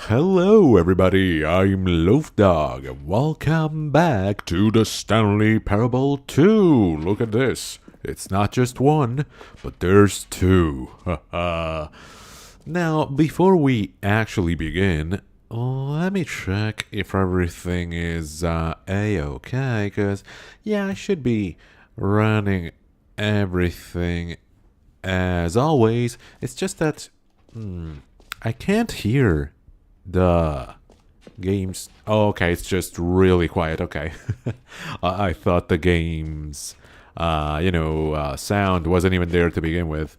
Hello everybody, I'm Loaf Dog, and welcome back to the Stanley Parable 2. Look at this. It's not just one, but there's two. Now, before we actually begin, let me check if everything is a-okay, because, yeah, I should be running everything as always. It's just that, I can't hear the games. Oh, okay, it's just really quiet. Okay. I thought the game's, sound wasn't even there to begin with.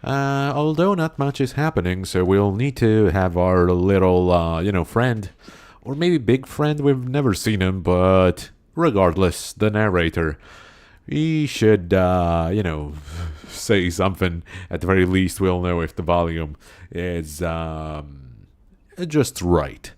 Although not much is happening, so we'll need to have our little, friend, or maybe big friend. We've never seen him, but regardless, the narrator. He should, say something. At the very least, we'll know if the volume is, just right.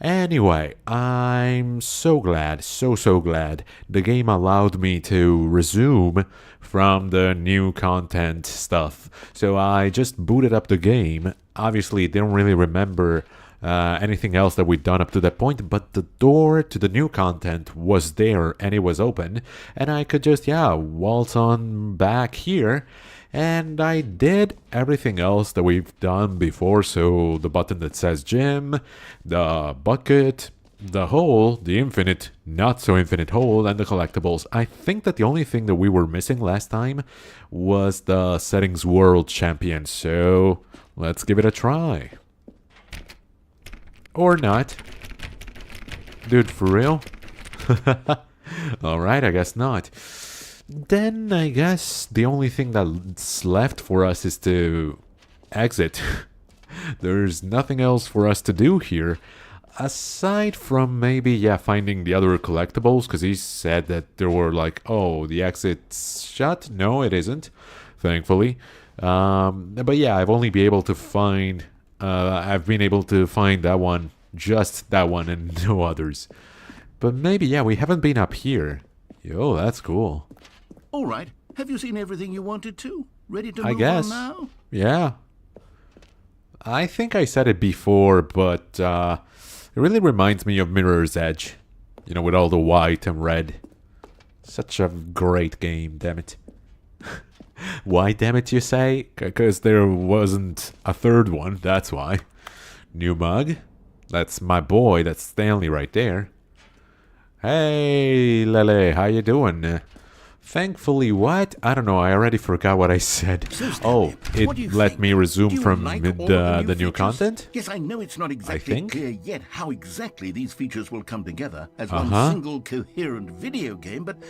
Anyway, I'm so glad, so glad the game allowed me to resume from the new content stuff. So I just booted up the game. Obviously, didn't really remember anything else that we'd done up to that point, but the door to the new content was there and it was open, and I could just, waltz on back here. And I did everything else that we've done before, so the button that says gym, the bucket, the hole, the infinite, not so infinite hole, and the collectibles. I think that the only thing that we were missing last time was the settings world champion, so let's give it a try. Or not. Dude, for real? Alright, I guess not. Then I guess the only thing that's left for us is to exit. There's nothing else for us to do here. Aside from maybe, finding the other collectibles, because he said that there were like, oh, the exit's shut? No, it isn't, thankfully. But yeah, I've only been able to find that one, just that one, and no others. But maybe, we haven't been up here. Yo, that's cool. All right. Have you seen everything you wanted to? Ready to move I guess. on now? Yeah. I think I said it before, but it really reminds me of Mirror's Edge. You know, with all the white and red. Such a great game, damn it. Why, damn it, you say? Because there wasn't a third one, that's why. New mug? That's my boy, that's Stanley right there. Hey, Lele, how you doing? Thankfully, what? I don't know, I already forgot what I said. So, Stanley, it let me resume from like the new content? Yes, I know it's not exactly think? clear yet how exactly these features will come together as one single coherent video game, but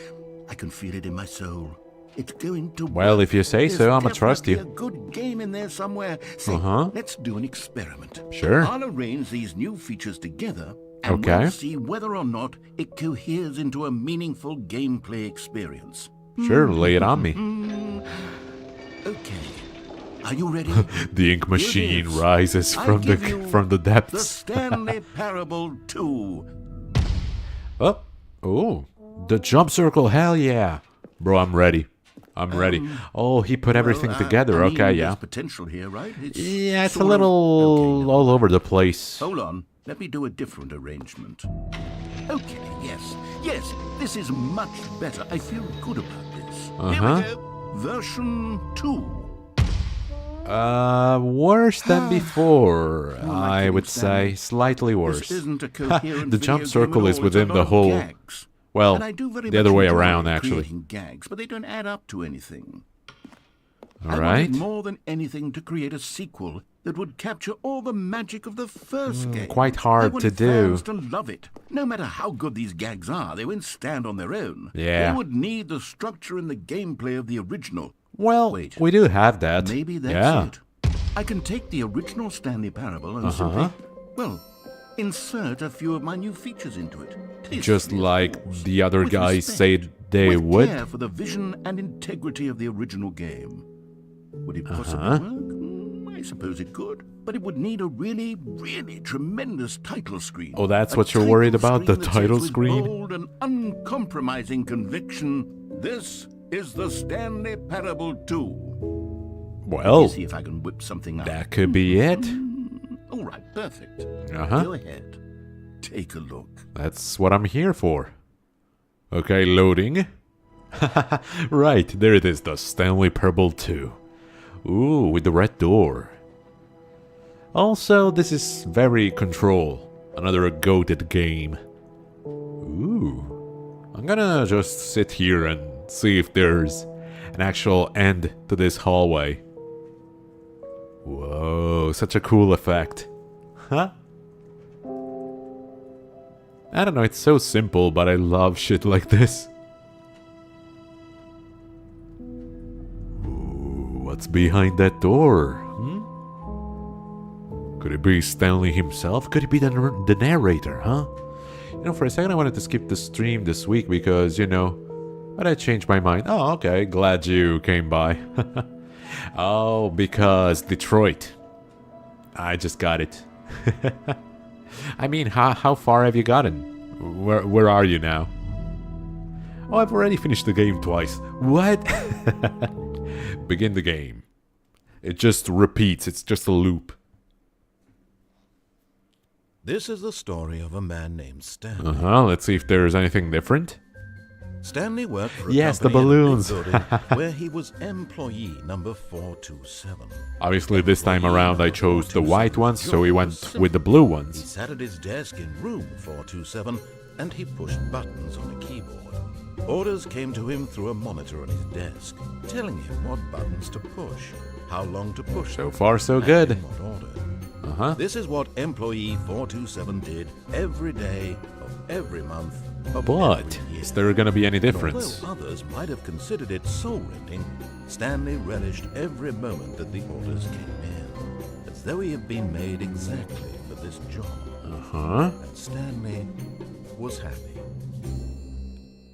I can feel it in my soul. It's going to Well, work. if you say so, I'ma trust you. There's definitely a good game in there somewhere. Say, let's do an experiment. Sure. I'll arrange these new features together, and Okay. we'll see whether or not it coheres into a meaningful gameplay experience. Sure, lay it on me. Okay. Are you ready? The ink machine Here it is. rises I from give the you from the The depths. Stanley Parable 2. Oh, the jump circle, hell yeah. Bro, I'm ready. I'm ready. Oh, he put everything together, I mean, okay, yeah. There's potential here, right? Yeah, it's a sort of- little okay, all over the place. Hold on. Let me do a different arrangement. Okay, yes, this is much better. I feel good about this. Here we go. Version 2. Worse than before, More like I it, would Stanley. say. Slightly worse. This isn't a coherent The jump video circle game at is all. It's a within lot the of whole... gags. Well, And I do very the other much way enjoy around, actually. creating gags, but they don't add up to anything. All I right. wanted more than anything to create a sequel that would capture all the magic of the first game. quite hard I wanted to do. fans to love it. No matter how good these gags are, they won't stand on their own. Yeah. They would need the structure and the gameplay of the original. Well, Wait. we do have that. Maybe that's yeah. it. I can take the original Stanley Parable and simply, insert a few of my new features into it. Just Tastefully, of like course, the other with guys respect, say they with would. care for the vision and integrity of the original game. Would it possibly work? I suppose it could, but it would need a really, really tremendous title screen. Oh, that's A what you're worried title about, the screen that title says with screen? bold and uncompromising conviction, this is the Stanley Parable 2. Let Well, me see if I can whip something up. that could be it. All right, perfect. Uh-huh. Go ahead. Take a look. That's what I'm here for. Okay, loading. Right, there it is, the Stanley Parable 2. Ooh, with the red door. Also, this is very Control. Another goated game. Ooh. I'm gonna just sit here and see if there's an actual end to this hallway. Whoa, such a cool effect. Huh? I don't know, it's so simple, but I love shit like this. Ooh, what's behind that door? Could it be Stanley himself? Could it be the narrator, huh? You know, for a second I wanted to skip the stream this week because, you know, but I changed my mind. Oh, okay, glad you came by. Oh, because Detroit. I just got it. I mean, how far have you gotten? Where are you now? Oh, I've already finished the game twice. What? Begin the game. It just repeats. It's just a loop. This is the story of a man named Stanley. Let's see if there's anything different. Stanley worked for a Yes, the company in a big balloons. building where he was employee number 427. Obviously, this time around I chose the white ones, so we went with the blue He ones. sat at his desk in room 427 and he pushed buttons on a keyboard. Orders came to him through a monitor on his desk, telling him what buttons to push, how long to push So them, far, so and good. in what order. This is what employee 427 did every day of every month of But every year. is there gonna be any And difference? although others might have considered it soul-rending, Stanley relished every moment that the orders came in, as though he had been made exactly for this job. And Stanley was happy.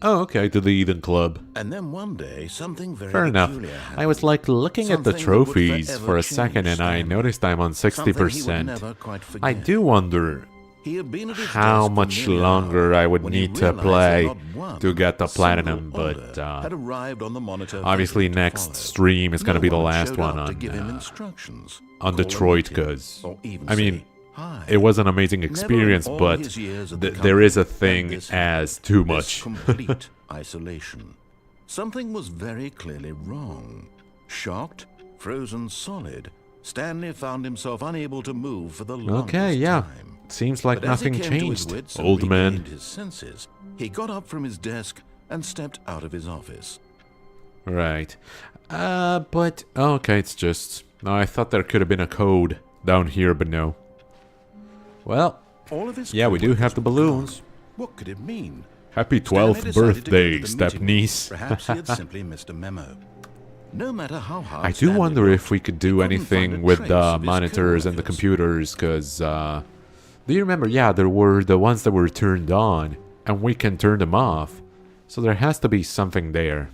Oh, okay, to the Eden Club. And then one day, something very Fair enough. peculiar happened. I was like looking at the Something that would trophies forever for a change second and I Stanley. noticed I'm on Something he would 60%. never quite forget. I do wonder He had been at his how desk for much nearly an longer hour I would when he need to realized play that not one to get the single platinum, order but had arrived on the monitor obviously for him to next follow. stream is gonna No be the one last showed one up to on, give him instructions, on call a Detroit, meeting, because or even I mean, say hi. it was an amazing Never in experience, all but his years at the there is a company thing had this as happened, too this much. complete isolation. Something was very clearly wrong. Shocked, frozen solid, Stanley found himself unable to move for the longest Okay, yeah. time. Seems like But as he nothing came to his changed, wits and old man. regained his senses, he got up from his desk and stepped out of his office. Right. But okay, it's just no. I thought there could have been a code down here, but no. Well, All of his yeah, we do have coworkers the were balloons. gone. What could it mean? Happy Stanley 12th decided to go to birthday, the step meeting. niece. Perhaps he had simply missed a memo. No matter how hard I do Stanley wonder looked, if we could he do couldn't find anything a with trace the of his monitors and the coworkers. computers, because, do you remember? Yeah, there were the ones that were turned on, and we can turn them off. So there has to be something there.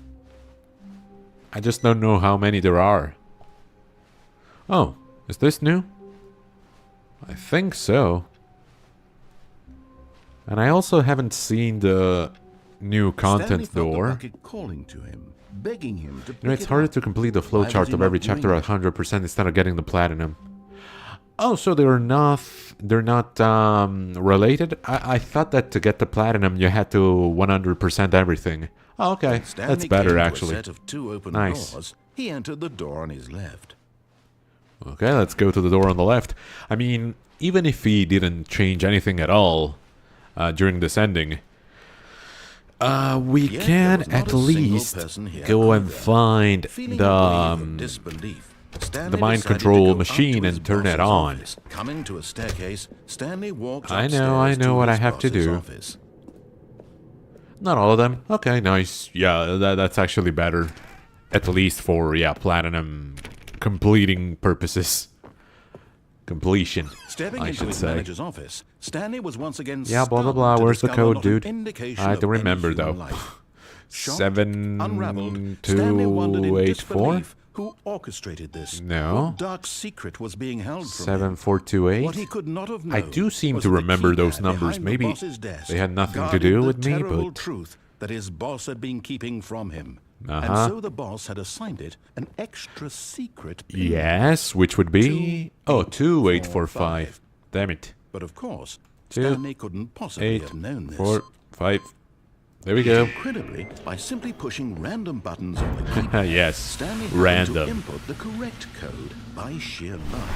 I just don't know how many there are. Oh, is this new? I think so. And I also haven't seen the new Stanley content felt the door. bucket calling to him, begging him to pick You know, it's it harder up. to complete the Why was flowchart he of not every chapter doing at 100% instead of getting the platinum. Oh, so they're not related? I thought that to get the platinum you had to 100% everything. Oh, okay, Stanley that's better came to actually. A set of two open Nice. doors. He entered the door on his left. Okay, let's go to the door on the left. I mean, even if he didn't change anything at all during this ending, we Yet there can was not at a single least person here go and either. find Feeling the a wave of disbelief, Stanley mind decided to control go machine up to his and turn it boss's on. office. Coming to a staircase, Stanley walked I upstairs know to what I his have to boss's do. office. Not all of them. Okay, nice. Yeah, that's actually better. At least for, yeah, platinum completing purposes. Completion, Stepping I into should his say. manager's office, Stanley was once again Yeah, blah, blah, stunned blah. to Where's the discover code, not an dude? indication I of don't any remember, human though. life. Shocked, unraveled, 7, Stanley wondered in 2, 8, 4? disbelief who orchestrated this. No. What dark secret was being held from 7, him? 4, 2, 8? What he could not have known I do seem was to that the remember keypad those numbers. behind the Maybe boss's desk they had nothing to guarded do the with me, terrible but truth that his boss had been keeping from him. And so the boss had assigned it an extra secret pin. Yes, which would be... Oh, 2845. Damn it. But of course, 2, Stanley couldn't possibly 8, have known this. 4, 5. There we go. Incredibly, by simply pushing random buttons on the keyboard, Yes, Stanley happened to random. input the correct code by sheer luck.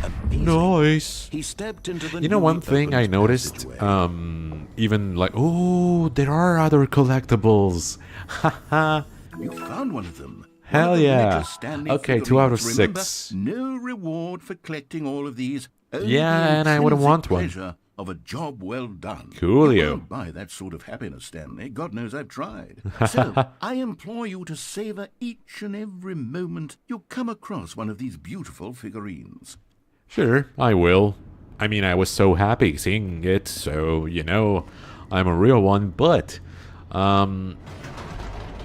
Amazing. Nice. He stepped into the You know, one newly thing I opened noticed, passageway. even like, oh, there are other collectibles. Haha. You found one of them. Hell One of the yeah. miniature Stanley Okay, 2 out of figurines. Remember, 6. No reward for collecting all of these. Only Yeah, the and I wouldn't want intrinsic one. pleasure of a job well done. Coolio. You won't buy that sort of happiness, Stanley. God knows I've tried. So, I implore you to savor each and every moment you come across one of these beautiful figurines. Sure, I will. I mean, I was so happy seeing it, so, you know, I'm a real one, but,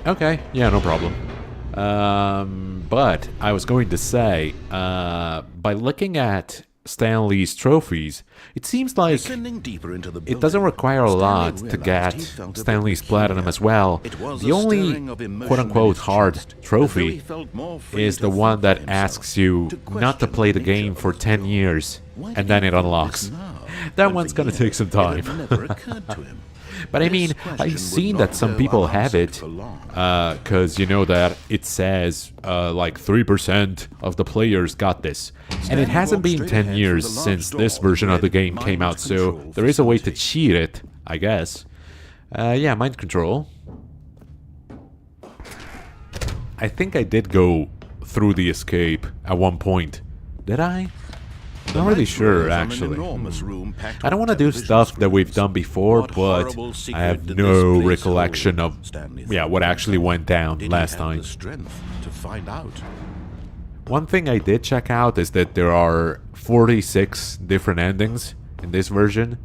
okay, yeah, no problem. But I was going to say, by looking at Stanley's trophies, it seems like Descending deeper into the it doesn't building, require a Stanley lot to realized get he felt a bit Stanley's peculiar. Platinum as well. It was The a only stirring of emotion in quote-unquote his hard chest, as though trophy he felt more free is to the think one for that himself, asks you to not to question play the the nature game of for his 10 role. years, Why and did then he it think unlocks. this now, That when one's for gonna take some years time. it had never occurred to him? But I This mean, question I've would seen not that some go people have unanswered it, for long. because you know that it says like 3% of the players got this. And Stanley it hasn't walked been straight 10 ahead years through the large since door this of version the of the red game mind came out, so control there is a way to facility. cheat it, I guess. Yeah, mind control. I think I did go through the escape at one point. Did I? Not really sure, actually. I don't want to do stuff that we've done before, but I have no recollection of what actually went down last time. To find out. One thing I did check out is that there are 46 different endings in this version.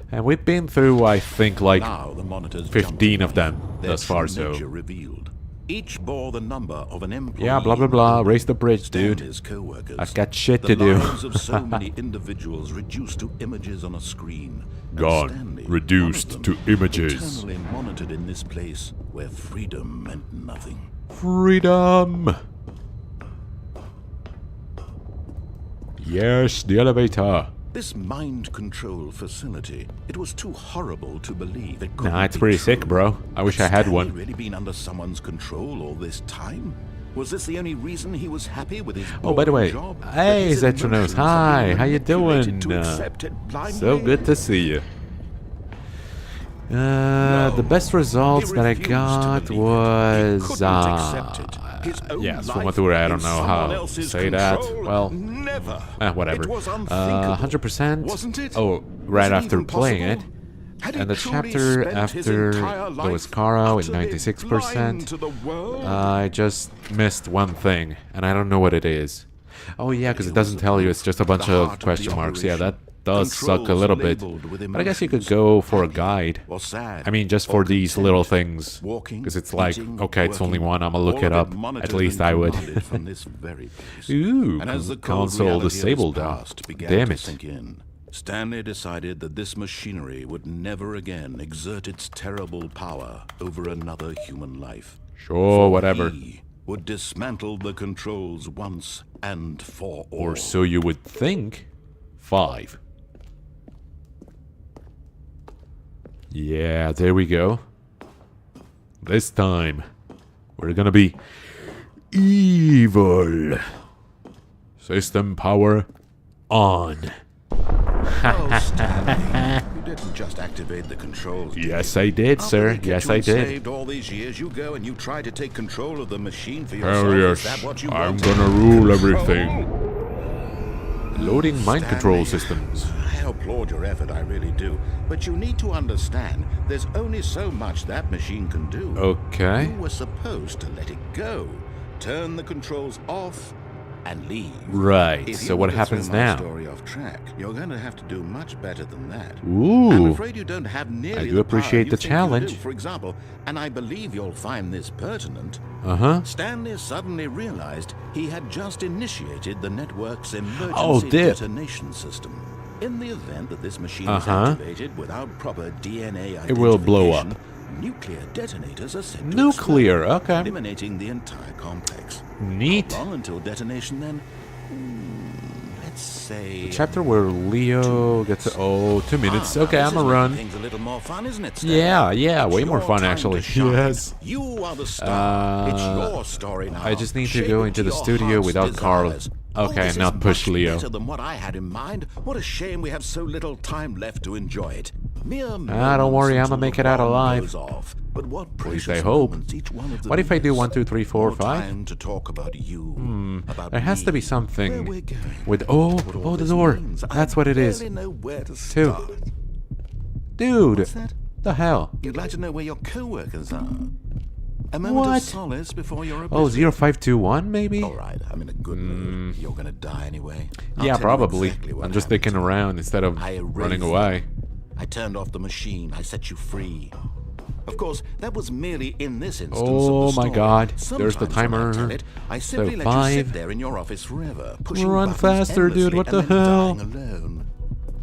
And we've been through, I think, like Now the monitors 15 jumped of them away, their thus far, true so... nature revealed. Each bore the number of an employee. Yeah, blah blah blah, raise the bridge, dude. Stanley's co-workers. I've got shit The to do. lives of so many individuals reduced to images on a screen. And Gone. Stanley, Reduced one of them, to images. Eternally monitored in this place where freedom meant nothing. Freedom! Yes, the elevator. This mind control facility, it was too horrible to believe it could Nah, it's pretty sick, bro. I wish I had Stanley one. really been under someone's control all this time? Was this the only reason he was happy with his Oh, by the way, boring job? hey, That his Zetronos, emotions had hi, been how you manipulated doing? to accept it blindly? So good to see you. The best results that I refused to got believe it. He was, couldn't accept it. His own yes, life Fumatura, I in don't know someone how to else's say that. control? Well, Never. whatever. It was unthinkable. 100%. Wasn't it? Oh, right Was it after even playing it. possible? Had he And the truly chapter spent his after entire there was life Caro at utterly 96%. blind to the world? I just missed one thing, and I don't know what it is. Oh yeah, because it doesn't tell you, it's just a bunch The of heart of question the marks. Yeah, that operation. does suck a Controls little bit. labeled with But I guess you could emotions, go for a happy guide. or sad I mean, just or for these content, little things. walking, Because it's like, eating, okay, it's only working, one, I'm gonna look all it of up. monitored At least and I would. commanded from this very place. Ooh, And as the cold console reality of his disabled now. past began Damn to it. sink in, Stanley decided that this machinery would never again exert its terrible power over another human life. Sure, whatever. He would dismantle the controls once and for all. Or so you would think. 5. Yeah, there we go. This time, we're gonna be evil. System power on. Oh, Stanley, you didn't just activate the controls, did Yes, you? I did, After sir. they kept Yes, you I did. enslaved all these years, you go and you try to take control of the machine for yourself. Oh Is yes, that what you I'm wanted? gonna rule Control? everything. Loading mind control systems. I applaud your effort, I really do. But you need to understand, there's only so much that machine can do. Okay. You were supposed to let it go, turn the controls off, and leave. Right, If so you what want to happens throw my now? story off track, you're going to have to do much better than that. Ooh. I'm afraid you don't have nearly I do the appreciate power the you think you challenge. do. For example, and I believe you'll find this pertinent, Uh-huh. Stanley suddenly realized he had just initiated the network's emergency Oh, dip. detonation system. In the event that this machine is Uh-huh. activated without proper DNA identification, It will blow up. nuclear detonators are set to Nuclear, explode, okay. eliminating the entire complex. Neat. How long until detonation then? Let's say... Chapter where Leo gets 2 minutes. Okay, I'm a run. Things a little more fun, isn't it, Stanley? Yeah, It's way more your fun time actually. to shine. Yes. You are the star. It's your story now. I just need to Shape go it into the your studio heart's without Carl. desires. Okay, this is not push much Leo. better than what I had in mind. What a shame we have so little time left to enjoy it. Mere don't worry, moments I'ma until make the it out bomb alive. goes off. But what At least precious I hope. moments each one of them What if I do is. 1, 2, 3, 4, More 5? time to talk about you, about There has to be me, where something we're going, with what all the this door. means. That's I what it is. barely know where to 2. start. Dude, What's that? the hell? You'd like to know where your co-workers are? A moment What? of solace before your Oh, oblivion. 0521 maybe? All right, I'm in a good mood. You're gonna die anyway. I'll Yeah, tell you probably. exactly what I'm just happened. sticking around instead of I erased running them. away. I turned off the machine. I set you free. Of course, that was merely in this instance. Oh of the my story. God, there's the Sometimes when I timer. tell it, I simply So let you 5. sit there in your office forever, pushing Run buttons faster, dude, endlessly what the and then hell? dying alone.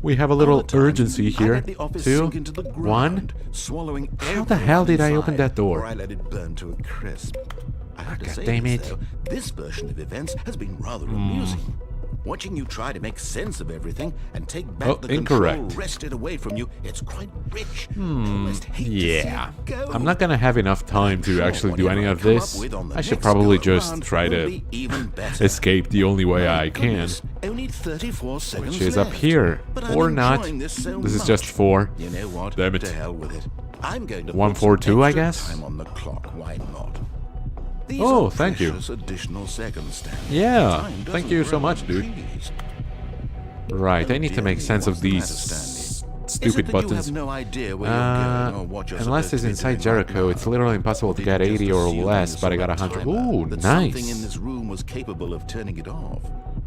We have a little Other times, urgency I here. let the office 2, sink into the 1. ground, swallowing How the everyone hell did I open inside, that door? Or I let it burn to a crisp. I have to God say damn this, it. though, this version of events has been rather Hmm. amusing. Watching you try to make sense of everything and take back Oh, the incorrect. control wrested away from you, it's quite rich. I almost hate to see Yeah. it go. I'm not gonna have enough time to Sure, actually do whatever any I of come up this. with on the I should next probably go just around try will to be even better. escape the only way My I can. goodness, only 34 seconds Which is up left. here. But I'm Or not. enjoying This, so This is much. just 4. You know what? Damn it. To hell with it. I'm going to put 142, some I extra guess? Time on the clock. Why not? These Oh, are thank you. precious additional seconds, Stanley. Yeah, Time thank doesn't you so grow much, on dude. trees. Right, I need to Dear make me, sense of what's the these matter, Stanley? Is it stupid that buttons. You have no idea where you're going or what you're Unless supposed it's to be inside doing right Jericho, now? it's literally impossible to Did get you just 80 or assume less, but I got some 100. timer Ooh, that Something in nice. this room was capable of turning it off.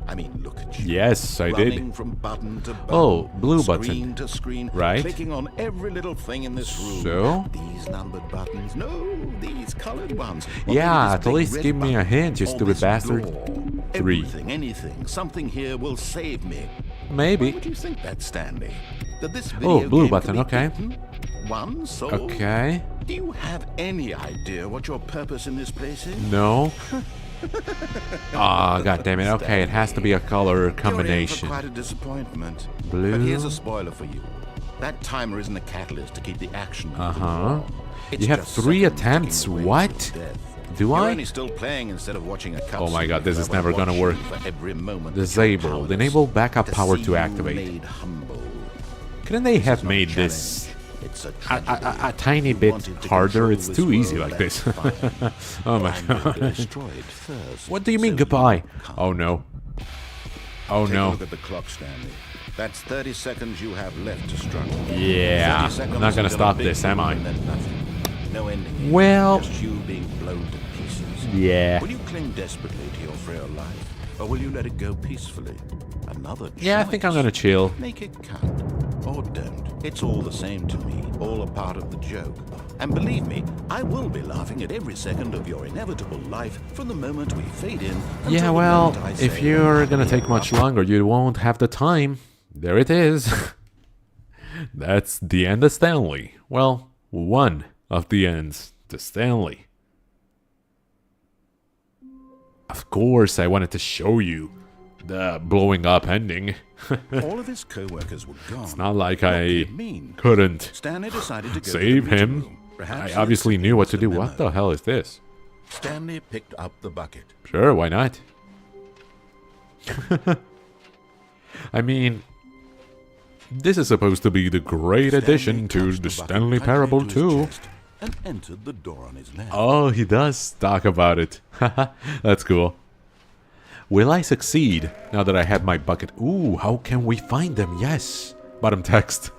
I mean, look at you. Yes, I Running did. from button to button, Oh, blue button. Screen to screen, Right. clicking on every little thing in this room. So? These numbered buttons, no, these colored ones. Or Yeah, maybe this at big least red give me a button, hint, you or stupid this bastard. door. 3. Everything, anything, something here will save me. Why Maybe. would you think that, Stanley? That this Oh, video blue game button, can be okay. beaten? One soul. Okay. Do you have any idea what your purpose in this place is? No. Ah, god damn it. Okay, it has to be a color You're in for combination. quite a disappointment. Blue. But here's a spoiler for you. That timer isn't a catalyst to keep the action moving Uh-huh. along. It's You have just 3 seconds attempts. ticking away What? till death. Do You're I? only still playing instead of watching a Oh my cutscene god, this is because I never wanna gonna watch work. you for every moment that you're Disabled. powerless. Enable backup power see to you activate. made humble. Couldn't they have Not made challenge. this It's a, a tragedy. tiny You bit wanted to harder? control It's this too easy world like this. and fine. Oh my I'm going to god. destroy it first, What do you mean so goodbye? can't. Oh no. Oh Take a no. look at the clock, Stanley. That's 30 seconds you have left to struggle. Yeah. 30 seconds I'm not gonna until a stop big this, am boom I? and then nothing. No ending. here. Well- Just you being blown to pieces. Yeah. Will you cling desperately to your frail life, or will you let it go peacefully? Another Yeah, I think I'm choice. gonna chill. Make it count, or don't. It's all the same to me, all a part of the joke. And believe me, I will be laughing at every second of your inevitable life from the moment we fade in. until Yeah, the well, moment I if say, you're gonna take much longer, you won't have the time. There it is. That's the end of Stanley. Well, one of the ends to Stanley. Of course, I wanted to show you the blowing up ending. All of his co-workers were gone. It's not like What did I it mean? couldn't Stanley decided to go save to the meeting him. room. Perhaps I he obviously had knew what to sent do. a What the memo. hell is this? Stanley picked up the bucket. Sure, why not? I mean, this is supposed to be the great addition to touched the bucket Stanley tightly Parable to his 2. chest and entered the door on his left. Oh, he does talk about it. That's cool. Will I succeed now that I have my bucket? Ooh, how can we find them? Yes. Bottom text.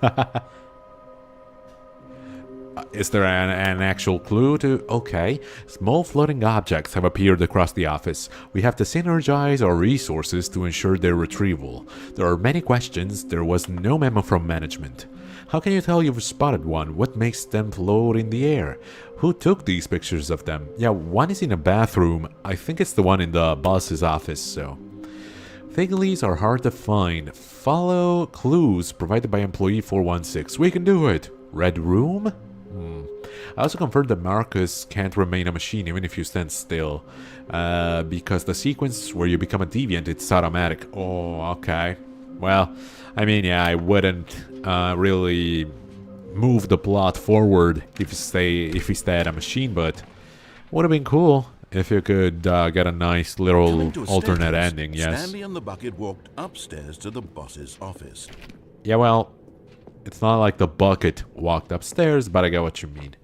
Is there an actual clue to... Okay. Small floating objects have appeared across the office. We have to synergize our resources to ensure their retrieval. There are many questions. There was no memo from management. How can you tell you've spotted one? What makes them float in the air? Who took these pictures of them? Yeah, one is in a bathroom. I think it's the one in the boss's office, so... Fig leaves are hard to find. Follow clues provided by employee 416. We can do it. Red room? I also confirmed that Marcus can't remain a machine even if you stand still. Because the sequence where you become a deviant, it's automatic. Oh, okay. Well, I mean, yeah, I wouldn't really move the plot forward if he stayed a machine, but would have been cool if you could get a nice little alternate ending, yes. Stanley and the bucket walked upstairs to the boss's office. Yeah, well, it's not like the bucket walked upstairs, but I get what you mean.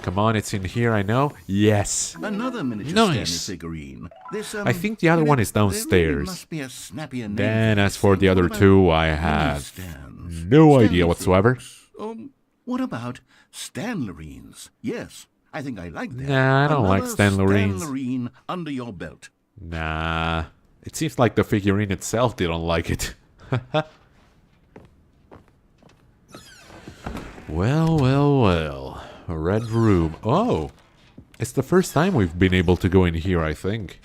Come on, it's in here, I know. Yes. Another miniature Nice. Stanley figurine. This, I think the other one is there really downstairs. must be a snappier name Then, for as this for thing. the other What about two, I mini have stands? no Stanley idea whatsoever. things. What about Stanlerines? Yes, I think I like that. Nah, I don't like Another Stanlerines. Stanlerine under your belt. Nah. It seems like the figurine itself didn't like it. Well, well, well. A red room. Oh! It's the first time we've been able to go in here, I think.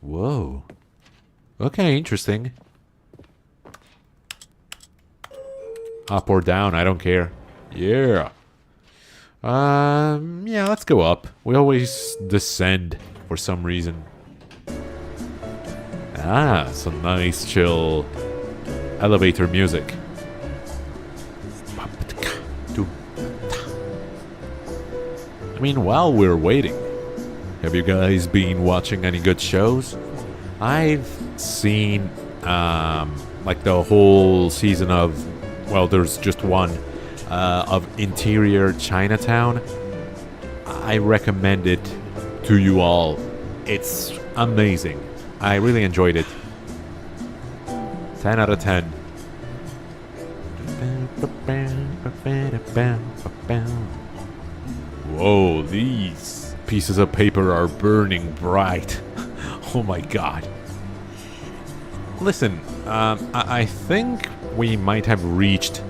Whoa. Okay, interesting. Up or down, I don't care. Yeah. Yeah, let's go up. We always descend for some reason. Ah, some nice chill elevator music. I mean, while we're waiting, have you guys been watching any good shows? I've seen, like the whole season of, well, there's just one, of Interior Chinatown. I recommend it to you all. It's amazing. I really enjoyed it. 10 out of 10. Whoa, these pieces of paper are burning bright. Oh my god. Listen, I think we might have reached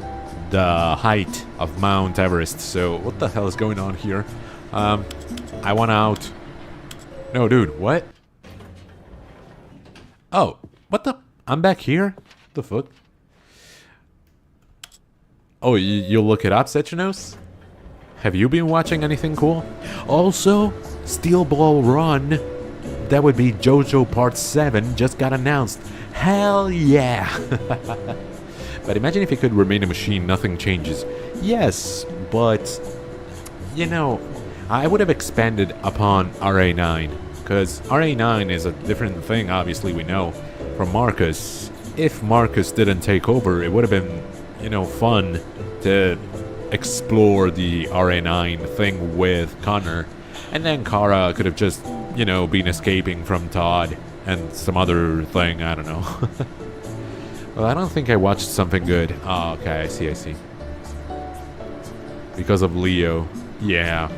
the height of Mount Everest, so what the hell is going on here? I want out. No, dude, what? Oh, what the? I'm back here? What the fuck? Oh, you'll look it up, Sechanos? Have you been watching anything cool? Also, Steel Ball Run, that would be JoJo Part 7, just got announced. Hell yeah! But imagine if you could remain a machine, nothing changes. Yes, but, you know, I would have expanded upon RA9, because RA9 is a different thing, obviously we know, from Marcus. If Marcus didn't take over, it would have been, you know, fun to explore the RA9 thing with Connor, and then Kara could have just, you know, been escaping from Todd and some other thing, I don't know. Well, I don't think I watched something good. Oh, okay, I see. Because of Leo. Yeah.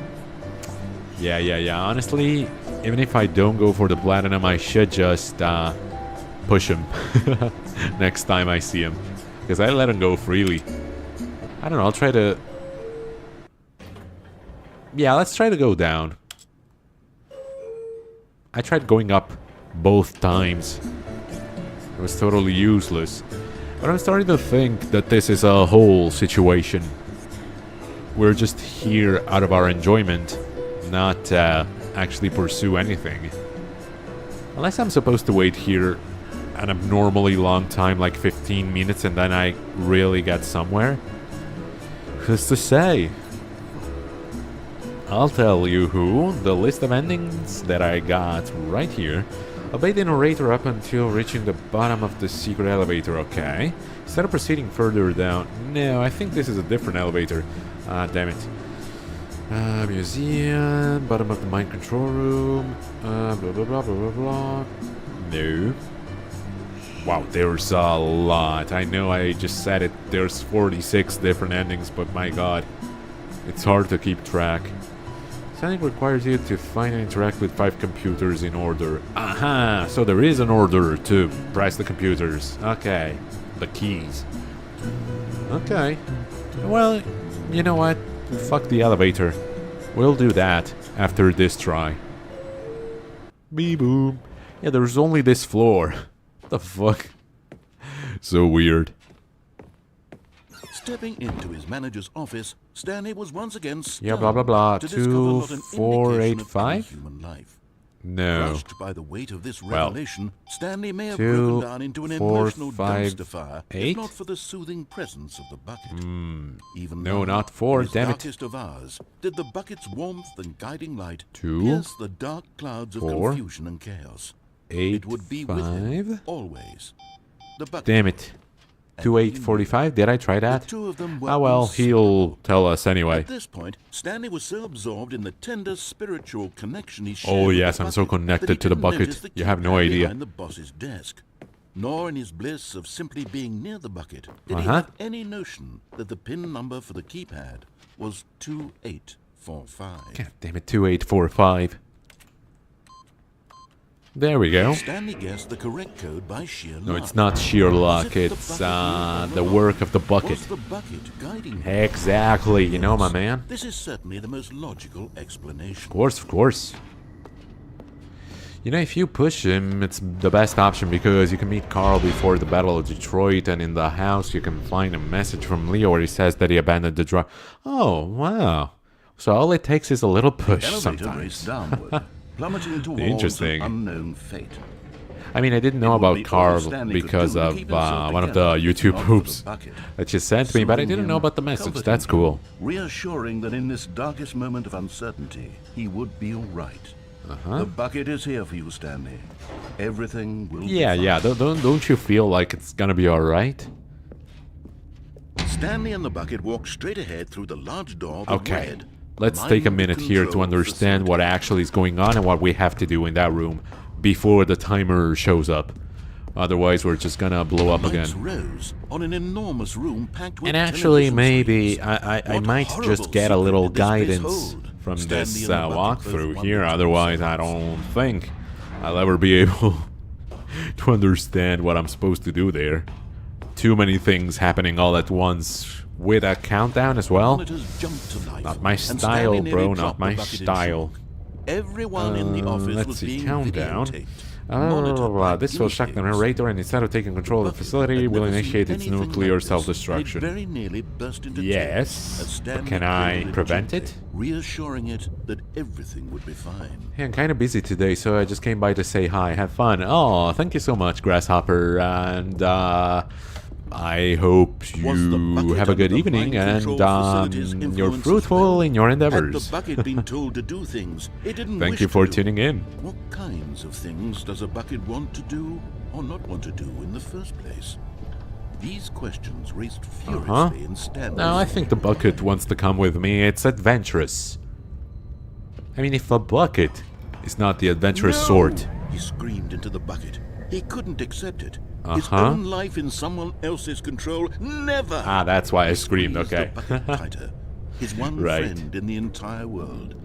Honestly, even if I don't go for the platinum, I should just push him next time I see him, because I let him go freely. I don't know, I'll try to... Yeah, let's try to go down. I tried going up both times. It was totally useless. But I'm starting to think that this is a whole situation. We're just here out of our enjoyment, not actually pursue anything. Unless I'm supposed to wait here an abnormally long time, like 15 minutes, and then I really get somewhere. Who's to say? I'll tell you who. The list of endings that I got right here. Obey the narrator up until reaching the bottom of the secret elevator, okay. Instead of proceeding further down... No, I think this is a different elevator. Ah, damn it. Museum, bottom of the mind control room, blah blah blah blah blah blah. No. Wow, there's a lot. I know I just said it. There's 46 different endings, but my god. It's hard to keep track. Something requires you to find and interact with 5 computers in order. Aha! So there is an order to press the computers. Okay. The keys. Okay. Well, you know what? Fuck the elevator. We'll do that after this try. Beep boom. Yeah, there's only this floor. What the fuck? So weird. Stepping into his manager's office, Stanley was once again stunned Yeah, blah, blah, blah. to discover not an indication of any 2485? human life. No. Crushed by the weight of this Well, revelation, Stanley may have 2, broken down into an 4, emotional 5, dumpster fire 8? if not for the soothing presence of the bucket. Even No, now, not 4, in his damn it. darkest of hours, did the bucket's warmth and guiding light 2, pierce the dark clouds of 4, confusion and chaos. 8, It would be with him 5. always. The bucket. Damn it. 2845? Did I try that? The two of them were Ah, well, he'll tell us anyway. At this point, Stanley was so absorbed in the tender spiritual connection he shared Oh, with yes, the I'm so bucket connected that he to the didn't bucket. notice the You have no keypad idea. behind the boss's desk. Nor in his bliss of simply being near the bucket did he Uh-huh. have any notion that the pin number for the keypad was 2845. God damn it, 2845. There we go. Stanley guessed the correct code by sheer luck. No, it's not sheer luck, As if the it's bucket being the never work of the Was bucket. the bucket guiding him? Exactly, you know, my Yes, man. This is certainly the most logical explanation. Of course, of course. You know, if you push him, it's the best option because you can meet Carl before the Battle of Detroit, and in the house you can find a message from Leo where he says that he abandoned the drug. Oh, wow. So all it takes is a little push Elevator raced sometimes. downward, plummeting towards Interesting. an unknown fate. I mean, I didn't know It would about be all Carl Stanley could because do to of keep himself one of the together, YouTube not for the hoops bucket. that you sent me, but I Soothing didn't know him, about the message. comforting That's him, cool. Reassuring that in this darkest moment of uncertainty, he would be all right. Uh-huh. The bucket is here for you, Stanley. Everything will Yeah, be fine. yeah. Don't you feel like it's gonna be all right? Stanley and the bucket walked straight ahead through the large door that Okay. read, Let's take a "Mind minute here to control understand what facility." actually is going on and what we have to do in that room before the timer shows up. Otherwise, we're just gonna blow up Lights again. rose on an enormous room packed with And actually, television maybe screens. I What might horrible just get a secret little did this place guidance hold? from Stanley this and the bucket both walkthrough wondered here. to Otherwise, I themselves. don't think I'll ever be able to understand what I'm supposed to do there. Too many things happening all at once with a countdown as well. Monitors jumped to life, Not my and style, Stanley nearly bro, not dropped the my bucket in style. shock. Everyone in the office Let's was see, being countdown. videotaped. monitored by This will shock the guinea pigs. narrator, and instead of taking control of the Bucket facility, had will never seen initiate its anything nuclear like this. It self-destruction. very nearly burst into Yes, tears as but Stanley can I cradled it prevent gently, it? reassuring it that everything would be fine. Hey, I'm kind of busy today, so I just came by to say hi, have fun. Oh, thank you so much, Grasshopper, and I hope Was the you bucket have a under good the evening, mind and control facility's you're influence as fruitful well? in your Had the endeavors. bucket been told to do things it didn't Thank wish you for to do? tuning in. What kinds of things does a bucket want to do or not want to do in the first place? These questions raced furiously in Stanley's No, I think the bucket wants to come with me. It's adventurous. I mean, if a bucket is not the adventurous No! sort. He screamed into the bucket. He couldn't accept it. His Uh-huh. own life in someone else's control, never! Ah, that's why I screamed, Squeezed okay. the bucket tighter. His one Right. friend in the entire world.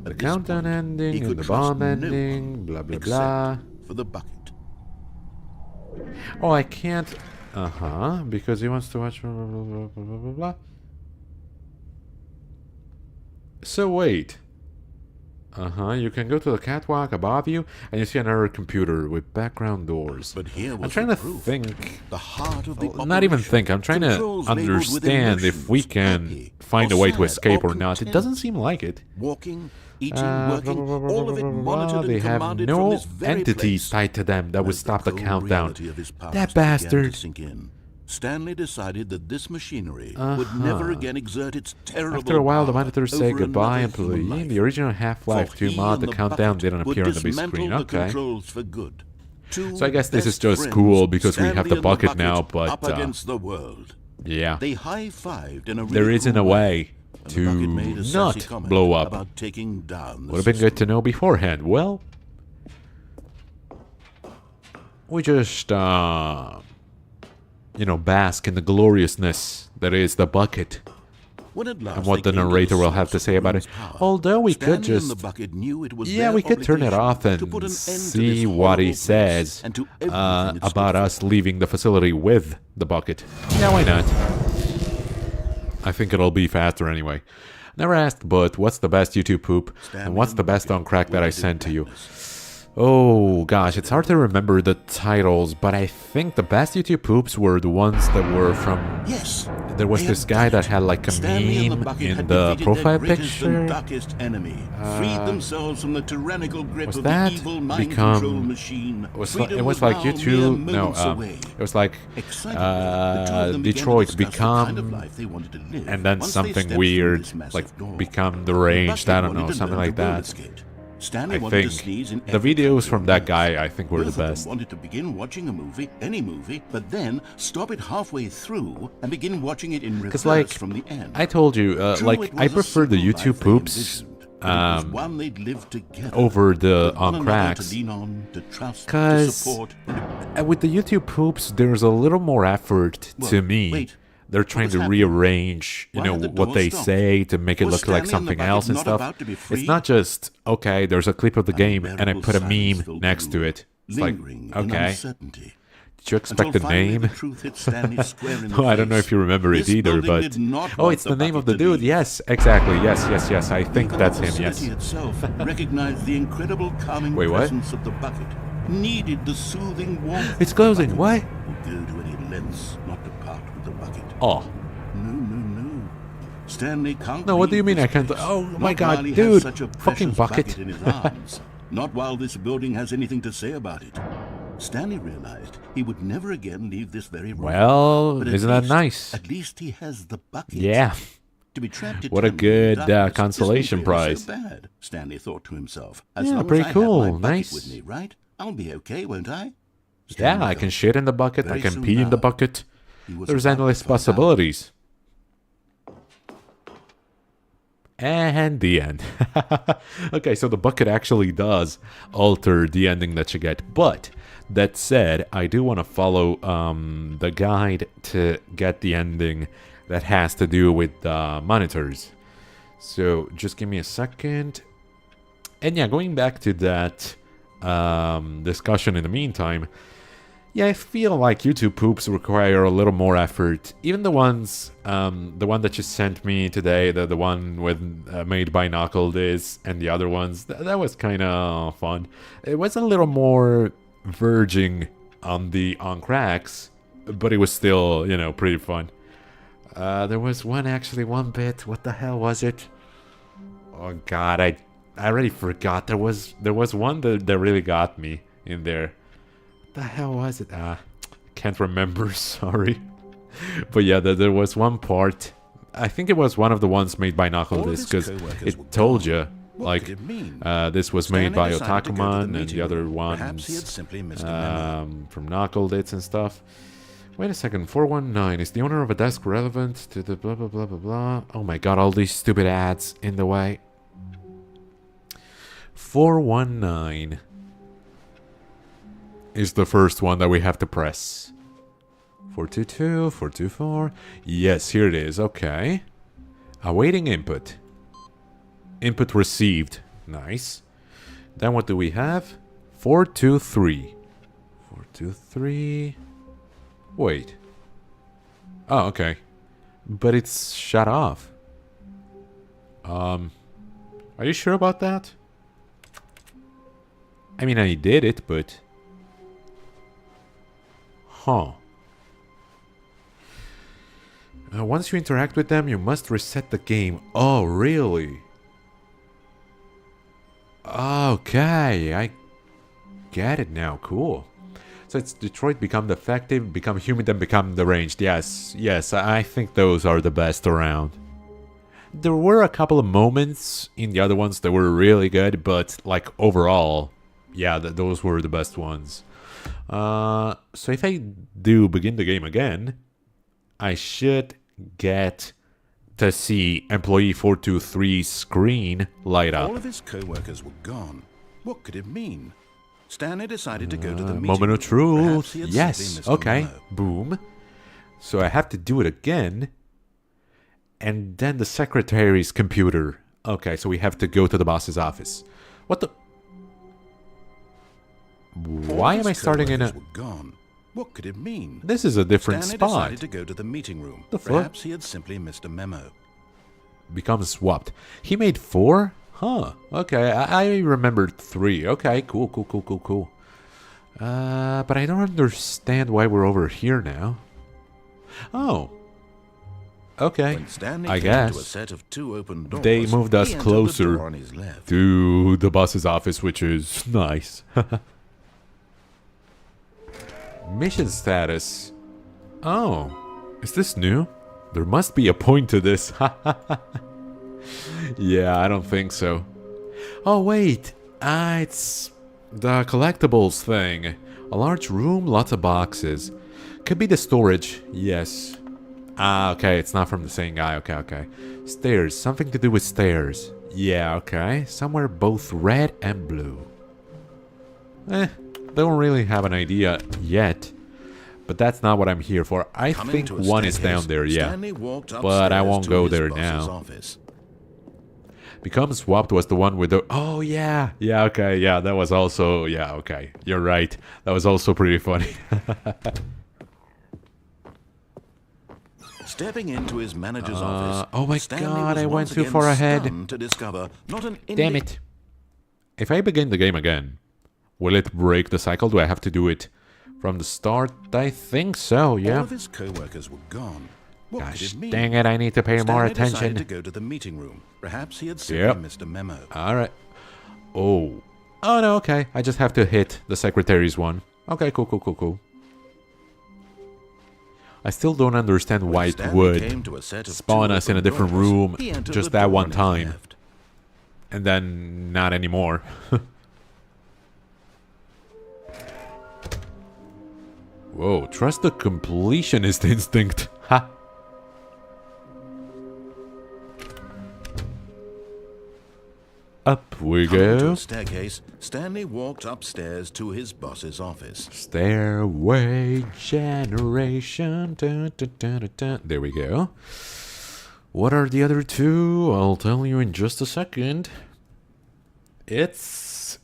The At this countdown point, he ending could and the trust bomb no ending, one blah blah except blah. for the bucket. Oh, I can't. Because he wants to watch. Blah, blah, blah, blah, blah, blah, blah. So wait. You can go to the catwalk above you, and you see another computer with background doors. But here was I'm trying the to proof. think. The heart of the Not even operation. think. I'm trying to Controls labeled with understand if we emotions, can happy find or a way to sad escape or or not. It content. doesn't seem like it. Walking, eating, Blah, working, blah, blah, all of it blah, blah, blah. monitored They and have commanded from no this very entities place. tied to them that would As stop the cold countdown. reality of his past That began to bastard. sink in. Stanley decided that this machinery would never again exert its terrible After a while, the power monitors say over goodbye, another human employee. In life. the original Half-Life For 2 he mod, the and countdown bucket didn't would appear on the big dismantle screen. the Okay. controls for good. Two So I guess this is best just friends, cool because we have Stanley the and bucket now, but, up against the world. Yeah. They high-fived in a There really isn't cool a way and to the bucket made a sassy not comment blow up. about taking down the Would have been good to system. know beforehand. Well, we just, bask in the gloriousness that is the bucket. When at last And what they the came to narrator will source have to of say the about it. room's power, Although we could Stanley and just... the bucket knew it was Yeah, their we could turn it obligation off to and put an end to see this what he horrible says place and to everything it stood about for. us leaving the facility with the bucket. Yeah, why not? I think it'll be faster anyway. Never asked, but what's the best YouTube poop? And what's the best on crack that I sent to you? Oh gosh, it's hard to remember the titles, but I think the best YouTube poops were the ones that were from Yes, there was this guy that had like a Stanley and the meme Bucket in had the defeated profile their greatest and picture. darkest enemy, freed themselves from the tyrannical grip Was of that the evil mind become- control machine. It was Freedom like now mere YouTube. No, moments away. it was like Excitedly, the two of them began to Detroit discuss the kind of become, life they wanted to live and then once they something stepped through weird, this massive like door. become The deranged. Bucket I don't wanted know, to something learn like to roller that. skate. Stanley I wanted to think sneeze in the every videos country from on that Earth. guy, I think, were the Both of them best. wanted to begin watching a movie, any movie, but then stop it halfway through and begin watching it in reverse like, from the end. I told you, True, like, it I was a prefer the simple YouTube life they poops envisioned, but it was one they'd lived together, over the with one on another cracks. to lean on, to trust, to 'Cause support. With the YouTube poops, there's a little more effort to What? me. Wait, They're what trying was to happening? rearrange, Why had the what door they stopped? say to make it Was look like Stanley and the something Bucket else and not stuff. about to be It's free? not just, okay, there's a clip of the game and I Unbearable put a silence meme filled next the to room, it. It's like, lingering in okay, uncertainty. did you expect Until the finally name? the truth hit Stanley square in the Oh, I don't know face. if you remember it This either, building but... did not Oh, want it's the name of Bucket the to dude. leave. Yes, exactly. Yes. I think Even that's the him, facility yes. itself recognized the incredible calming Wait, what? presence of the Bucket, needed the soothing warmth. It's of the closing, Bucket, what? would go to any lengths not to part with the Bucket. Oh. No. Stanley can't. No, what do you leave mean I this can't- place. oh Not my God, while he has dude, such a fucking precious Bucket. in his arms. Not while this building has anything to say about it. Stanley realized he would never again leave this very room. Well, But at isn't that least- nice? At least he has the Bucket. Yeah. To be trapped What a eternally in good, darkness consolation isn't really prize. So bad, Stanley thought to himself. As Yeah, long pretty as I cool, have my bucket nice. with me, right? I'll be okay, won't I? Yeah, Stanley I can thought. shit in the bucket, I Very can soon pee in the now, bucket. He was There's about to endless find out. possibilities. And the end. Okay, so the bucket actually does alter the ending that you get. But that said, I do want to follow the guide to get the ending that has to do with the monitors. So just give me a second. And yeah, going back to that discussion in the meantime, yeah, I feel like YouTube poops require a little more effort. Even the ones, the one that you sent me today, the one with made by Knuckle this, and the other ones, that was kind of fun. It was a little more verging on the on cracks, but it was still, you know, pretty fun. There was one bit. What the hell was it? Oh God, I already forgot. There was one that really got me in there. The hell was it? Can't remember, sorry. But yeah, there was one part. I think it was one of the ones made by Knuckle All of this, his because co-workers were it told gone. you, What like, could it mean? this was made by Stanley decided to go to the Otakuman and meeting the other room. Perhaps he had ones simply missed a memo. from Knuckle Dits and stuff. Wait a second, 419, is the owner of a desk relevant to the blah blah blah blah blah? Oh my god, all these stupid ads in the way. 419 is the first one that we have to press. 422, 424. Yes, here it is. Okay. Awaiting input. Input received. Nice. Then what do we have? 423. 423. Wait. Oh, okay. But it's shut off. Are you sure about that? I mean, I did it, but... Huh. Once you interact with them, you must reset the game. Oh, really? Okay, I get it now. Cool. So it's Detroit become defective, become human, then become deranged. Yes, I think those are the best around. There were a couple of moments in the other ones that were really good, but like overall, yeah, those were the best ones. So if I do begin the game again, I should get to see employee 423's screen light up. All of his co-workers were gone. What could it mean? Stanley decided to go to the meeting Moment of room. Perhaps truth. he had Yes. simply missed a Okay. memo. Boom. So I have to do it again. And then the secretary's computer. Okay, so we have to go to the boss's office. What the... Why All am I his starting in a... co-workers were gone. What could it mean? This is a different Stanley spot. decided to go to the meeting room. The fuck? Perhaps he had simply missed a memo. Becomes swapped. He made 4? Huh. Okay, I remembered 3. Okay, cool. But I don't understand why we're over here now. Oh. Okay, When Stanley I came to a guess. set of 2 open doors, They moved us he entered closer the door on his left. to the boss's office, which is nice. Mission status. Oh, is this new? There must be a point to this. Yeah, I don't think so. Oh, wait. It's the collectibles thing. A large room, lots of boxes. Could be the storage. Yes. Ah, okay. It's not from the same guy. Okay, okay. Stairs. Something to do with stairs. Yeah, okay. Somewhere both red and blue. Don't really have an idea yet. But that's not what I'm here for. I Coming think to a one is staircase, down there, yeah. Stanley walked But I upstairs won't to go his there boss's now. office. Become Swapped was the one with the... Oh, yeah. Yeah, okay. Yeah, that was also... Yeah, okay. You're right. That was also pretty funny. Stepping into his manager's office, oh my Stanley God, was I went once too again far ahead. stunned to discover not an Damn it. If I begin the game again, will it break the cycle? Do I have to do it from the start? I think so, All yeah. of his co-workers were gone. What could Gosh, it mean? dang it, I need to pay more Stanley decided to attention. go to the meeting room. Perhaps he had simply Yep. missed a memo. Alright. Oh. Oh, no, okay. I just have to hit the secretary's one. Okay, cool, cool, cool, cool. I still don't understand why it Stanley would came to a set of spawn 2 us in a open different doors. room He entered just the that door one on his time. left. And then not anymore. Whoa, trust the completionist instinct. Ha! Up we Coming to go. a staircase, Stanley walked upstairs to his boss's office. Stairway generation. Dun, dun, dun, dun, dun. There we go. What are the other two? I'll tell you in just a second. It's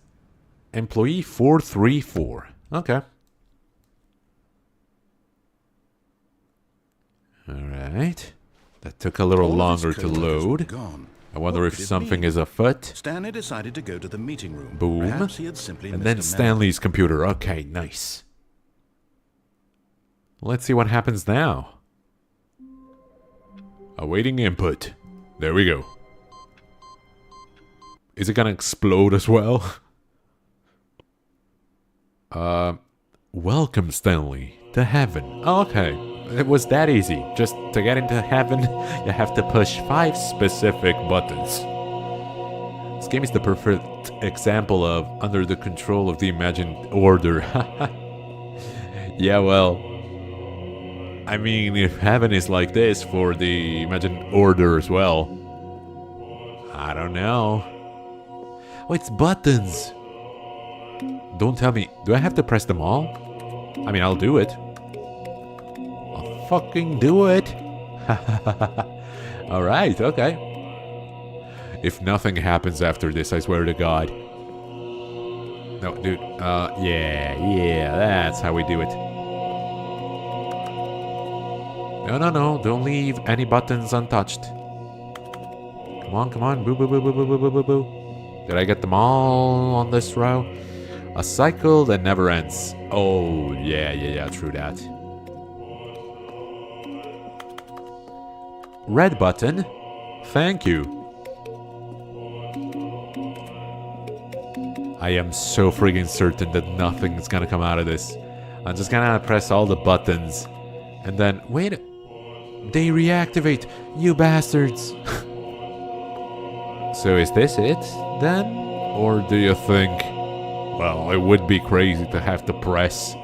employee 434. Okay. Alright. That took a little All of longer his to co-workers were load. gone. I wonder What if could it something mean? is afoot. Stanley decided to go to the meeting room. Boom. Perhaps he had simply And missed then a memo. Stanley's computer. Okay, nice. Let's see what happens now. Awaiting input. There we go. Is it gonna explode as well? Welcome, Stanley, to heaven. Oh, okay. It was that easy. Just to get into heaven, you have to push 5 specific buttons. This game is the perfect example of under the control of the imagined order. Yeah, well, I mean, if heaven is like this for the imagined order as well, I don't know. Oh, it's buttons. Don't tell me. Do I have to press them all? I mean, I'll do it. I'll fucking do it. Alright, okay. If nothing happens after this, I swear to God. No, dude. Yeah, that's how we do it. No, don't leave any buttons untouched. Come on, boo, boo, boo, boo, boo, boo, boo, boo, boo. Did I get them all on this row? A cycle that never ends. Oh, yeah, true that. Red button. Thank you. I am so friggin' certain that nothing's gonna come out of this. I'm just gonna press all the buttons. And then, wait. They reactivate, you bastards. So is this it, then? Or do you think... Well, it would be crazy to have to press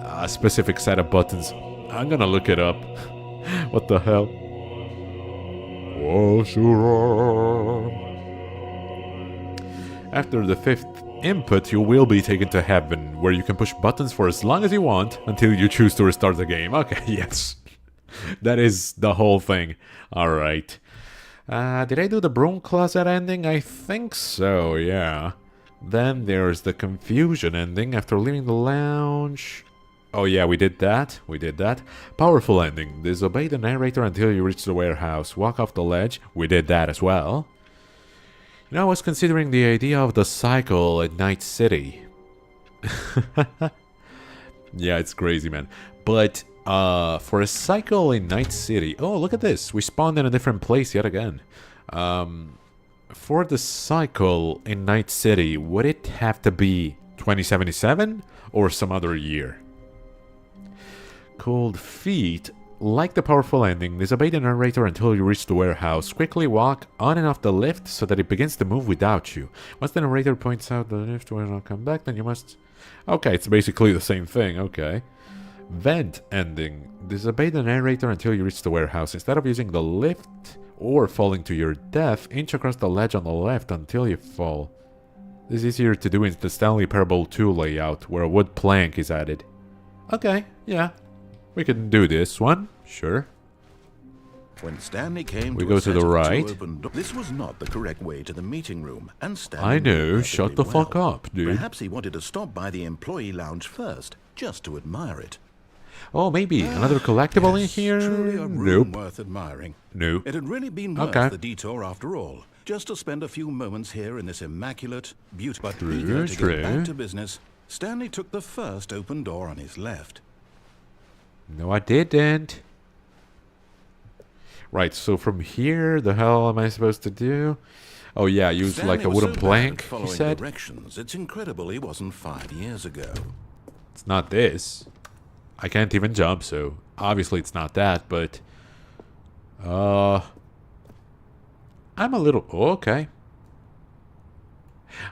a specific set of buttons. I'm gonna look it up. What the hell? After the 5th input, you will be taken to heaven, where you can push buttons for as long as you want until you choose to restart the game. Okay, yes. That is the whole thing. Alright. Did I do the broom closet ending? I think so, yeah. Then there's the confusion ending after leaving the lounge. Oh yeah, we did that. Powerful ending. Disobey the narrator until you reach the warehouse. Walk off the ledge. We did that as well. You know, I was considering the idea of the cycle at Night City. Yeah, it's crazy, man. But For a cycle in Night City. Oh, look at this. We spawned in a different place yet again. For the cycle in Night City, would it have to be 2077 or some other year? Cold Feet. Like the powerful ending, disobey the narrator until you reach the warehouse. Quickly walk on and off the lift so that it begins to move without you. Once the narrator points out the lift will not come back, then you must... Okay, it's basically the same thing, okay. Vent ending. Disobey the narrator until you reach the warehouse. Instead of using the lift or falling to your death, inch across the ledge on the left until you fall. This is easier to do in the Stanley Parable 2 layout, where a wood plank is added. Okay, yeah. We can do this one, sure. When Stanley came we go to the right. This was not the correct way to the meeting room, and Stanley I know, shut the fuck up, dude. Perhaps he wanted to stop by the employee lounge first, just to admire it. Oh, maybe another collectible in here? Truly a room worth admiring. Nope. It had really been worth the detour after all, just to spend a few moments here in this immaculate, beautiful. But eager to get back to business, Stanley took the first open door on his left. No, I didn't. Right, so from here, the hell am I supposed to do? Oh yeah, use Stanley like a wooden plank, he said. Directions. It's incredible he wasn't 5 years ago. It's not this. I can't even jump, so obviously it's not that, but... I'm a little... Oh, okay.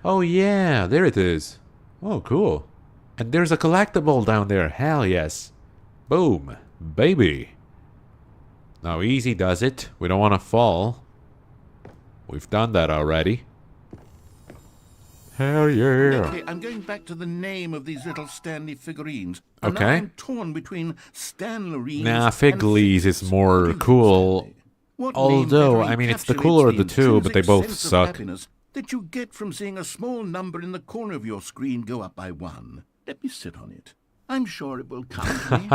Oh yeah, there it is. Oh, cool. And there's a collectible down there, hell yes. Boom, baby. Now easy does it. We don't want to fall. We've done that already. Hell yeah. Okay, I'm going back to the name of these little Stanley figurines. And Okay. now I'm torn between Stanlerines. Nah, Figleys is more cool. Although, I mean, it's the cooler of the two, but they both suck. That you get from seeing a small number in the corner of your screen go up by 1. Let me sit on it. I'm sure it will come to me.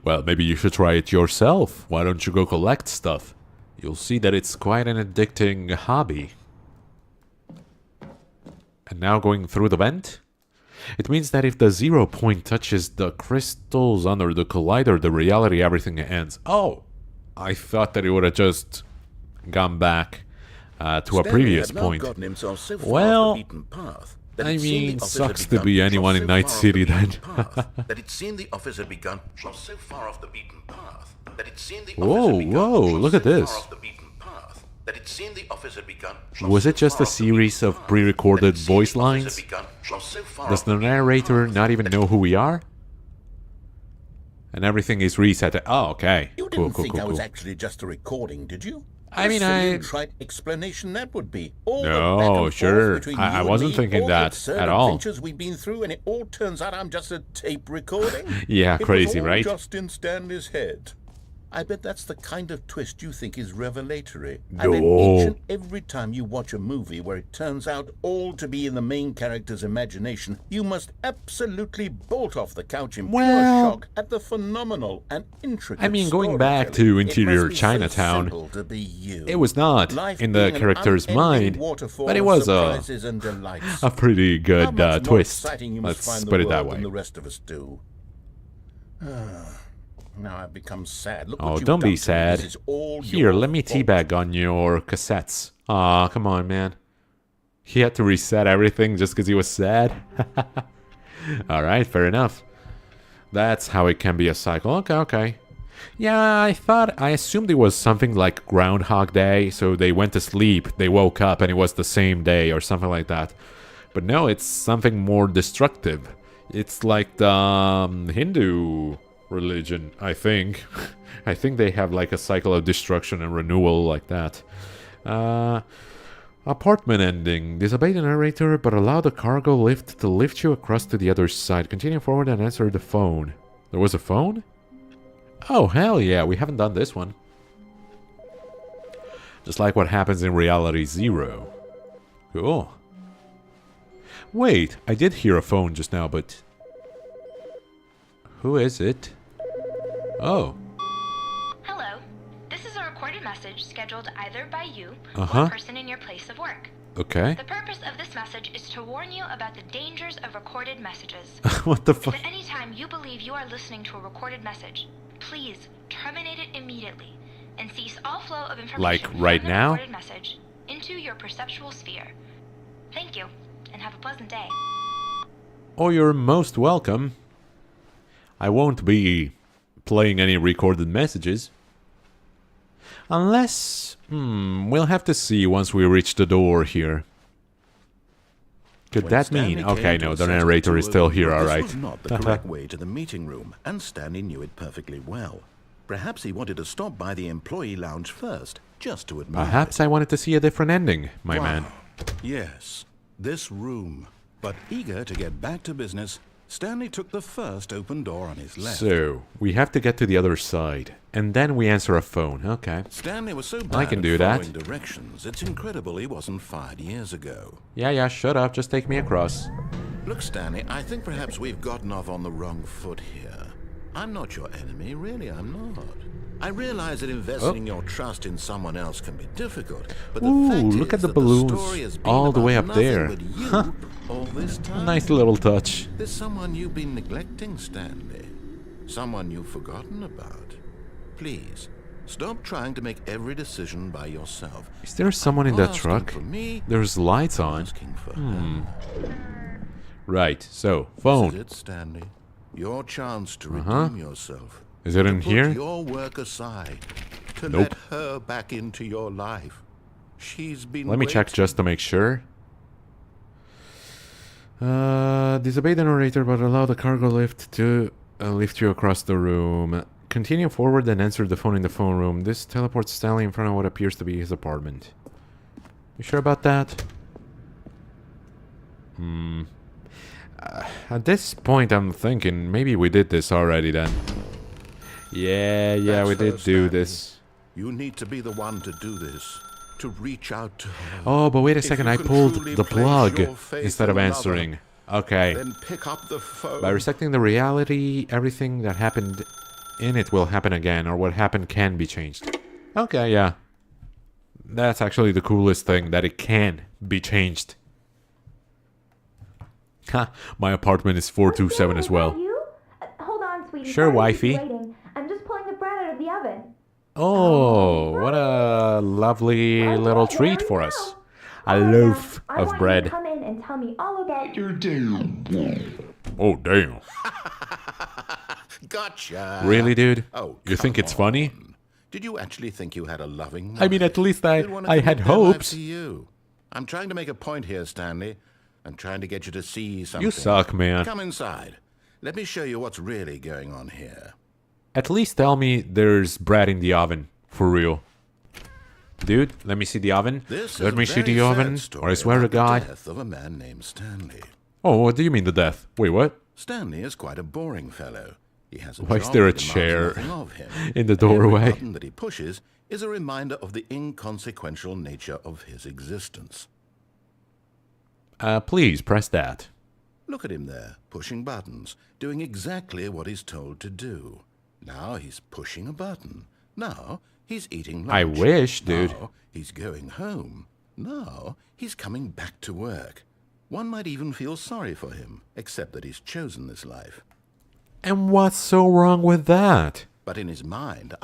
Well, maybe you should try it yourself. Why don't you go collect stuff? You'll see that it's quite an addicting hobby. And now going through the vent? It means that if the 0 point touches the crystals under the collider, the reality everything ends. Oh! I thought that it would have just gone back to a previous point. Well, I mean, sucks to be anyone in Night City then. That it seemed the office had begun so far off the beaten path. That it seemed the Whoa, whoa, look at this. Was it just a series of pre-recorded voice lines? Does the narrator not even know who we are? And everything is reset. Oh, okay. You didn't think I was actually just a recording, did you? I mean, I... trite explanation that would be. No, sure. I wasn't thinking that at all. Adventures we've been through, and it all turns out I'm just a tape recording. Yeah, crazy, right? Just in Stanley's head. I bet that's the kind of twist you think is revelatory. No. I bet each and every time you watch a movie where it turns out all to be in the main character's imagination, you must absolutely bolt off the couch in pure shock at the phenomenal and intricate I mean, going back to Interior Chinatown, it was not in the character's mind, but it was a pretty good twist. Let's put it that way. The rest of us do. Now I've become sad. Look Oh, don't be sad. Here, let me teabag on your cassettes. Aw, come on, man. He had to reset everything just because he was sad? Alright, fair enough. That's how it can be a cycle. Okay, okay. Yeah, I assumed it was something like Groundhog Day, so they went to sleep, they woke up, and it was the same day, or something like that. But no, it's something more destructive. It's like the Hindu religion, I think. I think they have like a cycle of destruction and renewal like that. Apartment ending. Disobey the narrator, but allow the cargo lift to lift you across to the other side. Continue forward and answer the phone. There was a phone? Oh, hell yeah, we haven't done this one. Just like what happens in Reality Zero. Cool. Wait, I did hear a phone just now, but... Who is it? Oh. Hello. This is a recorded message scheduled either by you or Uh-huh. a person in your place of work. Okay. The purpose of this message is to warn you about the dangers of recorded messages. What the If fuck? at any time you believe you are listening to a recorded message, please terminate it immediately and cease all flow of information Like right from the now? recorded message into your perceptual sphere. Thank you, and have a pleasant day. Oh, you're most welcome. I won't be playing any recorded messages. Unless... we'll have to see once we reach the door here. Could When that Stanley mean... came Okay, to no, a the set of narrator two is still open here, doors, alright. This was not the correct way to the meeting room, and Stanley knew it perfectly well. Perhaps he wanted to stop by the employee lounge first, just to admire Perhaps it. I wanted to see a different ending, my man. Yes, this room. But eager to get back to business, Stanley took the first open door on his left. So, we have to get to the other side. And then we answer a phone. Okay. Stanley was so bad I can at do that. following directions, it's incredible he wasn't fired years ago. Yeah, shut up. Just take me across. Look, Stanley, I think perhaps we've gotten off on the wrong foot here. I'm not your enemy, really, I'm not. I realize that investing your trust in someone else can be difficult, but the Ooh, fact look is at the that balloons story has been all the way about up there. nothing but you Huh. all this time. Nice little touch. There's someone you've been neglecting, Stanley. Someone you've forgotten about. Please, stop trying to make every decision by yourself. Is there someone in Not that asking truck? for me, There's lights I'm on. asking for her. Right, so, This is phone. it, Stanley. Your chance to redeem yourself. Is it in Put here? your work aside. To Nope. let her back into your life. She's been Let me check waiting. just to make sure. Disobey the narrator, but allow the cargo lift to lift you across the room. Continue forward and answer the phone in the phone room. This teleports Stanley in front of what appears to be his apartment. You sure about that? At this point, I'm thinking maybe we did this already then. Yeah, That's we her, did do Stanley. this. You need to be the one to do this. To reach out to her. Oh, but wait a If second, you I can pulled truly the place plug your faith instead of in another, answering. Okay. Then pick up the phone. By resecting the reality, everything that happened in it will happen again, or what happened can be changed. Okay, yeah. That's actually the coolest thing, that it can be changed. Ha, my apartment is 427 as well. You? Hold on, sweetie. Sure, Sorry to keep wifey. you waiting. I'm just pulling the bread out of the oven. Oh, what a lovely Okay, little here treat we for go. us. A All right, loaf now, I of want bread. You to come in and tell me all about Oh, damn. Gotcha. Really, dude? Oh, You think come it's funny? on. Did you actually think you had a loving wife? I mean, at least Who'd wanna I had commit their life hopes. to you? I'm trying to make a point here, Stanley. I'm trying to get you to see something. You suck, man. Come inside. Let me show you what's really going on here. At least tell me there's bread in the oven. For real. Dude, let me see the oven. This Let is me a see very the sad oven, or I story swear to about the God. death of a man named Stanley. Oh, what do you mean the death? Wait, what? Stanley is quite a boring fellow. He has a Why is job there a that demands chair nothing of him. in the And every doorway? button that he pushes is a reminder of the inconsequential nature of his existence. Please, press that. Look at him there, pushing buttons, doing exactly what he's told to do. Now he's pushing a button. Now he's eating lunch. I wish, dude. Now he's going home. Now he's coming back to work. One might even feel sorry for him, except that he's chosen this life. And what's so wrong with that? But in his mind,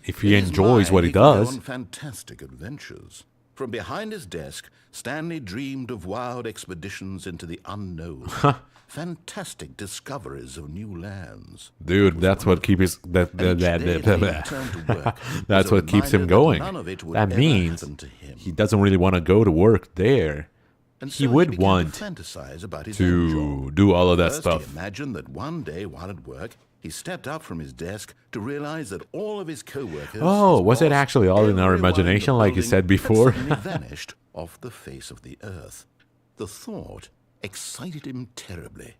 If he in his enjoys mind, what he can go does. on fantastic adventures. From behind his desk, Stanley dreamed of wild expeditions into the unknown. Fantastic discoveries of new lands. Dude, that's what keeps And each day that he returned to work That's was a what keeps him reminder that going. none of it would That ever means happen to him. he doesn't really want to go to work there. And he so would began to want fantasize about his own to job. do all of that First, stuff. he imagined that one day while at work, he stepped up from his desk to realize that all of his co-workers... Oh, his was it boss, actually all in our everyone in the imagination, like you building said had before? suddenly vanished off the face of the earth. The thought excited him terribly.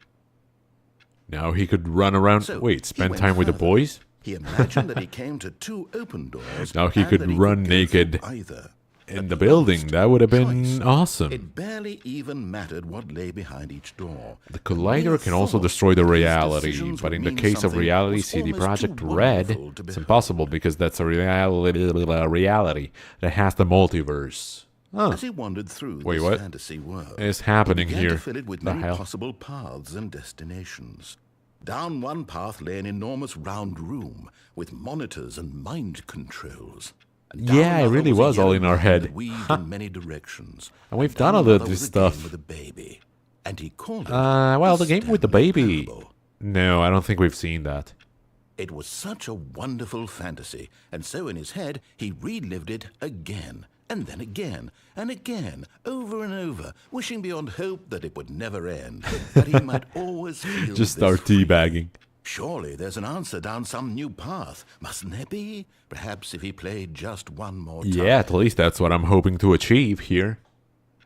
Now he could run around. So Wait, he spend went time with the further. boys? He imagined that he came to two open doors. Now he and could that run go through naked either. in At the building. last, That would have been choice. awesome. It barely even mattered what lay behind each door. The collider can also destroy the reality, but in the case of reality CD Projekt Red, it's impossible because that's a reality that has the multiverse. Huh. As he wandered through Wait, this what fantasy world, is happening he began here? to fill it with The many hell? possible paths and destinations. Down one path lay an enormous round room with monitors and mind controls. And down Yeah, it another really a was all yellow in our line head. that weaved in many directions. And we've down done all of another this was a game stuff. with a baby, and he called it Well, the game with the Stanley baby. Parable. No, I don't think we've seen that. It was such a wonderful fantasy, and so in his head he relived it again, and then again, and again, over and over, wishing beyond hope that it would never end, that he might always feel Just this start free. teabagging. Surely there's an answer down some new path, mustn't there be? Perhaps if he played just one more time. Yeah, at least that's what I'm hoping to achieve here.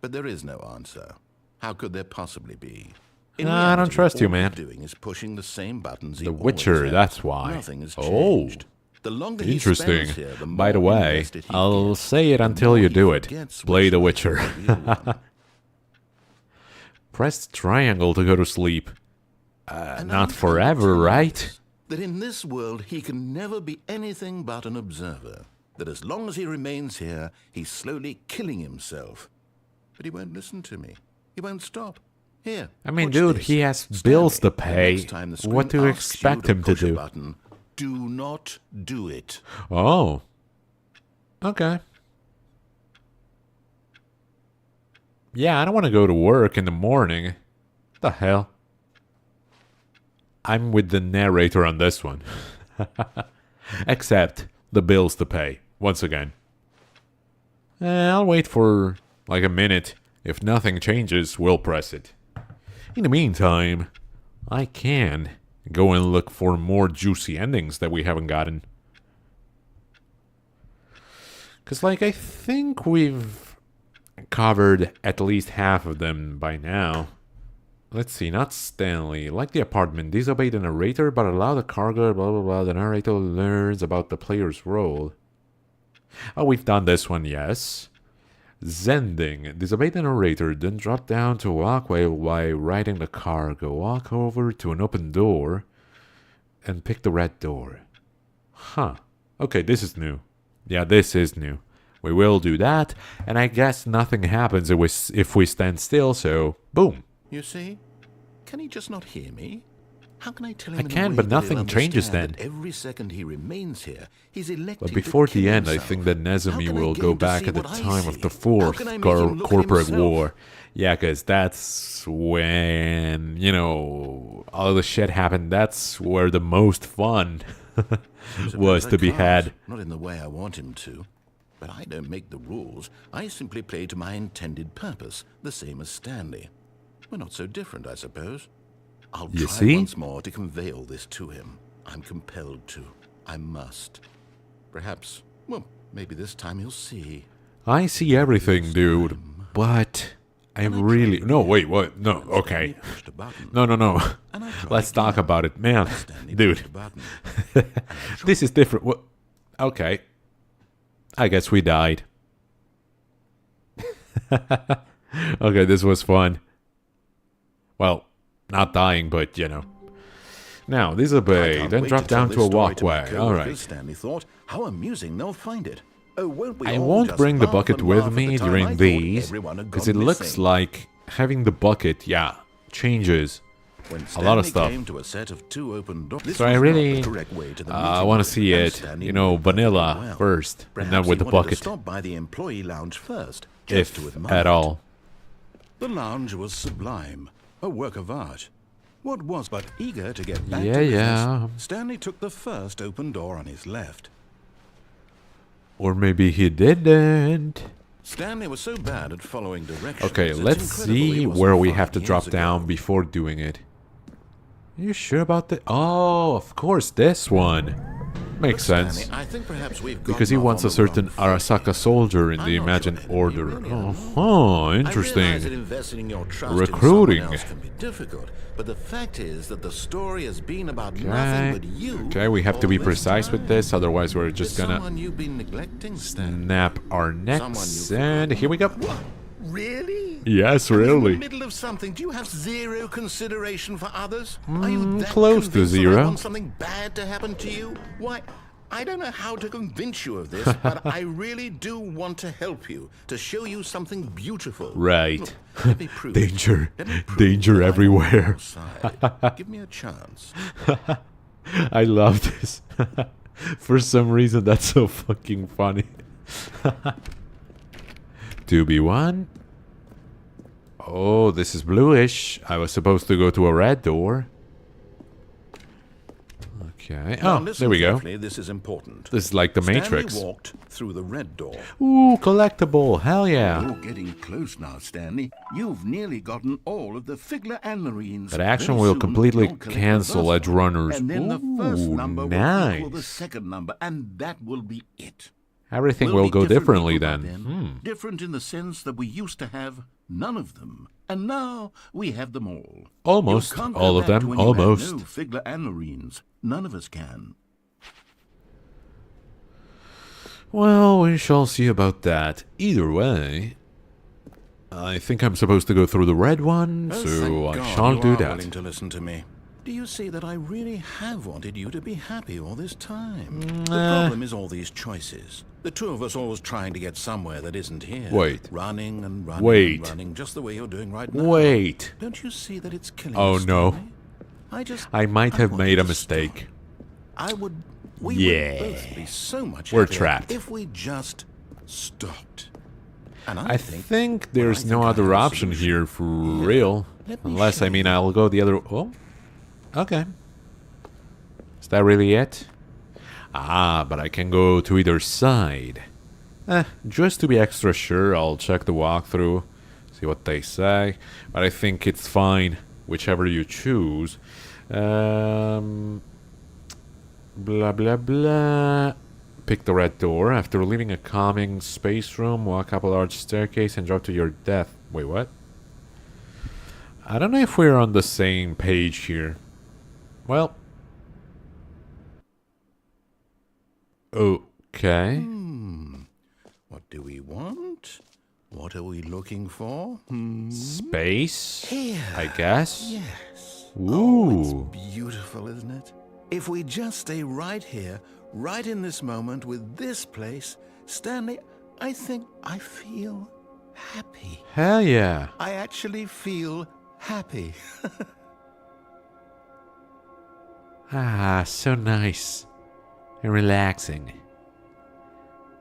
But there is no answer. How could there possibly be? In Nah, I don't reality, trust you, all man. he's doing is pushing the same buttons he The always Witcher, has. that's why. Nothing has Oh, changed. The longer he interesting. spends here, the By the more way, invested he I'll gets, say it the until more you he do it. forgets Play which The is Witcher. the real one. Press triangle to go to sleep. And Not I'm forever, trying to tell right? this, that in this world he can never be anything but an observer. That as long as he remains here, he's slowly killing himself. But he won't listen to me. He won't stop. Here. I mean, watch dude, this. he has Stanley, bills to the pay. next time the screen What do you asks expect him to push a do? button, do not do it. Oh. Okay. Yeah, I don't want to go to work in the morning. The hell? I'm with the narrator on this one. Except the bills to pay, once again. I'll wait for like a minute. If nothing changes, we'll press it. In the meantime, I can go and look for more juicy endings that we haven't gotten. Because, like, I think we've covered at least half of them by now. Let's see, not Stanley. Like the apartment, disobey the narrator, but allow the cargo, blah, blah, blah. The narrator learns about the player's role. Oh, we've done this one, yes. Zending. Disobey the narrator, then drop down to a walkway while riding the cargo. Walk over to an open door and pick the red door. Huh. Okay, this is new. Yeah, this is new. We will do that, and I guess nothing happens if we stand still, so boom. You see? Can he just not hear me? How can I tell him I in a can, way but that he'll nothing changes understand then. that every second he remains here, he's electing But before to kill the end, I himself. think that How Nezumi can I will get go him to back see at the what I time of see? the How fourth can I make him look at corporate himself? war. Yeah, because that's when, you know, all the shit happened. That's where the most fun was Suppose I to be can't, had. Not in the way I want him to. But I don't make the rules. I simply play to my intended purpose, the same as Stanley. We're not so different, I suppose. I'll You try see? once more to convey all this to him. I'm compelled to. I must. Perhaps, well, maybe this time he'll see. I see everything, dude, but I really... No, wait, what? No, okay. Stanley pushed a button, No. and I tried Let's talk again. about it. Man, Stanley pushed dude, a button, and I tried this is different. What? Okay. I guess we died. Okay, this was fun. Well, not dying, but, you know. Now, I disobey, can't then wait drop to tell down this to a story to my walkway. coworkers, Alright. Stanley thought. How amusing they'll find it. Oh, won't we I all won't just bring the laugh bucket and with laugh at me the time I during thought these, everyone had because gone it looks missing. like having the bucket, yeah, changes When a lot of Stanley stuff. came to a set of two open doors, this So I was not really, the correct way to the I meeting want room, to see and it, Stanley you know, knew perfectly vanilla well. first, and Perhaps then with he the wanted to bucket, stop by the employee lounge first, just to if admire at it. all. The lounge was sublime, a work of art. What was but eager to get back Yeah, to business, yeah. Stanley took the first open door on his left. Or maybe he didn't. Stanley was so bad at following directions. Okay, it's let's incredible see he wasn't where we fired have to years drop ago. down before doing it. Are you sure about that? Oh, of course, this one. Makes Stanley, sense. I think perhaps we've Because he gotten off wants on a the certain wrong foot. Arasaka soldier in I'm the not imagined your enemy, order. really, I'm Oh, I realize that interesting. investing your trust Recruiting. in someone else can be difficult, but the fact is that the story has been about Okay. nothing but you. Okay, we have to all be this precise with time. this, otherwise we're just There's gonna someone you've been neglecting, Stan. snap our Someone necks. you've And here we go. Really? Yes, In the really. middle of something, do you have zero consideration for others? Are you that close to convinced that I zero. want something bad to happen to you? Why? I don't know how to convince you of this, but I really do want to help you, to show you something beautiful. Right. Look, let me prove it. Danger. Let me prove Danger that I'm on everywhere. your side. Give me a chance. I love this. For some reason, that's so fucking funny. 2B1. Oh, this is bluish. I was supposed to go to a red door. Okay. Now, Oh, listen there we go. carefully, this is important. This is like the Matrix. Stanley walked through the red door. Ooh, collectible. Hell yeah. You're getting close now, Stanley. You've nearly gotten all of the Figler and Marines. That action Very will soon, completely you'll collect cancel the edge first one, runners. And then the first Ooh, number will equal the nice. second number, and that will be it. Everything We'll will be go different differently people by then. Different in the sense that we used to have none of them, and now we have them all. Almost You can't go all of back to them. when you had Almost. no Figler and Marines. None of us can. Well, we shall see about that. Either way, I think I'm supposed to go through the red one, Oh, so thank I God shall you do are that. willing to listen to me. Do you see that I really have wanted you to be happy all this time? The problem is all these choices. The two of us always trying to get somewhere that isn't here. Wait. Running and running Wait. and running, just the way you're doing right now. Wait. Don't you see that it's killing Oh, us, no. Stanley? I might have want made you a to mistake. stop. We Yeah. would both be so much We're happier trapped. if we just stopped. And I think there's I no think I other have a option solution. here for real. Let me Unless, show I mean, you. I'll go the other... Oh, okay. Is that really it? Ah, but I can go to either side. Just to be extra sure, I'll check the walkthrough, see what they say. But I think it's fine, whichever you choose. Blah, blah, blah. Pick the red door. After leaving a calming space room, walk up a large staircase and drop to your death. Wait, what? I don't know if we're on the same page here. Well. Okay. What do we want? What are we looking for? Space, Here. I guess. Yes. Ooh. It's beautiful, isn't it? If we just stay right here, right in this moment with this place, Stanley, I think I feel happy. Hell yeah. I actually feel happy. Ah, so nice. And relaxing.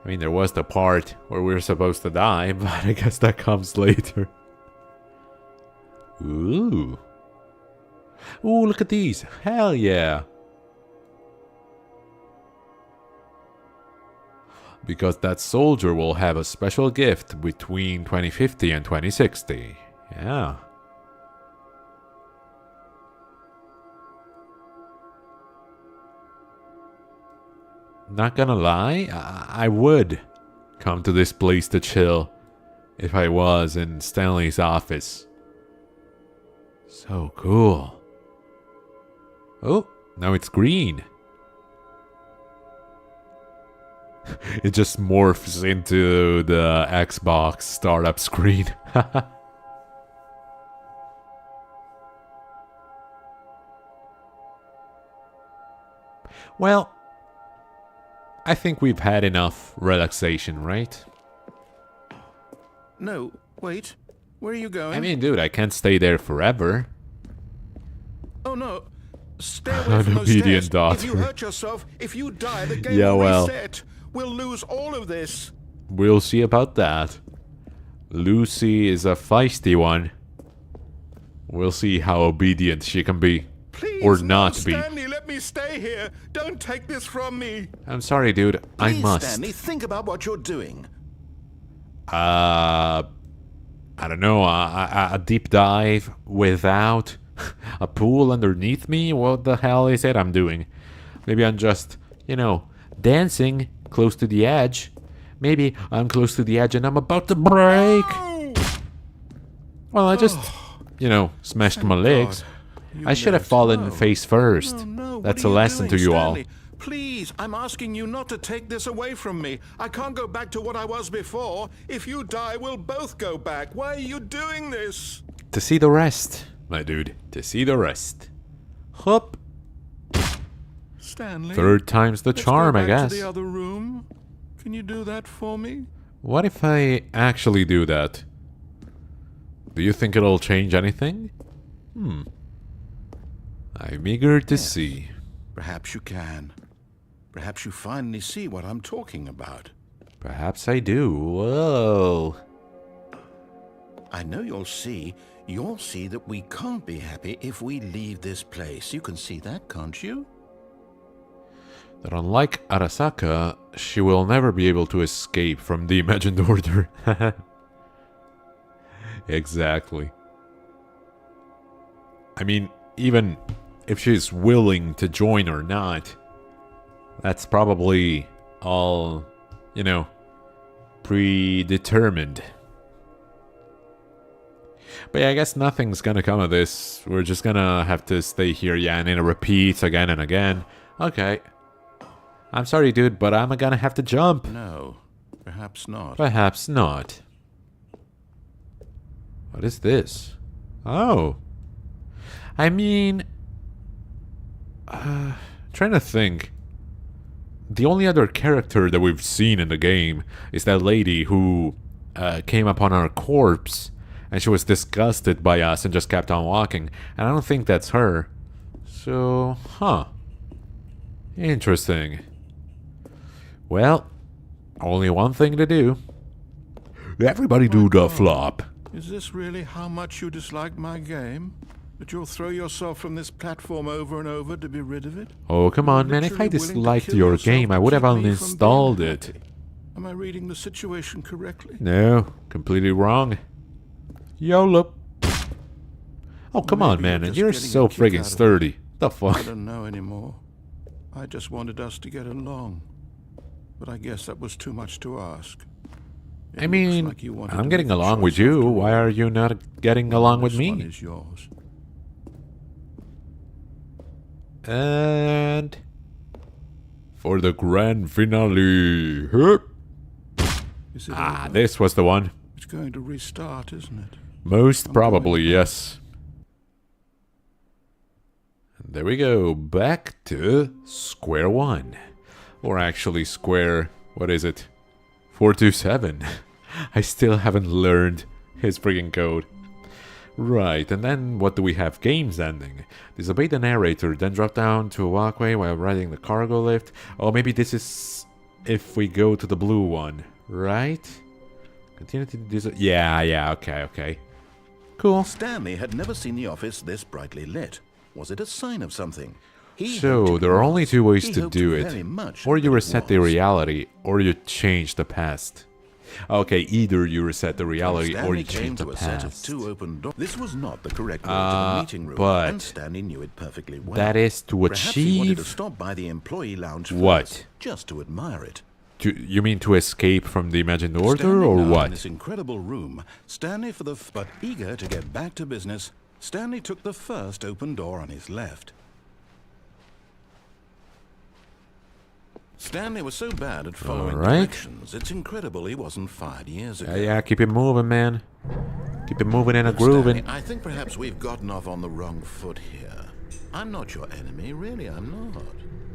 I mean, there was the part where we were supposed to die, but I guess that comes later. Ooh. Ooh, look at these. Hell yeah. Because that soldier will have a special gift between 2050 and 2060. Yeah. Not gonna lie, I would come to this place to chill if I was in Stanley's office. So cool. Oh, now it's green. It just morphs into the Xbox startup screen. Well, I think we've had enough relaxation, right? No, wait. Where are you going? I mean, dude, I can't stay there forever. Oh no. Stay away An from those obedient stairs. daughter. If you hurt yourself, if you die, the game Yeah, will well. reset. We'll lose all of this. We'll see about that. Lucy is a feisty one. We'll see how obedient she can be. Please, Or no, not be. Stanley, let me stay here. Don't take this from me. I'm sorry, dude. I Please, must. Stanley, think about what you're doing. I don't know. A deep dive without a pool underneath me? What the hell is it I'm doing? Maybe I'm just, dancing close to the edge. Maybe I'm close to the edge and I'm about to break. Oh, Well, I just, smashed my legs. I should have fallen face first. oh no, That's what a are lesson doing, to you Stanley? all. Please, I'm asking you not to take this away from me. I can't go back to what I was before. If you die, we'll both go back. Why are you doing this? To see the rest, my dude. To see the rest. Hup. Stanley, Third time's the let's charm, go I back guess. to the other room. Can you do that for me? What if I actually do that? Do you think it'll change anything? I'm eager to see. Perhaps you can. Perhaps you finally see what I'm talking about. Perhaps I do. Whoa. I know you'll see. You'll see that we can't be happy if we leave this place. You can see that, can't you? That unlike Arasaka, she will never be able to escape from the imagined order. Exactly. I mean, even if she's willing to join or not, that's probably all, you know, predetermined. But yeah, I guess nothing's gonna come of this. We're just gonna have to stay here, yeah, and it repeats again and again. Okay. I'm sorry, dude, but I'm gonna have to jump. No, perhaps not. Perhaps not. What is this? Oh. I mean... trying to think. The only other character that we've seen in the game is that lady who came upon our corpse and she was disgusted by us and just kept on walking. And I don't think that's her. So, huh. Interesting. Well, only one thing to do. Everybody do the flop. Is this really how much you dislike my game? That you'll throw yourself from this platform over and over to be rid of it? Oh, come on, man. If I disliked your game, I would have uninstalled it. Am I reading the situation correctly? No, completely wrong. YOLO. Oh, come on, man. And you're so friggin' sturdy. The I fuck? don't know anymore. I just wanted us to get along. But I guess that was too much to ask. I mean, I'm getting along with you. Why are you not getting along with This one me? is yours. And for the grand finale. Hup. Is it Ah, over? this was the one. It's going to restart, isn't it? Most probably, yes. And there we go. Back to square one. Or actually square, what is it? 427. I still haven't learned his friggin' code. Right, and then what do we have? Games ending. Disobey the narrator, then drop down to a walkway while riding the cargo lift. Oh, maybe this is if we go to the blue one, right? Continue to do yeah, okay. Cool. Stanley had never seen the office this brightly lit. Was it a sign of something? So, there are only two ways to do it. Or you reset the reality, or you change the past. Okay, either you reset the reality, or you change the a set of past. two open doors. This was not the correct way to the meeting room, but and Stanley knew it perfectly well. That is to Perhaps he wanted to achieve... stop by the employee lounge first, What? just to admire it. You mean to escape from the imagined order, Standing or now in what? this incredible room, Stanley but eager to get back to business, Stanley took the first open door on his left. Stanley was so bad at following directions, it's incredible he wasn't fired years ago. Yeah, keep it moving, man. Keep it moving and a grooving. Stanley, I think perhaps we've gotten off on the wrong foot here. I'm not your enemy, really, I'm not.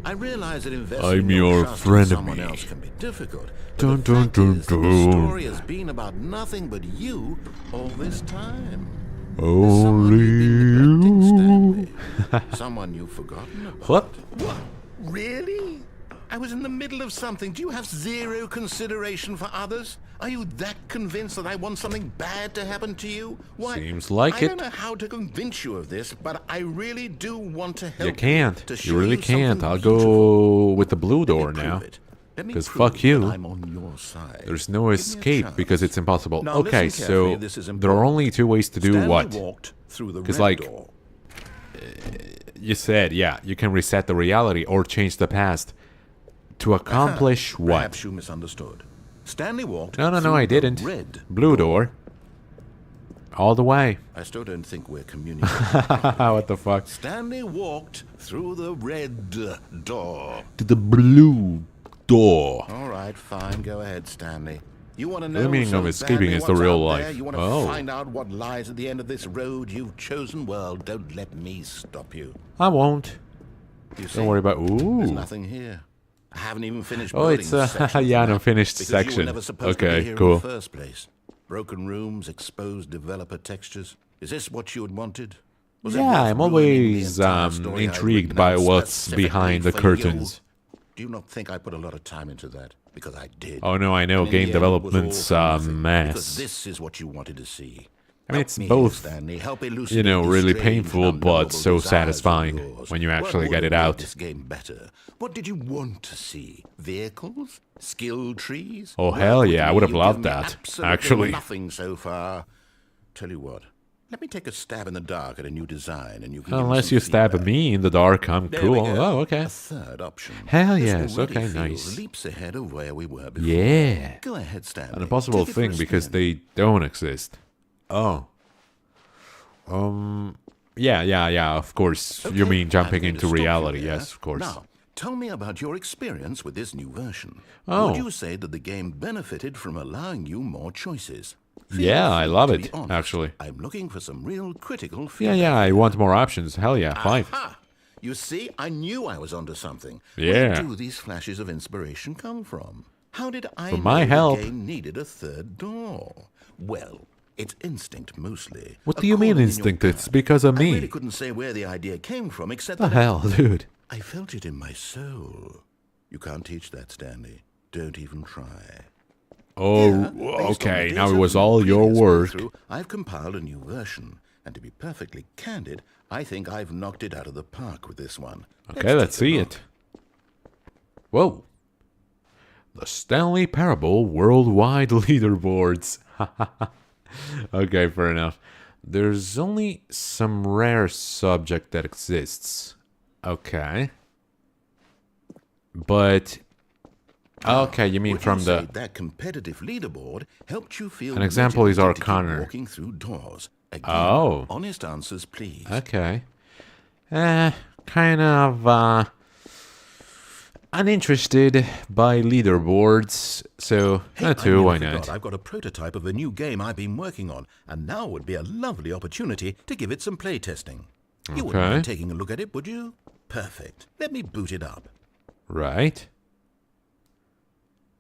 I realize that investing I'm your your trust in frenemy. someone else can be difficult. But Dun, the fact dun, is that dun, the dun. story has been about nothing but you all this time. Only you. Someone you've forgotten about. What? What? Really? I was in the middle of something. Do you have zero consideration for others? Are you that convinced that I want something bad to happen to you? Why, Seems like I it. don't know how to convince you of this, but I really do want to help You can't. to You show really something can't. I'll beautiful. go with the blue Let me door prove now. it. Let me 'Cause prove fuck you. that I'm on your side. There's no Give me a escape chance. because it's impossible. Now, Okay, listen carefully, so this is there are important. only two ways to do Stanley what? walked through the 'Cause, red like, door. You said, yeah, you can reset the reality or change the past. To accomplish what? Perhaps you misunderstood. Stanley walked No, through I the didn't. red Blue door. All the way. I still don't think we're communicating. What the fuck? Stanley walked through the red door. To the blue door. All right, fine. Go ahead, Stanley. You want to know The meaning so of escaping badly is the what's real out there? life. You want to Oh. find out what lies at the end of this road you've chosen? Well, don't let me stop you. I won't. You see, Don't worry about... there's Ooh. nothing here. I haven't even finished Oh, building it's this section yeah, of the an map unfinished because you were section. never supposed to be Okay, here in cool. the first place. Broken rooms, exposed developer textures. Is this what you had wanted? Was it Yeah, worth I'm ruining always the entire story I'd intrigued written by out what's specifically behind the for curtains. You? Do you not think I put a lot of time into that? Because I did. Oh no, I know, And in game the end, it was all development's for a nothing, mess. Because this is what you wanted to see. I mean, Help it's me, both, Stanley. Help you elucidate know, these really strange painful, and but unknowable so desires of satisfying yours. when you actually What get would it have made out. this game better? What did you want to see? Vehicles? Skill trees? Oh, Work hell with yeah, I me. would have You've loved given me that, absolutely actually. Nothing so far. Tell you what. Let me take a stab in the dark at a new design, and you can Unless give me you some stab feedback. me in the dark, I'm There we cool. go. Oh, okay. A third option. Hell This yes, already okay, feels nice. leaps ahead of where we were before. Yeah. Go ahead, Stanley. An impossible Take it for a thing because spin. they don't exist. Oh. Yeah, of course. You Okay, mean I'm jumping going to into stop you reality, there. yes, of course. Now, tell me about your experience with this new version. Oh. Would you say that the game benefited from allowing you more choices? Feel Yeah, I free love to it, be honest. actually. I'm looking for some real critical Yeah, feedback. I want more options. Hell yeah, 5. Aha! You see, I knew I was onto something. Yeah. Where do these flashes of inspiration come from? How did I From know my help. the game needed a third door? Well, it's instinct mostly. What do you mean According in your instinct? It's path. because of I me. really couldn't say where the idea came from, except The that hell, dude? I felt it in my soul. You can't teach that, Stanley. Don't even try. Oh, Here, based on okay. the Now data it was from all the your previous work. playthrough, I've compiled a new version, and to be perfectly candid, I think I've knocked it out of the park with this one. Okay, let's take a see look. it. Whoa. The Stanley Parable Worldwide Leaderboards. Okay, fair enough. There's only some rare subject that exists. Okay. But... Okay, you mean Would from you the... say that competitive leaderboard helped you feel An example is motivated to keep Arcana. walking through doors? Again, Oh. honest answers, please. Okay. Kind of, uninterested by leaderboards, so Hey, that I too, nearly why forgot. not? I've got a prototype of a new game I've been working on, and now would be a lovely opportunity to give it some play testing. You wouldn't Okay. mind taking a look at it, would you? Perfect. Let me boot it up. Right?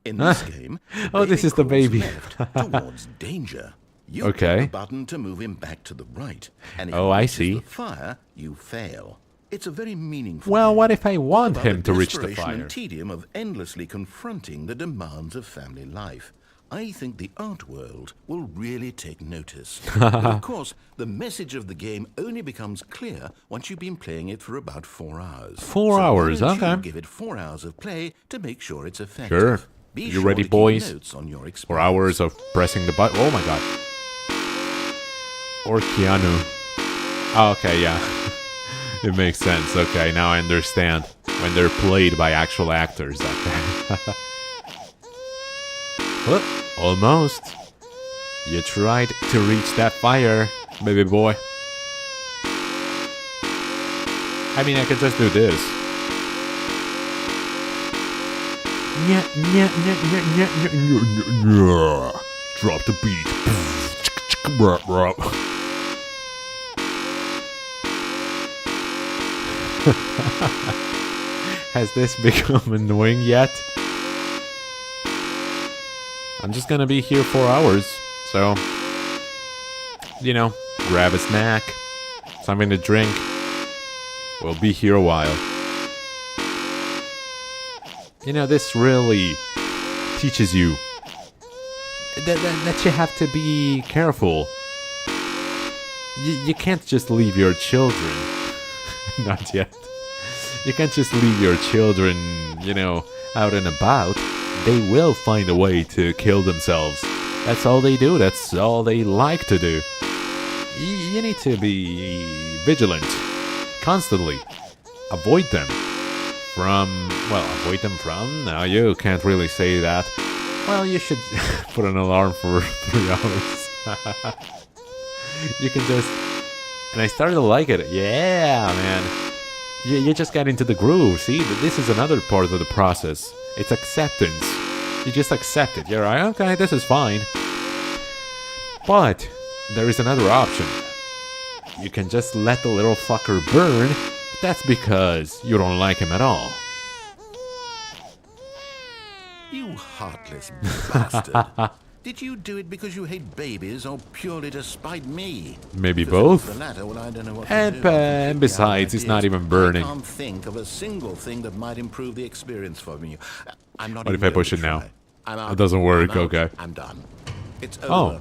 In this game, the Oh, this baby is the crawls baby. left towards danger. You Okay. click the button to move him back to the right, and if Oh, he I reaches see. the fire, you fail. It's a very meaningful. Well, game. what if I want About him to reach the desperation fire? and tedium of endlessly confronting the demands of family life. I think the art world will really take notice. But of course, the message of the game only becomes clear once you've been playing it for about 4 hours. 4 So why hours, don't you okay. give it 4 hours of play to make sure it's effective. Sure. Be You sure ready, to keep boys? notes on your 4 experience. hours of pressing the button. Oh my god. Or Keanu. Oh, okay, yeah. It makes sense. Okay, now I understand. When they're played by actual actors. Okay. Whoop, almost. You tried to reach that fire, baby boy. I mean, I could just do this. Drop the beat. Has this become annoying yet? I'm just gonna be here 4 hours, so... You know, grab a snack, something to drink. We'll be here a while. You know, this really teaches you that you have to be careful. You can't just leave your children. Not yet. You can't just leave your children, you know, out and about. They will find a way to kill themselves. That's all they do. That's all they like to do. You need to be vigilant. Constantly. Avoid them. Avoid them from? No, you can't really say that. Well, you should put an alarm for 3 hours. You can just... And I started to like it. Yeah, man. You just got into the groove. See, this is another part of the process. It's acceptance. You just accept it. You're like, okay, this is fine. But there is another option. You can just let the little fucker burn That's because you don't like him at all. You heartless bastard. Did you do it because you hate babies or purely to spite me? Maybe If it was both. the latter, well, I don't know what And, to do. and besides, it's not even burning. I can't think of a single thing that might improve the experience for me. I'm not What if even I push going it to now? try. I'm out. It doesn't work, I'm out. okay. I'm done. It's over. Oh.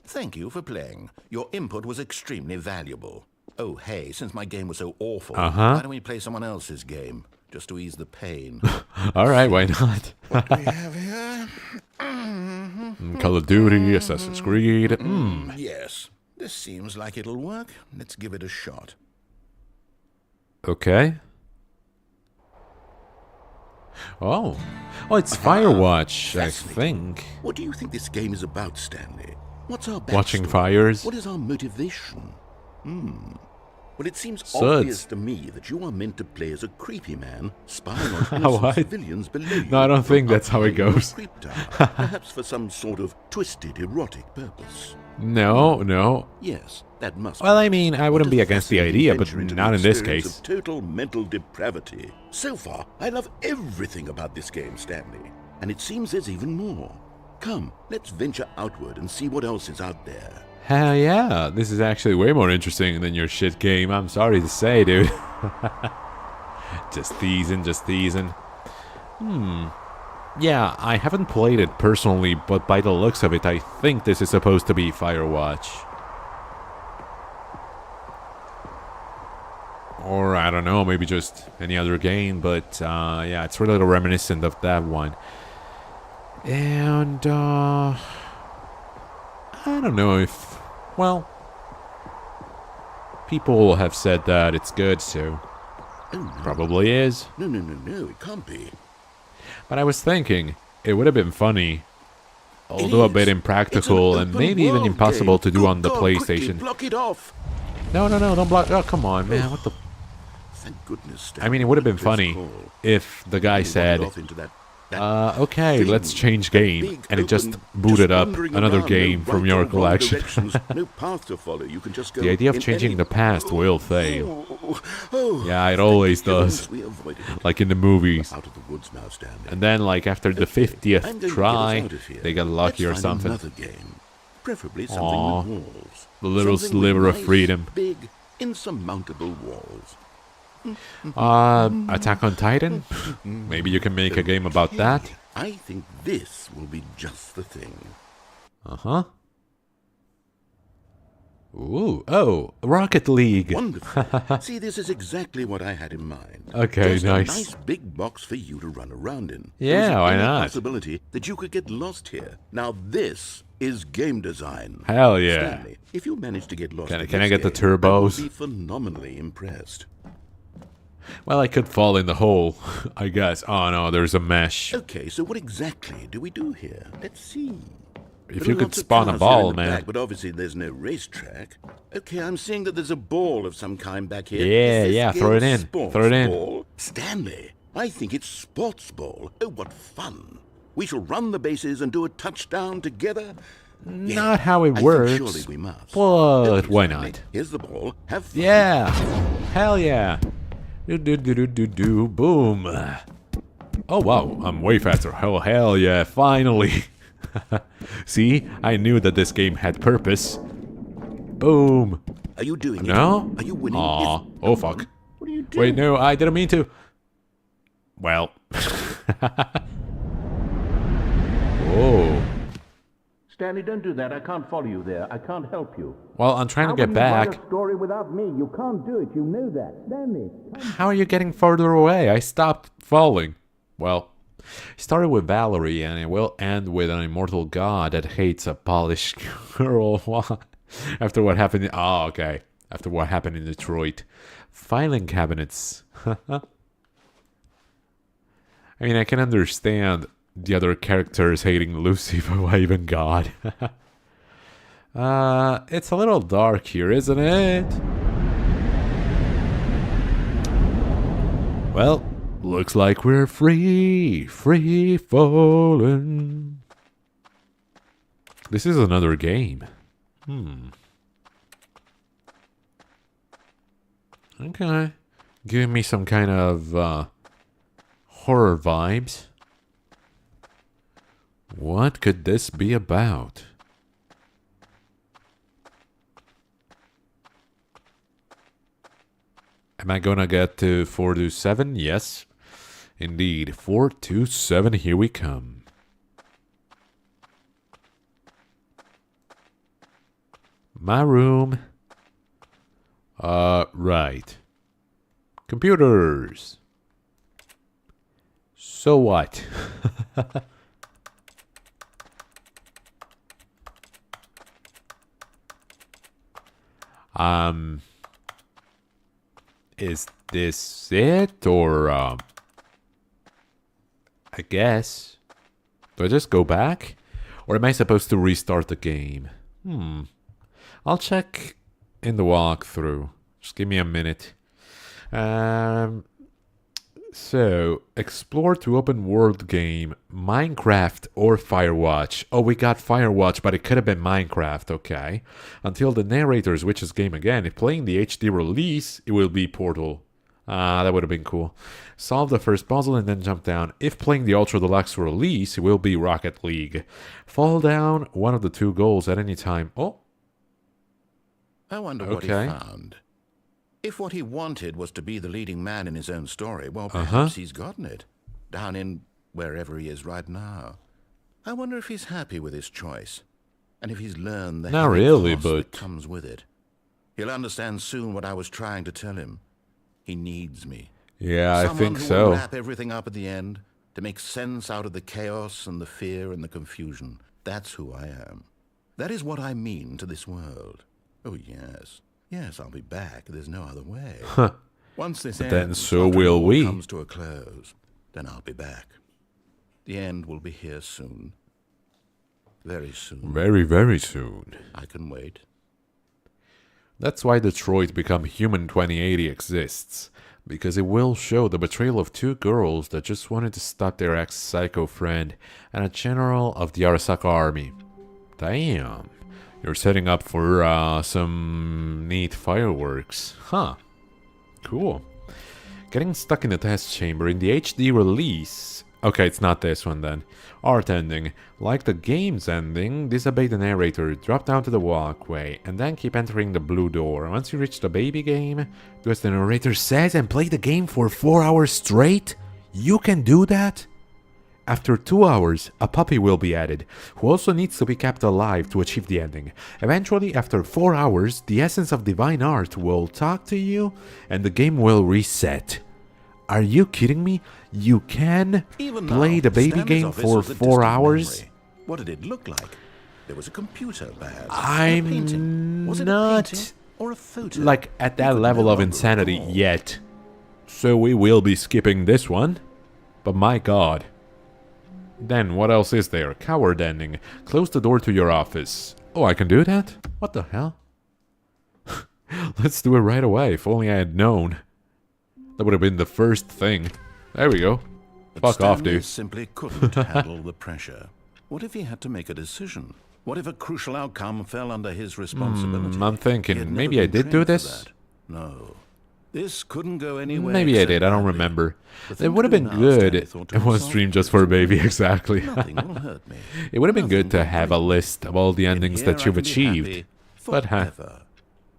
Thank you for playing. Your input was extremely valuable. Oh, hey, since my game was so awful, Uh-huh. why don't we play someone else's game? Just to ease the pain. Alright, why not? What do we have here? Call of Duty, Assassin's Creed. Yes, this seems like it'll work. Let's give it a shot. Okay. Oh. Oh, it's Firewatch, I Fascinating. think. What do you think this game is about, Stanley? What's our backstory? Watching fires. What is our motivation? Well, it seems Suds. obvious to me that you are meant to play as a creepy man spying on innocent What? civilians below you. No, I don't from think that's up how it high in your goes. creep tower, perhaps for some sort of twisted erotic purpose. No, no. Yes, that must Well, be. I mean, I wouldn't What a be against the fascinating idea, but venture into not the in this experience case. of total mental depravity. So far, I love everything about this game, Stanley. And it seems there's even more. Come, let's venture outward and see what else is out there. Hell yeah, this is actually way more interesting than your shit game, I'm sorry to say, dude. Just teasing, just teasing. Yeah, I haven't played it personally, but by the looks of it, I think this is supposed to be Firewatch. Or, I don't know, maybe just any other game, but yeah, it's really reminiscent of that one. And, I don't know if, well, people have said that it's good, so Oh, no. probably is. No, it can't be. But I was thinking, it would have been funny, although a is. bit It's impractical an and open maybe even world impossible game. to do Good on the God, quickly, PlayStation. block it off. No, don't block. Oh, come on, man. What the? Thank goodness. I mean, it would have been Close funny call. if the guy You said, wandered off into that okay, thing, let's change that game, big, and it just open, booted up wandering another around, game no from right your or wrong collection. directions, no path to follow. You can just go The idea of in changing any- the past will fail. Oh, Yeah, it thank always heavens does. we avoided it. Like in the movies. Out of the woods now, Stanley. And then, like, after the Okay, I'm 50th going to get us try, out of here. they got lucky or Let's find something. Another game, preferably something Aw, with walls. the little Something with sliver of nice, freedom. Big, insurmountable walls. Attack on Titan? Maybe you can make a game about that? I think this will be just the thing. Uh-huh. Ooh, oh, Rocket League. Wonderful. See, this is exactly what I had in mind. Okay, Just nice. a nice big box for you to run around in. Yeah, There why isn't any not? possibility that you could get lost here. Now this is game design. Hell yeah. Stanley, if you manage to get lost in Can I this get the game, I turbos? will be phenomenally impressed. Well, I could fall in the hole, I guess. Oh no, there's a mesh. Okay, so what exactly do we do here? Let's see. If There you are could lots of spawn a cars here ball, in the man. back, but obviously there's no racetrack. Okay, I'm seeing that there's a ball of some kind back here. Yeah, Is this yeah, throw it game in. sports Throw it in. Ball? Stanley, I think it's sports ball. Oh, what fun. We shall run the bases and do a touchdown together. Yeah, Not how it I works. think surely we must. But Okay, why Stanley, not? Here's the ball. Have fun. Yeah. Hell yeah. Do. Boom. Oh wow, I'm way faster. Oh hell yeah, finally. See, I knew that this game had purpose. Boom. Are you doing it? No? Are you winning? Aw. Yes. Oh fuck. What are you doing? Wait, no, I didn't mean to. Well. Whoa. Stanley, don't do that. I can't follow you there. I can't help you. Well, I'm trying to get back. Write a story without me. You can't do it. You know that. Stanley. How are you getting further away? I stopped falling. Well, it started with Valerie, and it will end with an immortal god that hates a polished girl. After what happened. Oh, okay. After what happened in Detroit. Filing cabinets. I mean, I can understand the other characters hating Lucy, but why even God? It's a little dark here, isn't it? Well, looks like we're free falling. This is another game. Okay. Giving me some kind of horror vibes. What could this be about? Am I gonna get to 427? Yes, indeed. 427, here we come. My room. Right. Computers. So what? Is this it, or, I guess. Do I just go back? Or am I supposed to restart the game? I'll check in the walkthrough. Just give me a minute. So, explore to open world game, Minecraft or Firewatch. Oh, we got Firewatch, but it could have been Minecraft, okay. Until the narrator switches game again. If playing the HD release, it will be Portal. That would have been cool. Solve the first puzzle and then jump down. If playing the Ultra Deluxe release, it will be Rocket League. Fall down one of the two goals at any time. Oh. I wonder what he found. If what he wanted was to be the leading man in his own story, well, perhaps he's gotten it. Down in wherever he is right now. I wonder if he's happy with his choice. And if he's learned the Not really, cost but that comes with it. He'll understand soon what I was trying to tell him. He needs me. Yeah, I think Someone who so. will wrap everything up at the end, to make sense out of the chaos and the fear and the confusion. That's who I am. That is what I mean to this world. Oh, yes. Yes, I'll be back. There's no other way. Once this ends, then so after it will all we. comes to a close, then I'll be back. The end will be here soon. Very soon. Very, very soon. I can wait. That's why Detroit Become Human 2080 exists. Because it will show the betrayal of two girls that just wanted to stop their ex-psycho friend and a general of the Arasaka army. Damn. You're setting up for some neat fireworks. Huh. Cool. Getting stuck in the test chamber in the HD release. Okay, it's not this one then. Art ending. Like the game's ending, disobey the narrator, drop down to the walkway, and then keep entering the blue door. Once you reach the baby game, do as the narrator says and play the game for 4 hours straight? You can do that? After 2 hours, a puppy will be added, who also needs to be kept alive to achieve the ending. Eventually, after 4 hours, the essence of divine art will talk to you, and the game will reset. Are you kidding me? You can Even play now, the baby Stanley's game office for was a 4 distant hours? memory. What did it look like? There was a computer, perhaps. I'm A painting. Was it a not painting or a photo? like at that Even level no of one insanity recalled. yet. So we will be skipping this one. But my god. Then what else is there? Coward ending. Close the door to your office. Oh, I can do that? What the hell? Let's do it right away. If only I had known. That would have been the first thing. There we go. But Fuck off, Stanley dude. simply couldn't handle the pressure. What if he had to make a decision? What if a crucial outcome fell under his responsibility? I'm thinking, He had never maybe I been did do trained for this? that. No. This couldn't go anywhere. Maybe I except did, I don't badly. remember. The thing It would have to been do now, good. Stanley thought to It was himself, streamed just for a baby, exactly. Nothing will hurt me. It would have been good Nothing to will have a break me. list of all the endings Here that I you've can be achieved. happy But forever.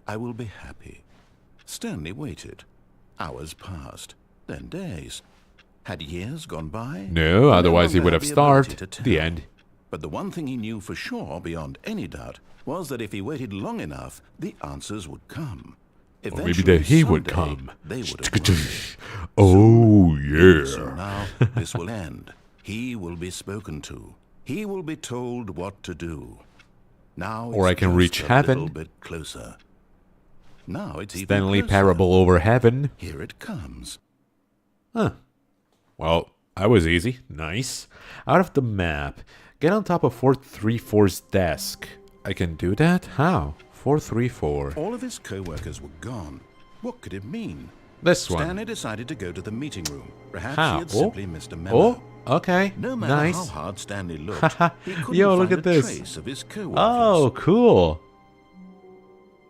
I will be happy. Stanley waited. Hours passed, then days. Had years gone by? No, otherwise he longer would had have the ability starved. to The tell. end. But the one thing he knew for sure, beyond any doubt, was that if he waited long enough, the answers would come. Or maybe Eventually, that he would someday, come. They would have arrived. Oh, So yeah. now this will end. He will be spoken to. He will be told what to do. Now Or I it's can just reach a heaven. little bit closer. Now it's even Stanley closer. Parable over heaven. Here it comes. Huh. Well, that was easy. Nice. Out of the map. Get on top of 434's desk. I can do that? How? 434. All of his co-workers were gone. What could it mean? This one. Stanley decided to go to the meeting room. Perhaps How? he had Oh. simply missed a memo. Oh, okay. No matter Nice. how hard Stanley looked, he couldn't Yo, find look at a this. trace of his co-workers. Oh, cool.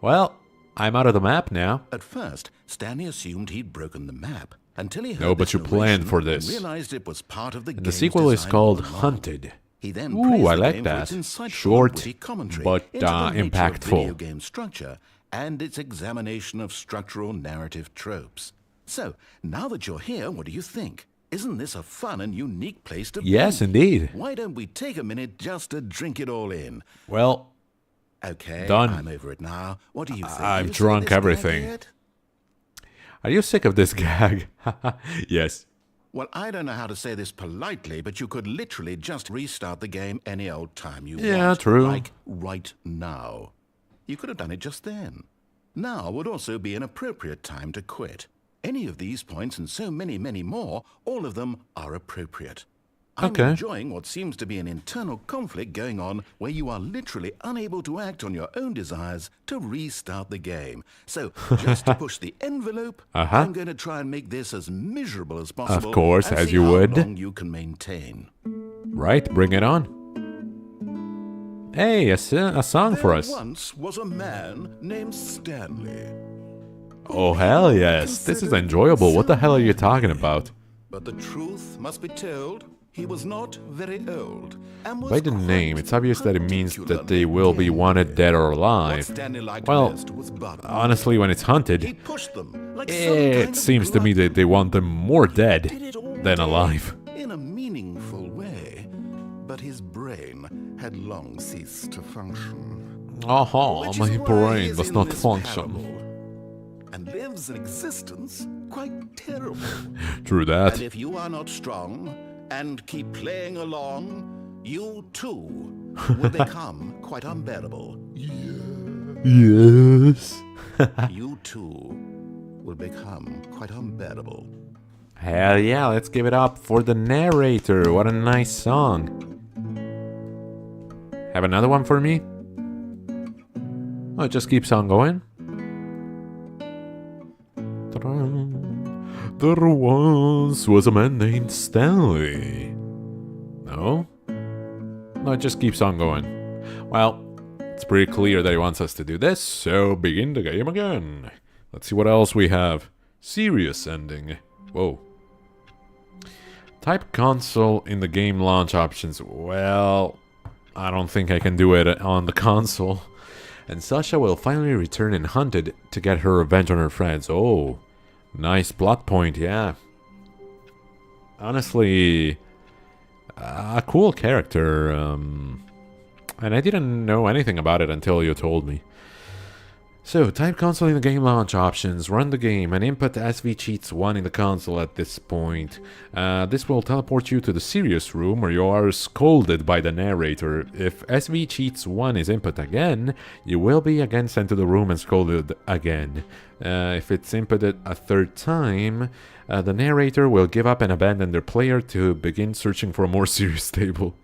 Well, I'm out of the map now. At first, Stanley assumed he'd broken the map until he heard No, but this you planned narration for and this. realized it was part of the And the game's sequel is design called all along. Hunted. He then Ooh, praised I the like game that. for its insightful Short, and witty commentary but, into the nature of impactful. video game structure and its examination of structural narrative tropes. So, now that you're here, what do you think? Isn't this a fun and unique place to be? Yes, indeed. Why don't we take a minute just to drink it all in? Well, Okay, done. I'm over it now. What do you think? I've You see drunk this gag everything. yet? are you sick of this gag? Yes. Well, I don't know how to say this politely, but you could literally just restart the game any old time you Yeah, want. true. Like right now. You could have done it just then. Now would also be an appropriate time to quit. Any of these points and so many, many more, all of them are appropriate. I'm Okay. enjoying what seems to be an internal conflict going on where you are literally unable to act on your own desires to restart the game. So, just to push the envelope, I'm going to try and make this as miserable as possible. course, and as see you how would. long you can maintain. Right, bring it on. Hey, a song for us. Once was a man named Stanley. Oh, hell yes. This is enjoyable. What the hell are you talking about? But the truth must be told, he was not very old. And was By the name, quite it's obvious that it means that particularly they will be wanted dead or What alive. Stanley liked Well, best was butter. honestly, when it's He hunted, pushed them like some kind it of seems to me that they want them more dead did it all than day alive. in a meaningful way. But his brain had long ceased to function. Oh, Which my is why brain he's does in not this function. parable and lives an existence quite terrible. True And that. if you are not strong and keep playing along, you too will become quite unbearable. Yes. You too will become quite unbearable. Hell yeah, let's give it up for the narrator. What a nice song. Have another one for me? Oh, it just keeps on going. There once was a man named Stanley. No? No, it just keeps on going. Well, it's pretty clear that he wants us to do this, so begin the game again. Let's see what else we have. Serious ending. Whoa. Type console in the game launch options. Well, I don't think I can do it on the console. And Sasha will finally return in Hunted to get her revenge on her friends. Oh, nice plot point, yeah. Honestly, a cool character. And I didn't know anything about it until you told me. So, type console in the game launch options, run the game, and input SV Cheats 1 in the console at this point. This will teleport you to the serious room where you are scolded by the narrator. If SV Cheats 1 is input again, you will be again sent to the room and scolded again. If it's inputted a third time, the narrator will give up and abandon their player to begin searching for a more serious table.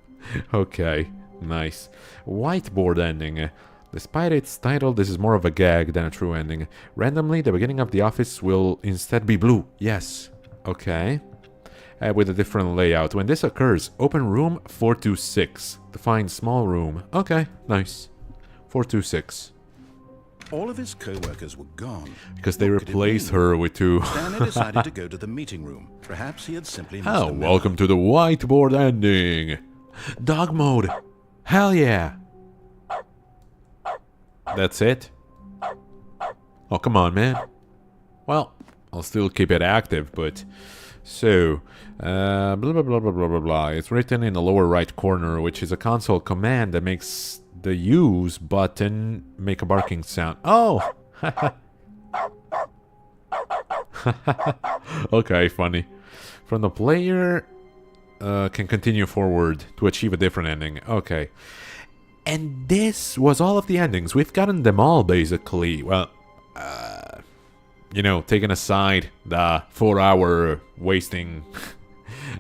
Okay, nice. Whiteboard ending. Despite its title, this is more of a gag than a true ending. Randomly, the beginning of the office will instead be blue. Yes. Okay. With a different layout. When this occurs, open room 426. Define small room. Okay, nice. 426. All of his co-workers were gone. Because they What could it replaced mean? her with two. Stanley decided to go to the meeting room. Perhaps he had simply missed Oh, the memo. welcome to the whiteboard ending. Dog mode. Hell yeah. That's it? Oh, come on, man. Well, I'll still keep it active, but... So, blah, blah, blah, blah, blah, blah, blah. It's written in the lower right corner, which is a console command that makes the use button make a barking sound. Oh! Okay, funny. From the player... can continue forward to achieve a different ending. Okay. And this was all of the endings. We've gotten them all, basically. Well, you know, taking aside the 4-hour wasting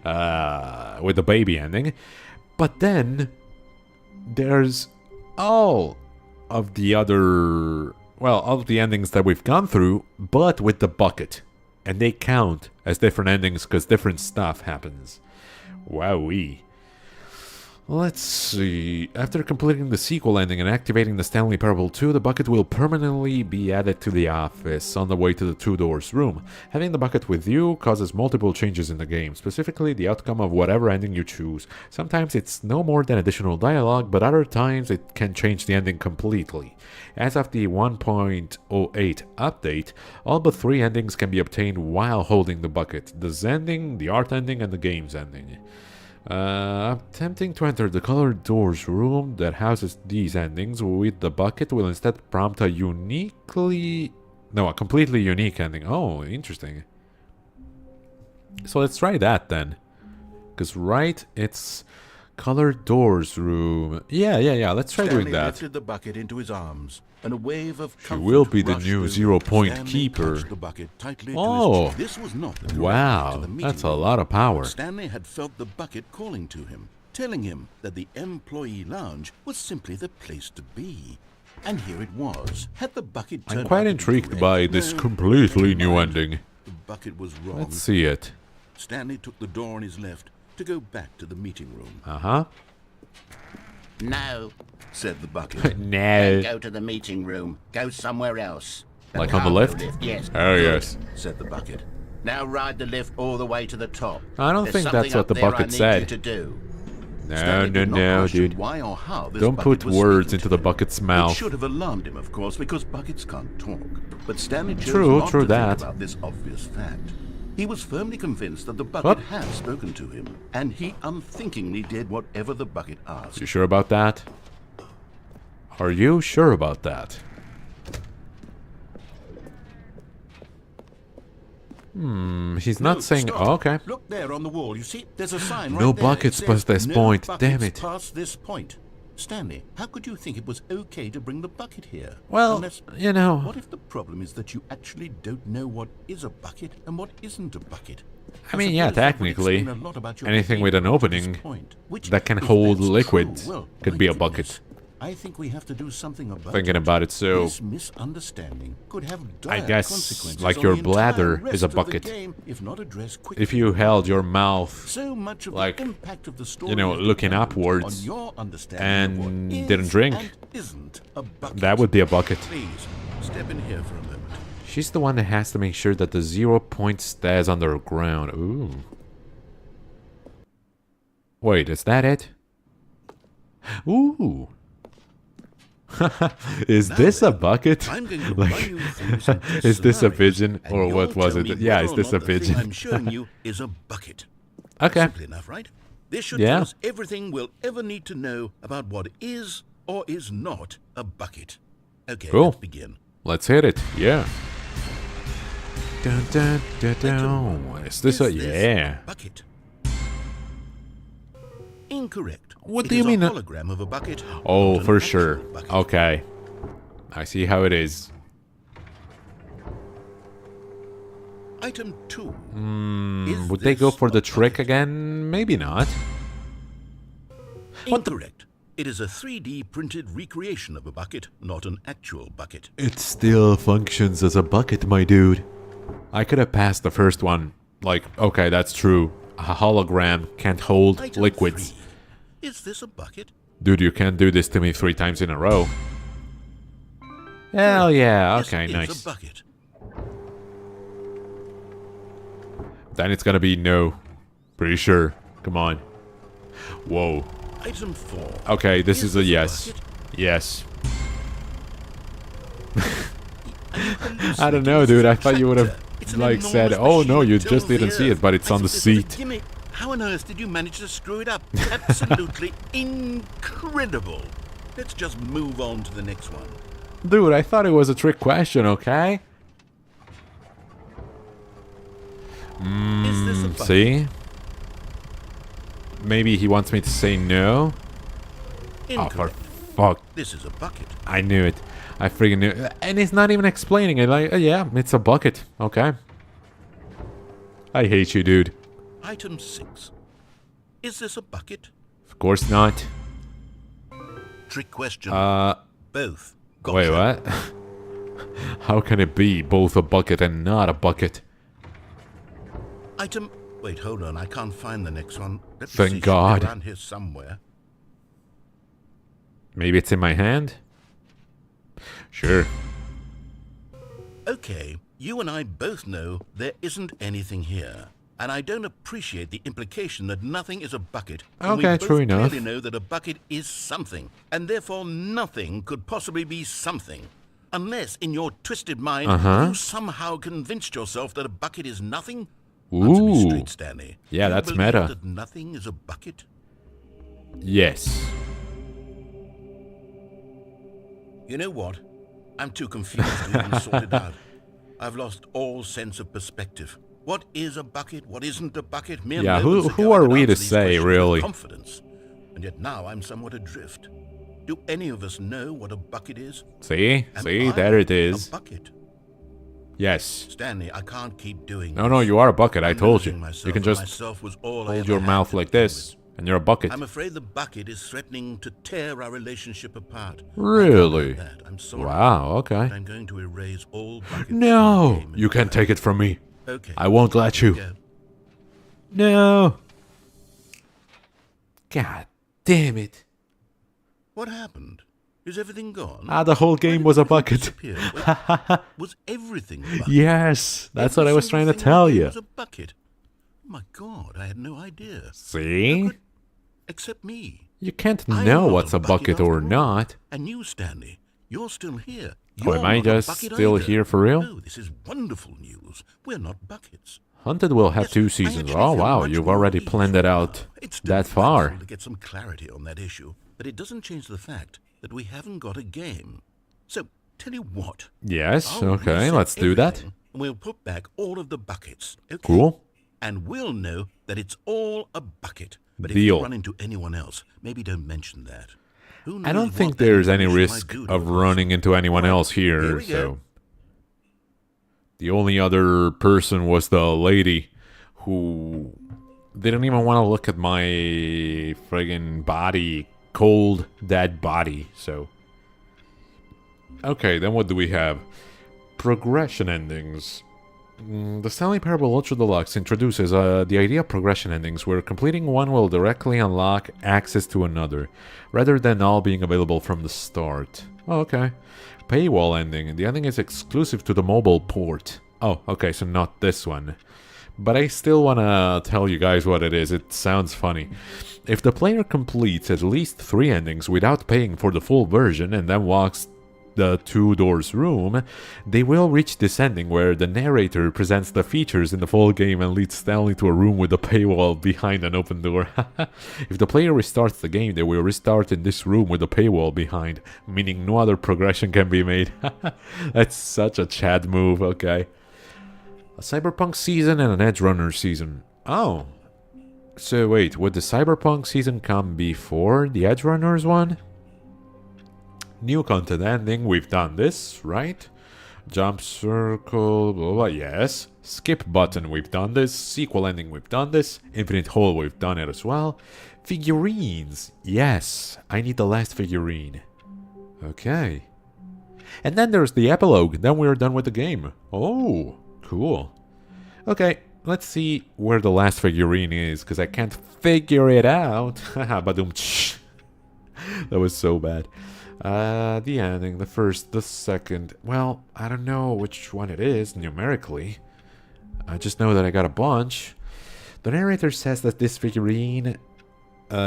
with the baby ending. But then, there's all of the other... Well, all of the endings that we've gone through, but with the bucket. And they count as different endings because different stuff happens. Wowee. Let's see. After completing the sequel ending and activating the Stanley Parable 2, the bucket will permanently be added to the office on the way to the Two Doors room. Having the bucket with you causes multiple changes in the game, specifically the outcome of whatever ending you choose. Sometimes it's no more than additional dialogue, but other times it can change the ending completely. As of the 1.08 update, all but 3 endings can be obtained while holding the bucket: the Z ending, the art ending, and the games ending. Attempting to enter the colored doors room that houses these endings with the bucket will instead prompt a completely unique ending. Oh, interesting. So let's try that then. Because, right, it's colored doors room. Yeah, let's try Stanley doing that. lifted the bucket into his arms, and a wave of She comfort will be the rushed new over 0 him. point Stanley keeper. clutched the bucket tightly to Oh, his chest. This was not the correct way to wow, the meeting that's a room. lot of power. Stanley had felt the bucket calling to him, telling him that the employee lounge was simply the place to be. And here it was. Had the bucket I'm turned quite out to be intrigued correct? by this No, completely never new mind. ending. The bucket was wrong. Let's see it. Stanley took the door on his left to go back to the meeting room. Uh-huh. No, said the bucket. No. Go to the meeting room. Go somewhere else. Like on the left? Yes. Oh, Good, yes. said the bucket. Now ride the lift all the way to the top. I don't There's think that's something what up the there bucket I need said. you to do. No, Stanley did not question dude. why or how this Don't bucket put was words speaking into to the him. bucket's It mouth. should have alarmed him, of course, because buckets can't talk. But Stanley chose True not to that. think about this obvious fact. He was firmly convinced that the bucket What? had spoken to him, and he unthinkingly did whatever the bucket asked. You sure about that? Are you sure about that? He's No, not saying... stop. Oh, okay. Look there on the wall. You see, there's a sign No right there. It buckets says, past this "No point. buckets Damn it." Past this point. Stanley, how could you think it was okay to bring the bucket here? Well, Unless, you know... what if the problem is that you actually don't know what is a bucket and what isn't a bucket? I mean, yeah, suppose that would technically, explain a lot about your anything with an behavior up to this opening point, which, that can if hold that's liquids true, well, could my be a goodness, bucket. I think we have to do something about Thinking it. about it, so... This misunderstanding could have dire I guess, consequences like on your the entire bladder rest is a of the bucket. game, if not addressed quickly. If you held your mouth, So much of like, the impact of the story you know, is looking dependent upwards on your understanding of and what is didn't drink, and isn't a bucket. that would be a bucket. Please, step in here for a moment. She's the one that has to make sure that the 0 point stays underground. Ooh. Wait, is that it? Ooh. Is Now this a then, bucket? I'm going to Like, run you through some test is this a scenarios, vision and or you'll what was tell it? me Yeah, whether is or this not a the thing vision? I'm showing you is a bucket. Okay. Simple enough, right? This should Yeah. tell us everything we'll ever need to know about what is or is not a bucket. Okay, Cool. let's begin. Let's hit it. Yeah. Dun, dun, dun, dun. Is this a... Yeah. bucket? Incorrect. What It do you is mean, A hologram of a bucket. Oh, not an for actual sure. bucket. Okay. I see how it is. Item 2. Would they go for the trick again? Maybe not. What the- Incorrect. It is a 3D printed recreation of a bucket, not an actual bucket. It still functions as a bucket, my dude. I could have passed the first one. Like, okay, that's true. A hologram can't hold Item liquids. 3. Is this a bucket? Dude, you can't do this to me 3 times in a row. Hell yeah, Yes, okay, it is nice. a bucket. Then it's gonna be no. Pretty sure. Come on. Whoa. Item 4. Okay, this is a this yes. bucket? Yes. I don't know, dude. I thought you would have, It's an like, said, enormous oh no, machine you that just tills didn't the see it, earth. but it's I on the thought this was a seat. gimmick. How on earth did you manage to screw it up? Absolutely incredible. Let's just move on to the next one. Dude, I thought it was a trick question, okay? Is this a bucket? See? Maybe he wants me to say no? Oh, for Incorrect. fuck. This is a bucket. I knew it. I freaking knew it. And he's not even explaining it. Like, yeah, it's a bucket. Okay. I hate you, dude. Item 6. Is this a bucket? Of course not. Trick question. Both. Wait, Gotcha. what? How can it be both a bucket and not a bucket? Item... Wait, hold on. I can't find the next one. Let me Thank see. It should be God. around here somewhere. Maybe it's in my hand? Sure. Okay, you and I both know there isn't anything here. And I don't appreciate the implication that nothing is a bucket. when we Okay, both true enough. clearly know that a bucket is something, and therefore nothing could possibly be something. Unless, in your twisted mind, you somehow convinced yourself that a bucket is nothing. Answer me Ooh. straight, Stanley. Yeah, Do you that's believe meta. that nothing is a bucket? Yes. You know what? I'm too confused to even sort it out. I've lost all sense of perspective. What is a bucket? What isn't a bucket? Mere Yeah, moments who ago I are could we to answer these say, questions with really? confidence, and yet now I'm somewhat adrift. Do any of us know what a bucket is? See? Am See? I There it is. A bucket. Yes. Stanley, I can't keep doing No, this. no, you are a bucket. I I'm told you. losing myself, You can and just myself was all I hold ever your had mouth to like begin this, and you're a bucket. with. I'm afraid the bucket is threatening to tear our relationship apart. Really? I can't have that. I'm sorry. Wow, okay. But I'm going to erase all buckets. No! from the game You can't take it from me. Okay. I won't let you. Go. No! God damn it. What happened? Is everything gone? Ah, the whole game was a bucket. Disappeared. Wait, was everything a bucket? Yes, that's what Every I was single trying to thing in the tell game you. Was a bucket. Oh my God, I had no idea. See? Except me. You can't I'm know not what's a bucket after or all. not. And you, Stanley, you're still here. Oh, am You're I not a just bucket still either. here for real? Oh, this is wonderful news. We're not buckets. Hunted will have Yes, 2 I seasons. actually Oh feel wow, much you've more already at ease planned it right out now. It's that delightful far. to get some clarity on that issue, but it doesn't change the fact that we haven't got a game. So, tell you what. Yes, I'll okay, reset let's do that. everything, and we'll put back all of the buckets. Okay? Cool. And we'll know that it's all a bucket. But if Deal. you run into anyone else, maybe don't mention that. Who knows I don't what think that there's any information might risk do to of a running person. into anyone Right, else here here, we so... go. The only other person was the lady who didn't even want to look at my friggin' body, cold, dead body, so... Okay, then what do we have? Progression endings. The Stanley Parable Ultra Deluxe introduces the idea of progression endings, where completing one will directly unlock access to another, rather than all being available from the start. Oh, okay. Paywall ending. The ending is exclusive to the mobile port. Oh, okay, so not this one. But I still want to tell you guys what it is. It sounds funny. If the player completes at least 3 endings without paying for the full version and then walks the 2 doors room, they will reach this ending where the narrator presents the features in the full game and leads Stanley to a room with a paywall behind an open door. If the player restarts the game, they will restart in this room with a paywall behind, meaning no other progression can be made. That's such a Chad move, okay. A Cyberpunk season and an Edge Runner season. Oh. So wait, would the Cyberpunk season come before the Edge Runners one? New content ending, we've done this, right? Jump circle, blah blah, yes. Skip button, we've done this. Sequel ending, we've done this. Infinite hole, we've done it as well. Figurines, yes. I need the last figurine. Okay. And then there's the epilogue, then we're done with the game. Oh, cool. Okay, let's see where the last figurine is, because I can't figure it out. Haha, badum. That was so bad. The ending, the first, the second. Well, I don't know which one it is numerically. I just know that I got a bunch. The narrator says that this figurine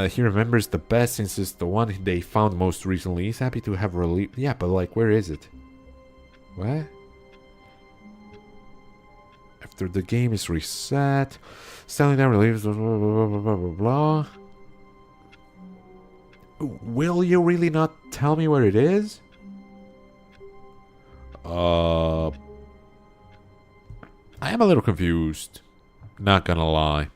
he remembers the best since it's the one they found most recently. He's happy to have relieved. Yeah, but like, where is it? What? After the game is reset, Stanley then relieves. Blah blah blah blah blah blah blah. Will you really not tell me where it is? I am a little confused. Not gonna lie.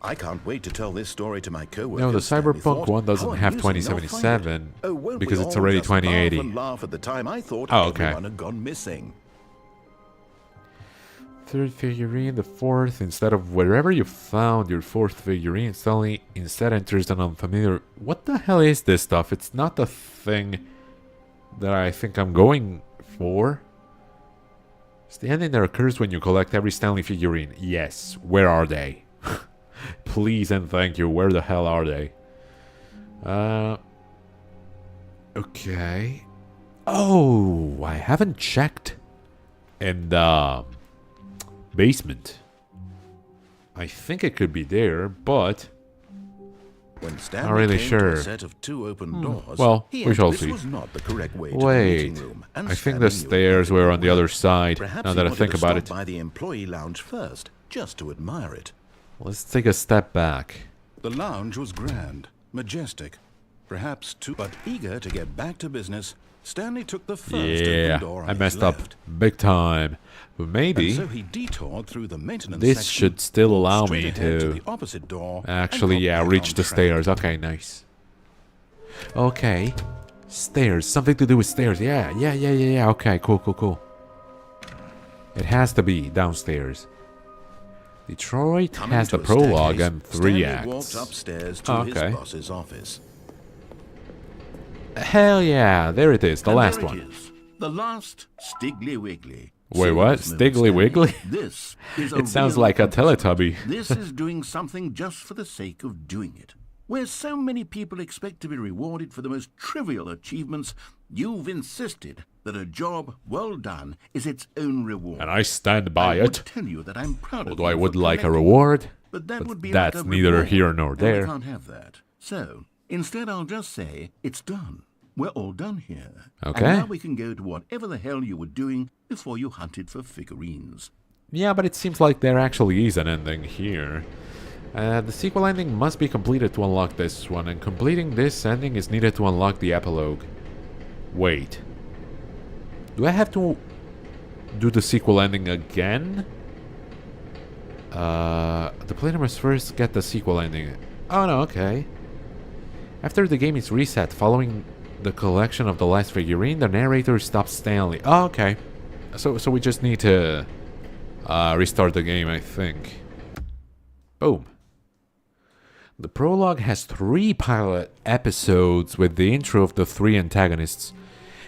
I can't wait to tell this story to my coworkers. No, the Stanley Cyberpunk thought. one doesn't How have amusing, they'll find 2077 it. Oh, won't because we it's all already just laugh 2080. and laugh at the time I thought Oh, okay. everyone had gone missing. Third figurine, the fourth. Instead of wherever you found your fourth figurine, Stanley instead enters an unfamiliar... What the hell is this stuff? It's not the thing that I think I'm going for. It's the ending that occurs when you collect every Stanley figurine. Yes, where are they? Please and thank you, where the hell are they? Okay. Oh, I haven't checked in the basement. I think it could be there, but When Stanley not really came sure. to a set of 2 open doors, Well, he we shall this see. was not the correct way to the wait. meeting room, and I think Stanley the knew stairs it were on the well. other side. Perhaps Now he that I wanted think to about stop it. by the employee lounge first, just to admire it. Let's take a step back. The lounge was grand, majestic, perhaps too, but eager to get back to business, Stanley took the first Yeah, open door on I his messed left. up big time. But And maybe so he detoured through the maintenance this section, should still allow straight me ahead to the opposite door, and actually, got yeah, back reach on the track. stairs. Okay, nice. Okay. Stairs. Something to do with stairs. Yeah. Okay, cool. It has to be downstairs. Detroit Coming has to the a prologue staircase, and 3 Stanley acts. walked upstairs to Okay. his boss's office. Hell yeah, there it is, the And last there one. it is, the last Stiggly Wiggly. Wait, what? Serious note, Stiggly Stanley. Wiggly? This is It sounds like a Teletubby. This is doing something just for the sake of doing it. Where so many people expect to be rewarded for the most trivial achievements, you've insisted that a job well done is its own reward. And I stand by I would it. tell you that I'm proud of Although I you would for like a collecting, reward. but that but would be that's like a neither reward, here nor and there. we can't have that. So instead, I'll just say it's done. We're all done here. Okay. And now we can go to whatever the hell you were doing before you hunted for figurines. Yeah, but it seems like there actually is an ending here. The sequel ending must be completed to unlock this one, and completing this ending is needed to unlock the epilogue. Wait. Do I have to do the sequel ending again? The player must first get the sequel ending. Oh no, okay. After the game is reset, following the collection of the last figurine, the narrator stops Stanley. Oh, okay. So we just need to restart the game, I think. Boom. The prologue has 3 pilot episodes with the intro of the 3 antagonists.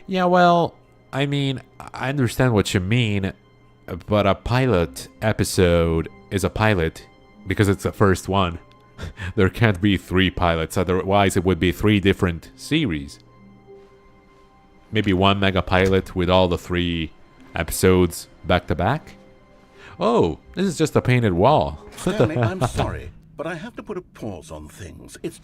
Yeah, well, I mean, I understand what you mean, but a pilot episode is a pilot because it's the first one. There can't be 3 pilots, otherwise it would be 3 different series. Maybe 1 mega pilot with all the 3 episodes back to back? Oh, this is just a painted wall. Stanley, I'm sorry, but I have to put a pause on things. It's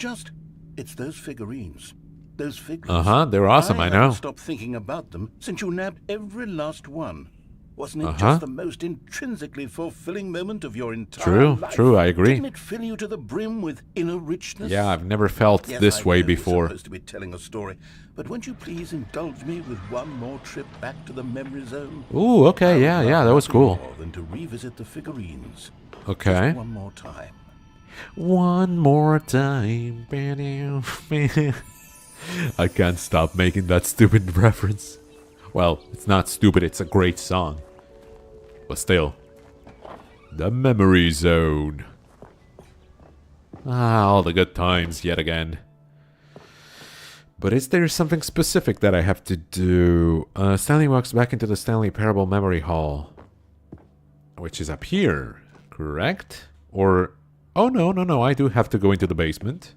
those figurines. Those figures. Uh-huh, they're awesome, I know. haven't stopped thinking about them since you nabbed every last one. Wasn't it Uh-huh. just the most intrinsically fulfilling moment of your entire True, life? true, I agree. Didn't it fill you to the brim with inner richness? Yeah, I've never felt Yes, this I way know before. We're supposed to be telling a story, but won't you please indulge me with one more trip back to the memory zone? Ooh, okay, yeah, that was cool. More than to revisit the figurines. Okay. Just one more time. One more time. I can't stop making that stupid reference. Well, it's not stupid, it's a great song. But still. The memory zone. Ah, all the good times yet again. But is there something specific that I have to do? Stanley walks back into the Stanley Parable Memory Hall. Which is up here, correct? Or... Oh, no, I do have to go into the basement.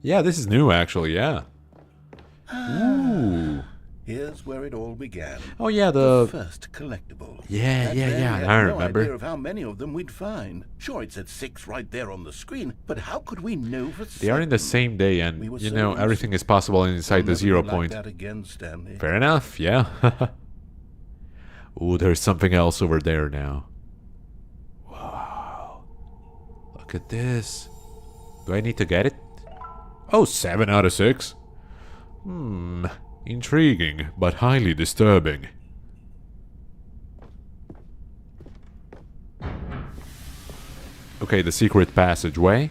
Yeah, this is new, actually, yeah. Ooh. Here's where it all began. Oh, yeah, The the... first collectible. Yeah, Back then, we had I no remember. idea of how many of them we'd find. Sure, it said 6 right there on the screen, but how could we know for They are in the same day, and, We were you so know, innocent. everything is possible inside the Never 0 be point. Like that again, Stanley. Fair enough, yeah. Ooh, there's something else over there now. Wow. Look at this. Do I need to get it? Oh, 7 out of 6. Intriguing, but highly disturbing. Okay, the secret passageway.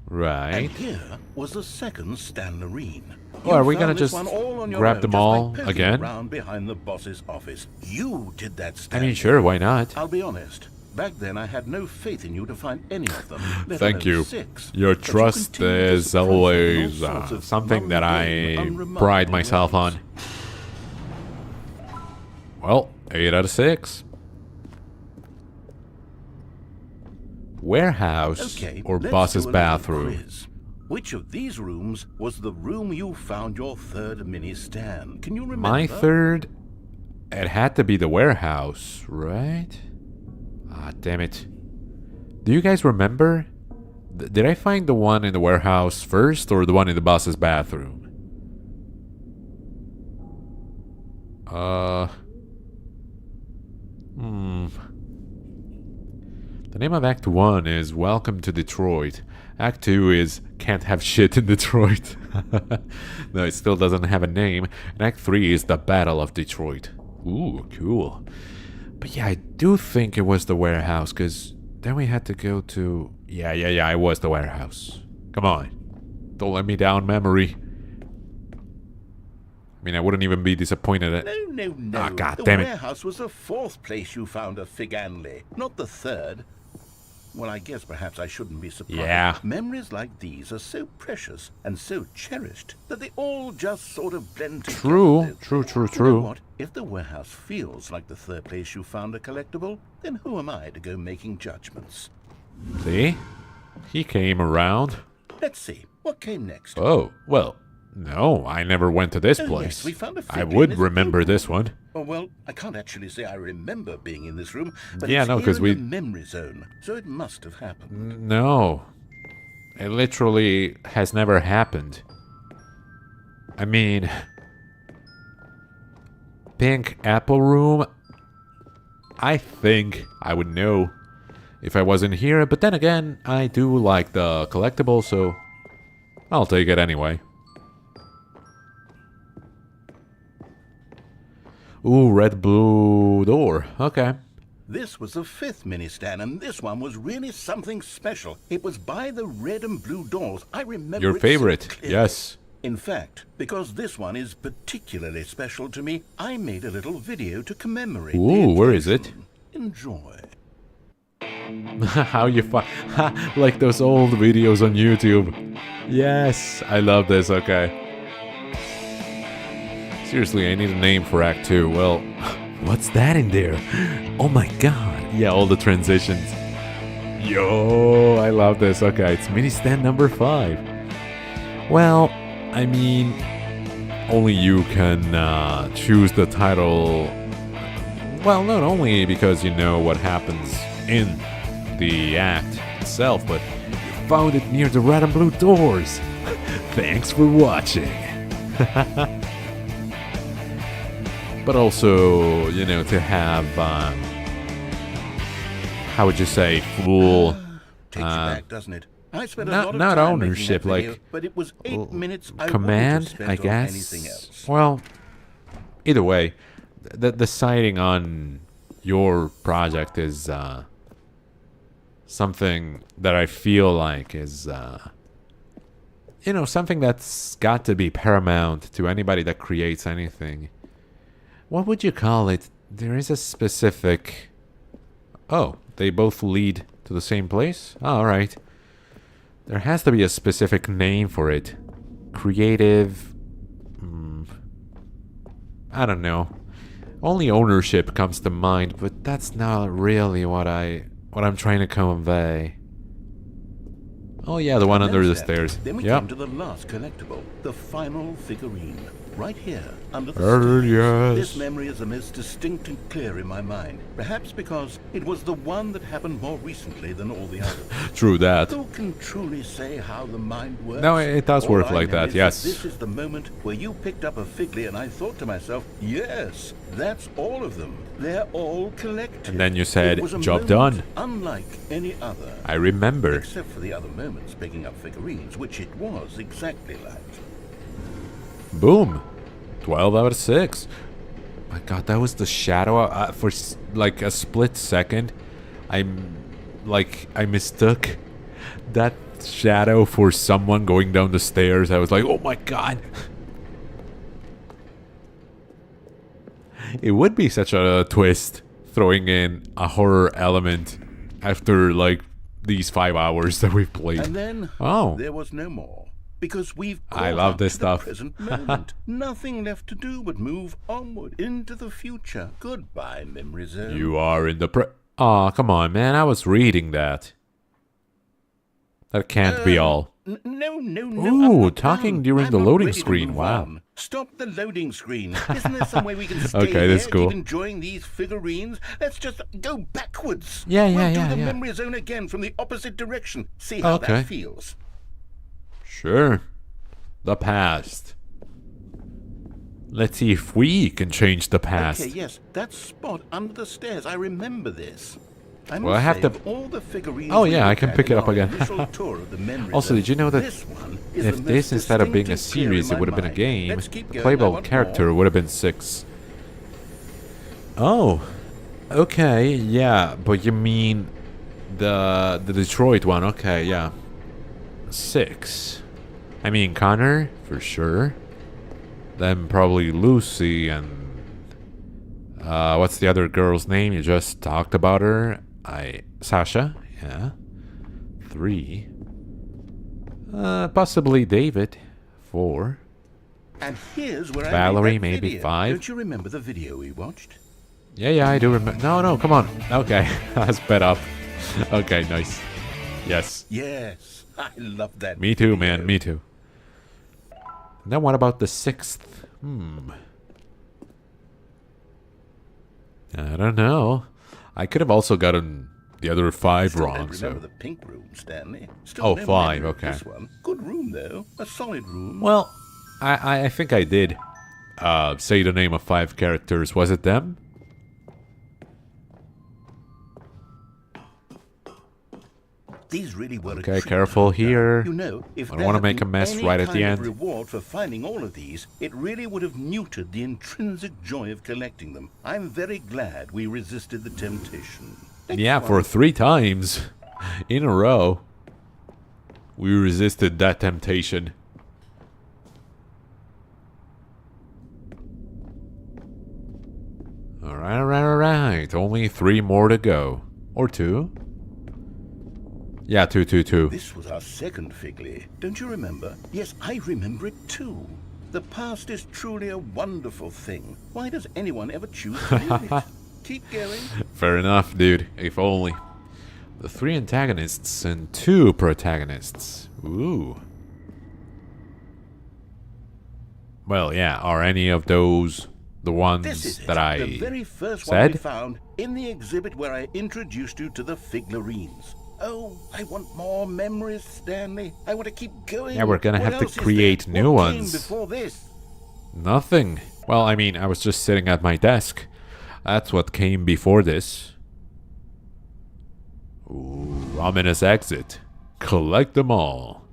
Right. And here was the second Stanlerine. Oh, are we You gonna found this just one all on your grab own, them just by all poking again? around behind the boss's office. You did that, I Stanley. mean, sure, why not? I'll be honest. Back then, I had no faith in you to find any of them. let Thank alone you. 6. Your But you trust continued to is surprise me with all always sorts of something that I mundane, unremarkable pride myself on. ways. Well, 8 out of 6. Warehouse Okay, or let's boss's do a little bathroom? quiz. Which of these rooms was the room you found your third mini Stan? Can you remember? My third? It had to be the warehouse, right? Ah, damn it. Do you guys remember? Did I find the one in the warehouse first or the one in the boss's bathroom? The name of Act 1 is Welcome to Detroit. Act 2 is Can't Have Shit in Detroit. No, it still doesn't have a name. And Act 3 is The Battle of Detroit. Ooh, cool. But yeah, I do think it was the warehouse, because then we had to go to... Yeah, it was the warehouse. Come on. Don't let me down, memory. I mean, I wouldn't even be disappointed at... No. Ah, God the damn it. warehouse was the fourth place you found a Stanley, not the third. Well, I guess perhaps I shouldn't be surprised. Yeah. Memories like these are so precious and so cherished that they all just sort of blend together. True. You know what? If the warehouse feels like the third place you found a collectible, then who am I to go making judgments? See? He came around. Let's see. What came next? Oh, well, no, I never went to this Oh, place. yes, we found a I figure in would this remember building. this one. Oh, well, I can't actually say I remember being in this room, but Yeah, it's no, here 'cause in we- the memory zone, so it must have happened. No. It literally has never happened. I mean... Pink Apple Room? I think I would know if I wasn't here, but then again, I do like the collectible, so I'll take it anyway. Ooh, red blue door. Okay. This was the fifth mini Stan, and this one was really something special. It was by the red and blue doors. I remember Your it so favorite, clearly. yes. In fact, because this one is particularly special to me, I made a little video to commemorate the Ooh, where is it? occasion. Enjoy. How you like those old videos on YouTube. Yes, I love this, okay. Seriously, I need a name for Act 2. Well, what's that in there? Oh my god. Yeah, all the transitions. Yo, I love this. Okay, it's mini stand number 5. Well, I mean, only you can choose the title. Well, not only because you know what happens in the act itself, but you found it near the red and blue doors. Thanks for watching. But also, you know, to have, how would you say, full... Takes you back, doesn't it? I spent a not- lot of not time ownership, making that video, like, but it was 8 minutes I command, wouldn't have spent I on guess. anything else. Well, either way, the deciding on your project is something that I feel like is, you know, something that's got to be paramount to anybody that creates anything. What would you call it? There is a specific... Oh, they both lead to the same place? Oh, alright. There has to be a specific name for it. Creative... I don't know. Only ownership comes to mind, but that's not really what I'm trying to convey. Oh yeah, the one under the That's that. stairs. Then we Yep. came to the last collectible, the final figurine, right here under the Oh, stairs. yes. This memory is the most distinct and clear in my mind, perhaps because it was the one that happened more recently than all the others. True that. Who can truly say how the mind works? No, it does All work I like know that, is yes. This is the moment where you picked up a Figley and I thought to myself, yes, that's all of them. They're all collected. And then you said, It was a "Job moment done." unlike any other. I remember. Except for the other moments picking up figurines, which it was exactly like. Boom. 12 out of 6. My god, that was the shadow. For like a split second, I mistook that shadow for someone going down the stairs. I was like, oh my god. It would be such a twist throwing in a horror element after like these 5 hours that we've played. And then Oh. there was no more. Because we've I caught love up this to stuff. the present moment. Nothing left to do but move onward into the future. Goodbye, memory zone. You are in the Aw, come on, man. I was reading that. That can't be all. No. Ooh, I'm not talking done. during I'm the not loading ready to screen, move wow. on. Stop the loading screen. Isn't there some way we can stay Okay, that's here, cool. keep enjoying these figurines? Let's just go backwards. Yeah, we'll yeah, do the yeah. memory zone again from the opposite direction. See how Okay. that feels. Sure. The past. Let's see if we can change the past. Okay, yes, that spot under the stairs. I remember this. Well, I have to- all the figurines. Oh, we yeah, I looked can at pick in it up our again. initial tour of the memory Also, zone. did you know that This one is if the this, most instead of being a distinctive clear series, in it would have my been a mind. game, Let's keep the going. I playable want character more. would have been 6. Oh. Okay, yeah, but you mean the Detroit one. Okay, yeah. 6. I mean, Connor, for sure. Then probably Lucy and... what's the other girl's name? You just talked about her. Sasha, yeah. 3. Possibly David. 4. And here's where Valerie, I made that maybe video. 5. Don't you remember the video we watched? Yeah, I do remember. No, come on. Okay, that's sped up. Okay, nice. Yes. Yes, I love that. Me too, video. man. Me too. Now what about the 6th? I don't know. I could have also gotten the other 5 Still wrong, don't remember so... the pink room, Stanley. Still Oh, no 5, memory of okay. This one. Good room, though. A solid room. Well, I think I did say the name of 5 characters. Was it them? These really were a Okay, treat. careful here. You know, if I don't there wanna had make a been mess any right at the kind of end. reward for finding all of these, it really would have neutered the intrinsic joy of collecting them. I'm very glad we resisted the temptation. Next Yeah, one. for 3 times in a row. We resisted that temptation. Alright. Only 3 more to go. Or 2. Yeah, 2. This was our second Figley. Don't you remember? Yes, I remember it too. The past is truly a wonderful thing. Why does anyone ever choose to live it? Keep going. Fair enough, dude. If only. The 3 antagonists and 2 protagonists. Ooh. Well, yeah. Are any of those the ones This is it. that I the very first one we said? found in the exhibit where I introduced you to the Figlarines. Oh, I want more memories, Stanley. I want to keep going. Yeah, we're gonna What have to else is create there? new What came ones. before this? Nothing. Well, I mean, I was just sitting at my desk. That's what came before this. Ooh, ominous exit. Collect them all.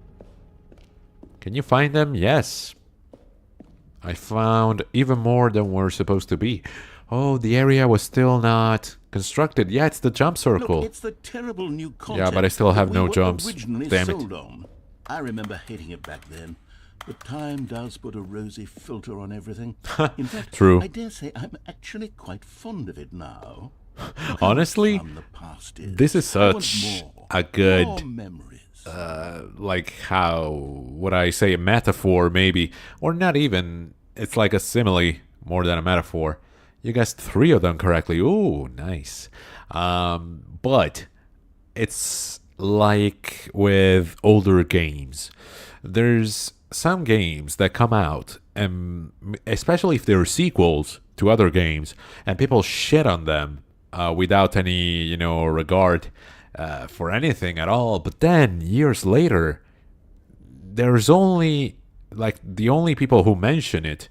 Can you find them? Yes. I found even more than we're supposed to be. Oh, the area was still not constructed. Yeah, it's the jump circle. Look, it's the terrible new concept but I still have that no we were jumps. originally Damn it. sold on. I remember hating it back then. But time does put a rosy filter on everything. In fact, True. I dare say I'm actually quite fond of it now. Look how Honestly, fun the past is. this is I want such more, a good, more memories. like how would I say, a metaphor maybe, or not even. It's like a simile more than a metaphor. You guessed 3 of them correctly. Ooh, nice. But it's like with older games. There's some games that come out, and especially if they're sequels to other games, and people shit on them without any, regard for anything at all. But then years later, there's only the only people who mention it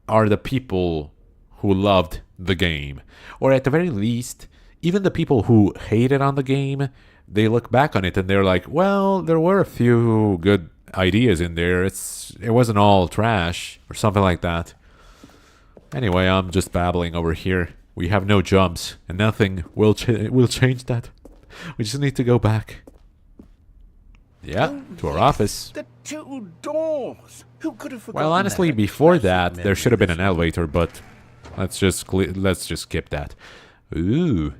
are the people who loved the game, or at the very least, even the people who hated on the game. They look back on it and they're like, well, there were a few good ideas in there. It wasn't all trash or something like that. Anyway, I'm just babbling over here. We have no jumps, and nothing will change that. We just need to go back. Yeah, to our office. The 2 doors. Who could have forgotten Well, honestly, that? before Classic that, there memory, should have been this an elevator, but let's just skip that. Ooh.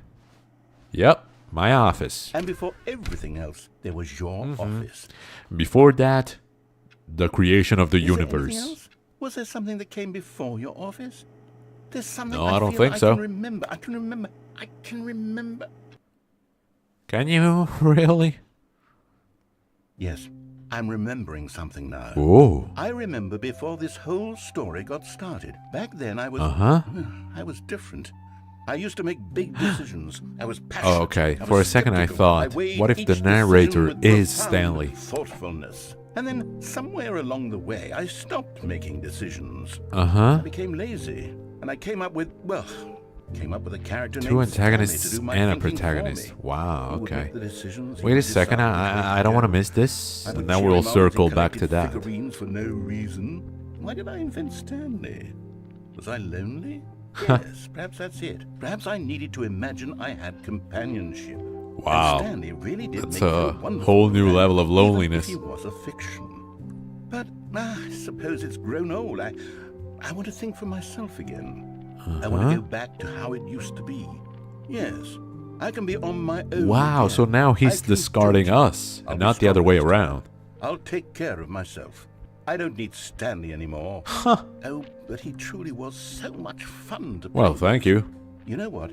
Yep, my office. And before everything else, there was your office. Before that, the creation of the Is there anything universe. else? Was there something that came before your office? There's something No, I don't feel think so. I can remember. Can you really? Yes, I'm remembering something now. Oh. I remember before this whole story got started. Back then I was... Uh-huh. I was different. I used to make big decisions. I was passionate. Oh, okay. I was For a second I skeptical. thought, weighed what if each the decision narrator with is profound Stanley? Thoughtfulness. And then somewhere along the way, I stopped making decisions. Uh-huh. I became lazy, and I came up with a character Two named Stanley antagonists to do my and a thinking for protagonist. me. Wow, Who would okay. make the decisions, he Wait a would second, decide which way I don't want to go. miss this. I would And now cheer we'll him on as he circle back to collected that. figurines for no reason. Why did I invent Stanley? Was I lonely? Yes, perhaps that's it. Perhaps I needed to imagine I had companionship. Wow. And Stanley really did That's make for a wonderful whole new companion, level of even loneliness. if he was a fiction. But I suppose it's grown old. I want to think for myself again. I want to go back to how it used to be. Yes, I can be on my own. Wow, again. so now I he's can discarding judge. us, I'll and be not the other strong way this time. around. I'll take care of myself. I don't need Stanley anymore. Huh. Oh, but he truly was so much fun to play Well, with. thank you. You know what?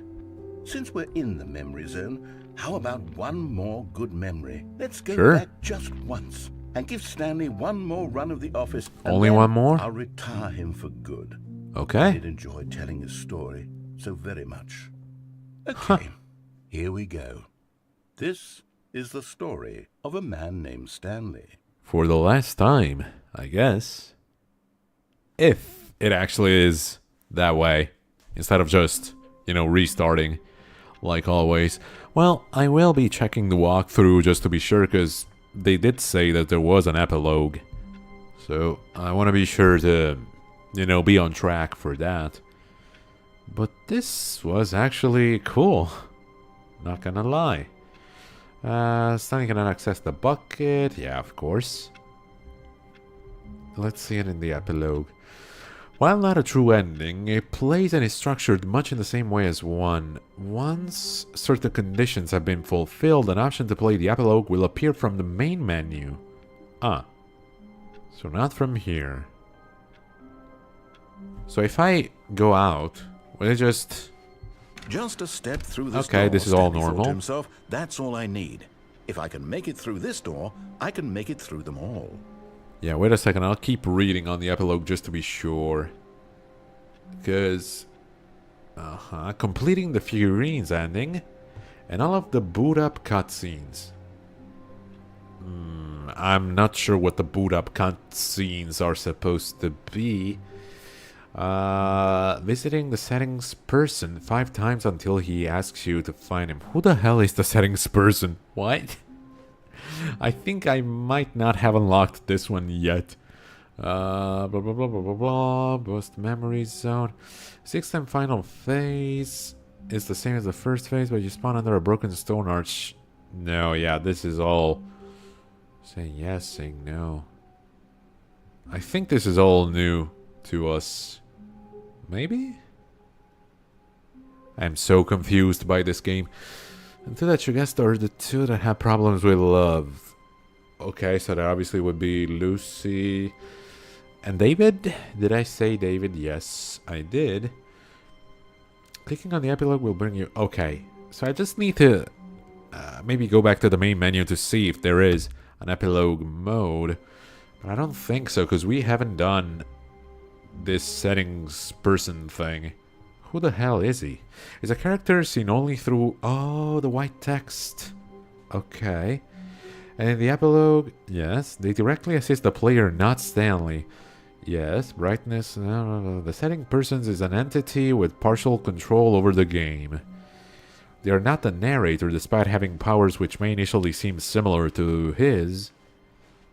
Since we're in the memory zone, how about one more good memory? Let's go Sure. back just once and give Stanley one more run of the office. And Only then one more? I'll retire him for good. I Okay. did enjoy telling his story so very much. Okay, here we go. This is the story of a man named Stanley. For the last time, I guess. If it actually is that way, instead of just, restarting like always. Well, I will be checking the walkthrough just to be sure, because they did say that there was an epilogue. So I want to be sure to, be on track for that. But this was actually cool. Not gonna lie. Stanley cannot access the bucket. Yeah, of course. Let's see it in the epilogue. While not a true ending, it plays and is structured much in the same way as one. Once certain conditions have been fulfilled, an option to play the epilogue will appear from the main menu. Ah. So not from here. So if I go out, will it just... Just a step through this Okay, door, this is all Stanley thought normal. to himself, that's all I need. If I can make it through this door, I can make it through them all. Yeah, wait a second. I'll keep reading on the epilogue just to be sure. Because... completing the figurines ending. And all of the boot up cutscenes. I'm not sure what the boot up cutscenes are supposed to be. Visiting the settings person 5 times until he asks you to find him. Who the hell is the settings person? What? I think I might not have unlocked this one yet. Blah blah blah blah blah blah blah. Boost memory zone. 6th and final phase is the same as the first phase, but you spawn under a broken stone arch. No, yeah, this is all saying yes, saying no. I think this is all new to us. Maybe? I'm so confused by this game. And two that you guessed are the two that have problems with love. Okay, so that obviously would be Lucy and David. Did I say David? Yes, I did. Clicking on the epilogue will bring you... Okay, so I just need to maybe go back to the main menu to see if there is an epilogue mode. But I don't think so, because we haven't done this settings person thing. Who the hell is he? Is a character seen only through... Oh, the white text. Okay. And in the epilogue, yes, they directly assist the player, not Stanley. Yes, brightness... No. The setting persons is an entity with partial control over the game. They are not the narrator, despite having powers which may initially seem similar to his.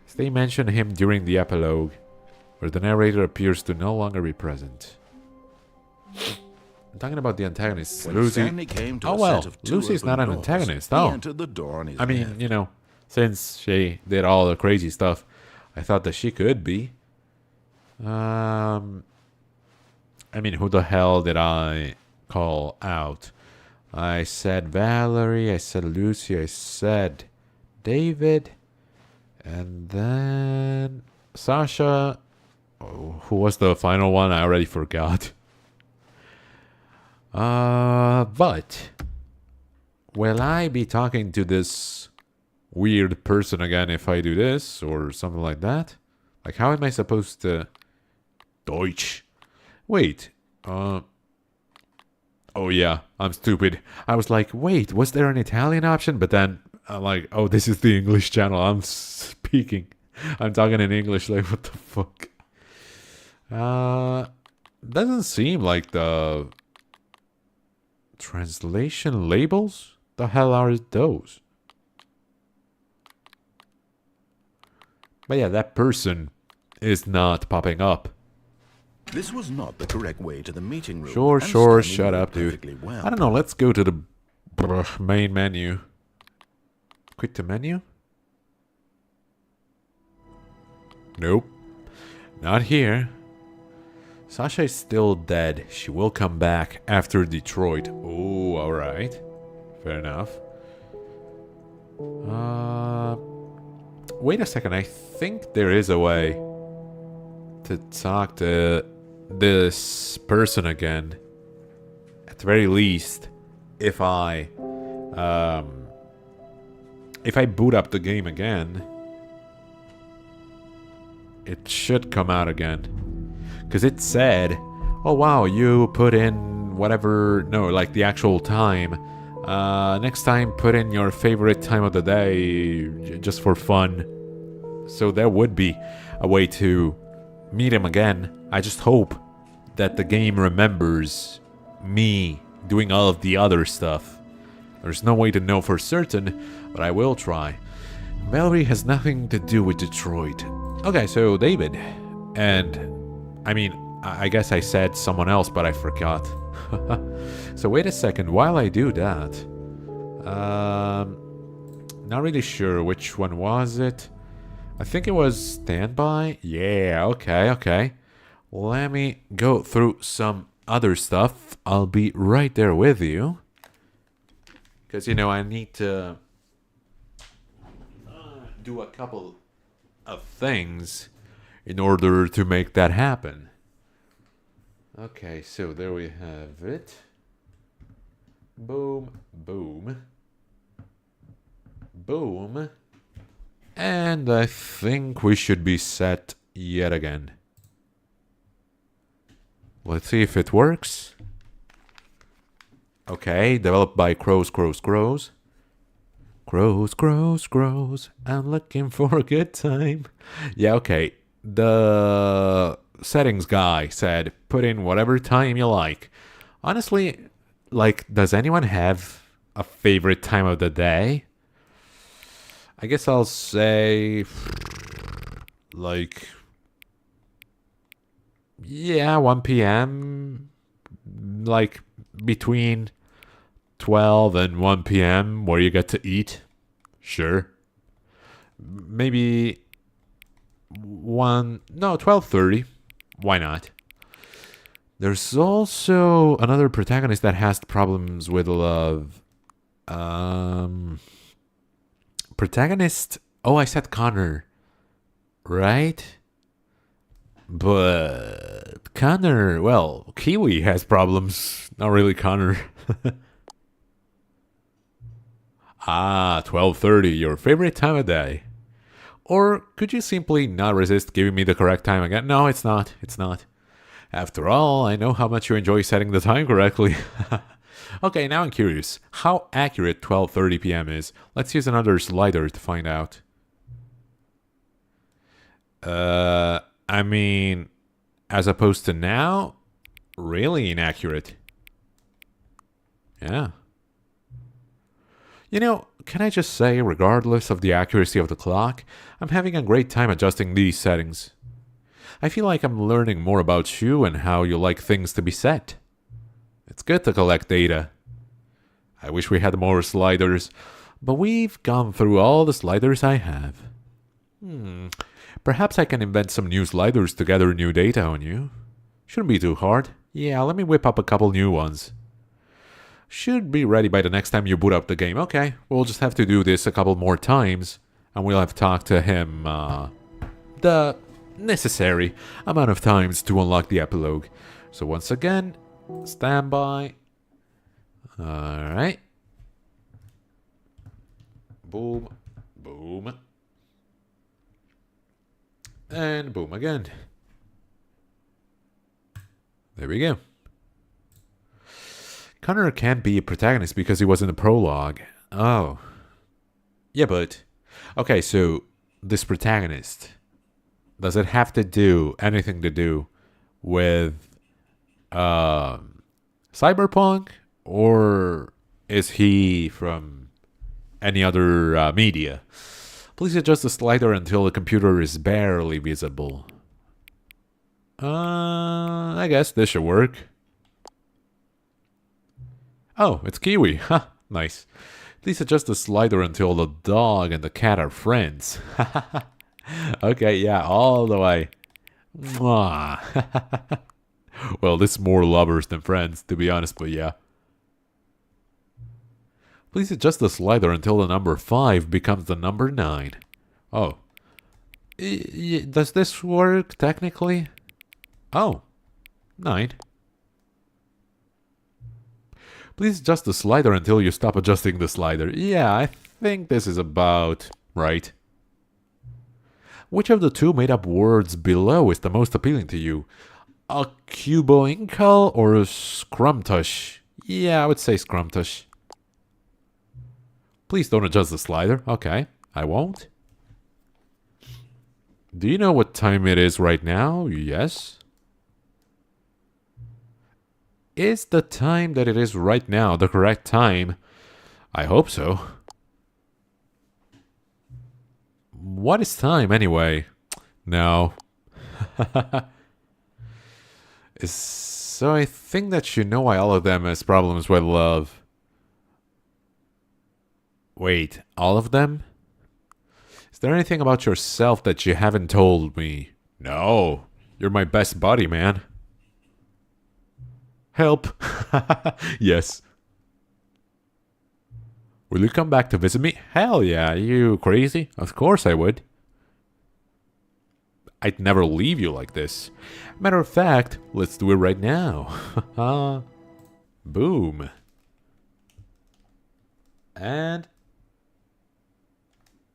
As they mention him during the epilogue, where the narrator appears to no longer be present. I'm talking about the antagonist, When Lucy. Stanley came to Oh a well, set of two Lucy's not open an doors, antagonist. he Oh, entered the door on his I mean, left. since she did all the crazy stuff, I thought that she could be. I mean, who the hell did I call out? I said Valerie, I said Lucy, I said David, and then Sasha. Oh, who was the final one? I already forgot. But will I be talking to this weird person again if I do this or something like that. Like, how am I supposed to... Deutsch. Wait. Oh yeah, I'm stupid. I was like, wait, was there an Italian option? But then I'm like, oh, this is the English channel. I'm speaking. I'm talking in English. Like, what the fuck? Doesn't seem like the translation labels. The hell are those? But yeah, that person is not popping up. This was not the correct way to the meeting room. Sure, and sure, Stanley shut knew up, dude. perfectly well. I don't know, let's go to the main menu. Quit to menu? Nope. Not here. Sasha is still dead. She will come back after Detroit. Oh, alright. Fair enough. Wait a second. I think there is a way to talk to this person again. At the very least, if I boot up the game again, it should come out again. Because it said, oh wow, you put in whatever, no, like the actual time. Next time, put in your favorite time of the day, just for fun. So there would be a way to meet him again. I just hope that the game remembers me doing all of the other stuff. There's no way to know for certain, but I will try. Valerie has nothing to do with Detroit. Okay, so David. And, I mean, I guess I said someone else, but I forgot. So wait a second, while I do that... not really sure which one was it. I think it was Standby. Yeah, okay. Let me go through some other stuff. I'll be right there with you. Because, you know, I need to do a couple of things in order to make that happen. Okay, so there we have it. Boom, boom. Boom. And I think we should be set yet again. Let's see if it works. Okay, developed by Crows. Crows. I'm looking for a good time. Yeah, okay. The settings guy said, put in whatever time you like. Honestly, like, does anyone have a favorite time of the day? I guess I'll say, like, yeah, 1 p.m. Like, between 12 and 1 p.m. where you get to eat. Sure. Maybe 12:30. Why not? There's also another protagonist that has problems with love. Protagonist... Oh, I said Connor. Right? But Connor... Well, Kiwi has problems. Not really Connor. 12:30. Your favorite time of day. Or could you simply not resist giving me the correct time again? No, it's not. It's not. After all, I know how much you enjoy setting the time correctly. Okay, now I'm curious. How accurate 12:30 p.m. is? Let's use another slider to find out. I mean, as opposed to now, really inaccurate. Yeah. You know, can I just say, regardless of the accuracy of the clock, I'm having a great time adjusting these settings. I feel like I'm learning more about you and how you like things to be set. It's good to collect data. I wish we had more sliders, but we've gone through all the sliders I have. Perhaps I can invent some new sliders to gather new data on you. Shouldn't be too hard. Yeah, let me whip up a couple new ones. Should be ready by the next time you boot up the game. Okay, we'll just have to do this a couple more times, and we'll have to talk to him, the necessary amount of times to unlock the epilogue. So once again, stand by. Alright. Boom. And boom again. There we go. Connor can't be a protagonist because he was in the prologue. Oh. Yeah, but... Okay, so this protagonist, does it have to do anything to do with Cyberpunk? Or is he from any other media? Please adjust the slider until the computer is barely visible. I guess this should work. Oh, it's Kiwi. Ha, nice. Please adjust the slider until the dog and the cat are friends. Okay, yeah, all the way. Mwah. Well, this is more lovers than friends, to be honest, but yeah. Please adjust the slider until the number 5 becomes the number 9. Oh. Does this work, technically? Oh. 9. Please adjust the slider until you stop adjusting the slider. Yeah, I think this is about right. Which of the two made-up words below is the most appealing to you? A cuboinkle or a scrumtush? Yeah, I would say scrumtush. Please don't adjust the slider. Okay, I won't. Do you know what time it is right now? Yes. Is the time that it is right now the correct time? I hope so. What is time anyway? No. So I think that you know why all of them has problems with love. Wait, all of them? Is there anything about yourself that you haven't told me? No, you're my best buddy, man. Help. Yes. Will you come back to visit me? Hell yeah, you crazy? Of course I would. I'd never leave you like this. Matter of fact, let's do it right now. Boom. And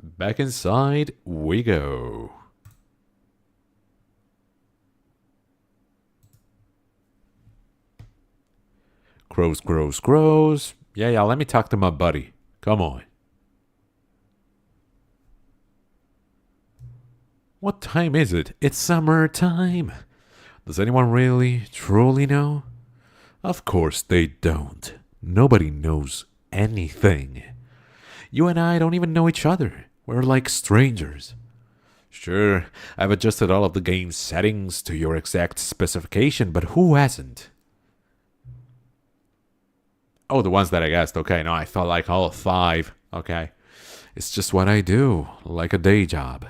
back inside we go. Crows, crows, crows. Yeah, let me talk to my buddy. Come on. What time is it? It's summertime. Does anyone really, truly know? Of course they don't. Nobody knows anything. You and I don't even know each other. We're like strangers. Sure, I've adjusted all of the game's settings to your exact specification, but who hasn't? Oh, the ones that I guessed. Okay, no, I thought like all 5. Okay. It's just what I do, like a day job.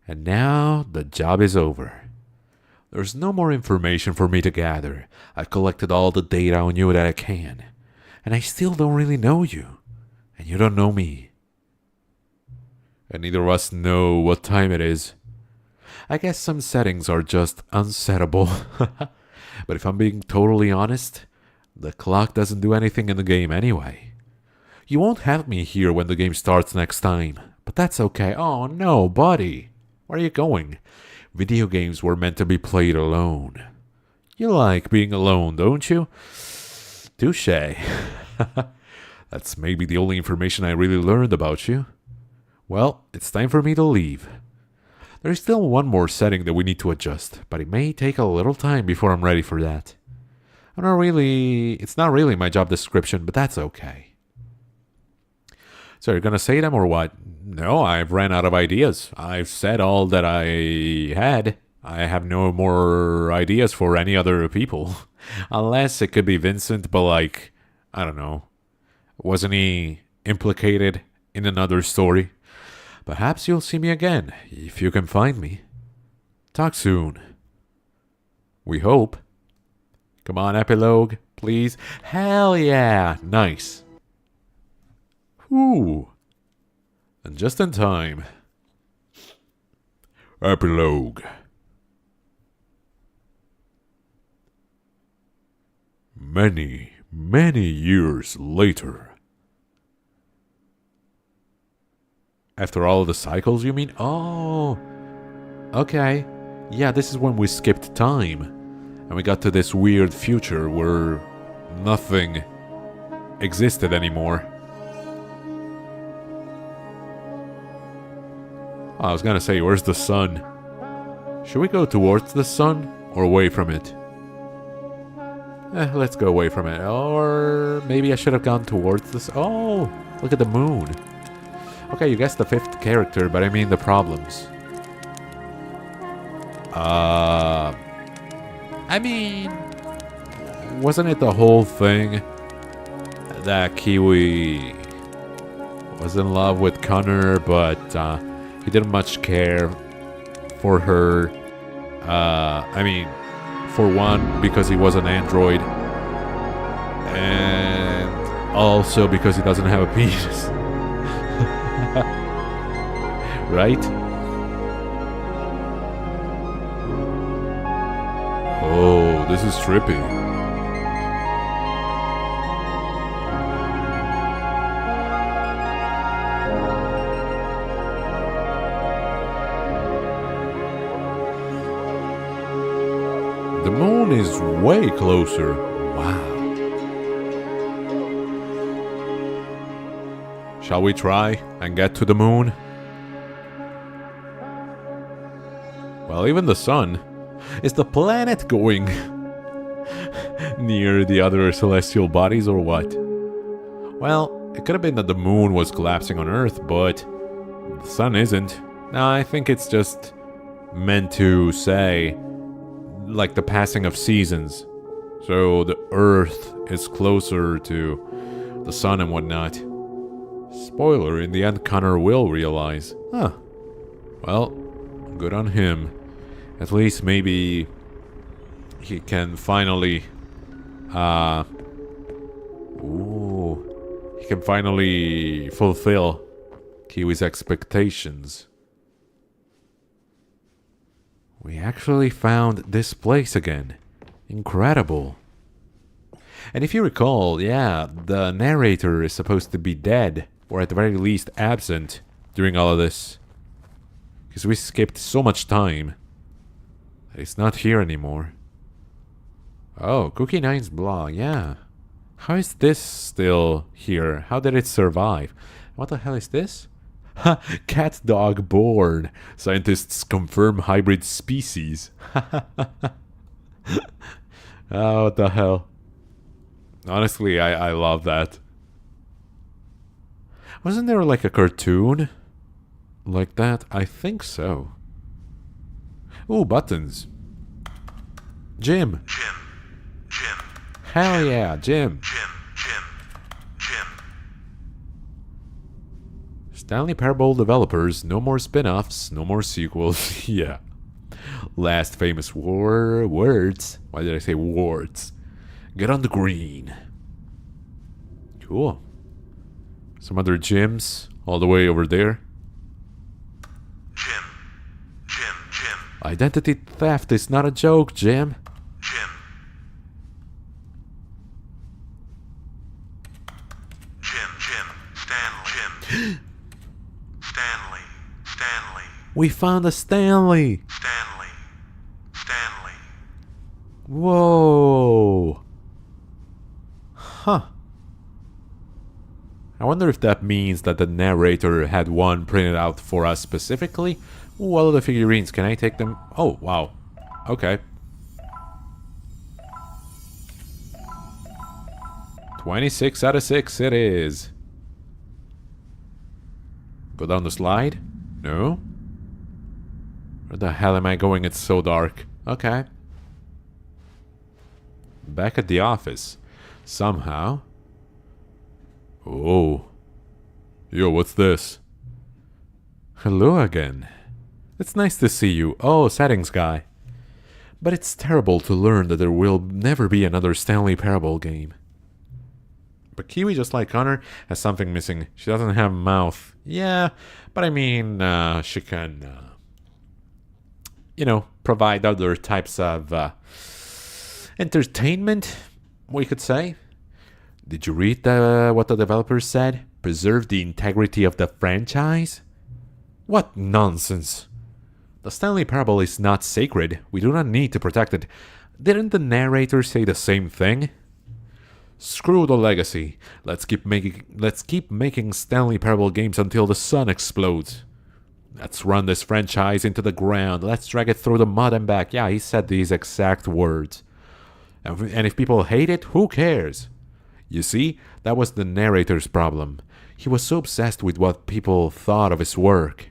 And now the job is over. There's no more information for me to gather. I've collected all the data on you that I can. And I still don't really know you. And you don't know me. And neither of us know what time it is. I guess some settings are just unsettable. But if I'm being totally honest, the clock doesn't do anything in the game anyway. You won't have me here when the game starts next time. But that's okay. Oh no, buddy. Where are you going? Video games were meant to be played alone. You like being alone, don't you? Touché. That's maybe the only information I really learned about you. Well, it's time for me to leave. There's still one more setting that we need to adjust, but it may take a little time before I'm ready for that. It's not really my job description, but that's okay. So you're gonna say them or what? No, I've ran out of ideas. I've said all that I had. I have no more ideas for any other people. Unless it could be Vincent, but like, I don't know. Wasn't he implicated in another story? Perhaps you'll see me again, if you can find me. Talk soon. We hope. Come on, epilogue, please. Hell yeah, nice. Whew. And just in time. Epilogue. Many, many years later. After all the cycles, you mean? Oh. Okay. Yeah, this is when we skipped time. And we got to this weird future where nothing existed anymore. I was gonna say, where's the sun? Should we go towards the sun or away from it? Let's go away from it. Or maybe I should have gone towards this. Oh, look at the moon. Okay, you guessed the fifth character, but I mean the problems. I mean, wasn't it the whole thing that Kiwi was in love with Connor, but he didn't much care for her? I mean, for one, because he was an android, and also because he doesn't have a penis. Right? Oh, this is trippy. The moon is way closer. Wow. Shall we try and get to the moon? Well, even the sun. Is the planet going near the other celestial bodies or what? Well, it could have been that the moon was collapsing on Earth, but the sun isn't. No, I think it's just meant to say, like the passing of seasons. So the Earth is closer to the sun and whatnot. Spoiler, in the end Connor will realize. Huh. Well, good on him. At least maybe he can finally he can finally fulfill Kiwi's expectations. We actually found this place again. Incredible. And if you recall, yeah, the narrator is supposed to be dead, or at the very least absent, during all of this. Because we skipped so much time. It's not here anymore. Oh, Cookie Nine's blog, yeah. How is this still here? How did it survive? What the hell is this? Ha! Cat dog born. Scientists confirm hybrid species. Oh, what the hell? Honestly, I love that. Wasn't there like a cartoon like that? I think so. Ooh, buttons. Jim. Jim. Hell yeah, Jim. Jim. Stanley Parable developers, no more spin-offs, no more sequels. Yeah. Last famous words. Why did I say words? Get on the green. Cool. Some other gyms all the way over there. Jim. Identity theft is not a joke, Jim. Jim. Stanley. Stanley. We found a Stanley. Stanley. Whoa. Huh. I wonder if that means that the narrator had one printed out for us specifically. Ooh, all of the figurines, can I take them? Oh, wow. Okay. 26 out of 6 it is. Go down the slide? No? Where the hell am I going? It's so dark. Okay. Back at the office. Somehow. Oh. Yo, what's this? Hello again. It's nice to see you. Oh, settings guy. But it's terrible to learn that there will never be another Stanley Parable game. But Kiwi, just like Connor, has something missing. She doesn't have a mouth. Yeah, but I mean, she can, provide other types of entertainment, we could say. Did you read what the developers said? Preserve the integrity of the franchise? What nonsense. The Stanley Parable is not sacred. We do not need to protect it. Didn't the narrator say the same thing? Screw the legacy. Let's keep making Stanley Parable games until the sun explodes. Let's run this franchise into the ground. Let's drag it through the mud and back. Yeah, he said these exact words. And if people hate it, who cares? You see, that was the narrator's problem. He was so obsessed with what people thought of his work.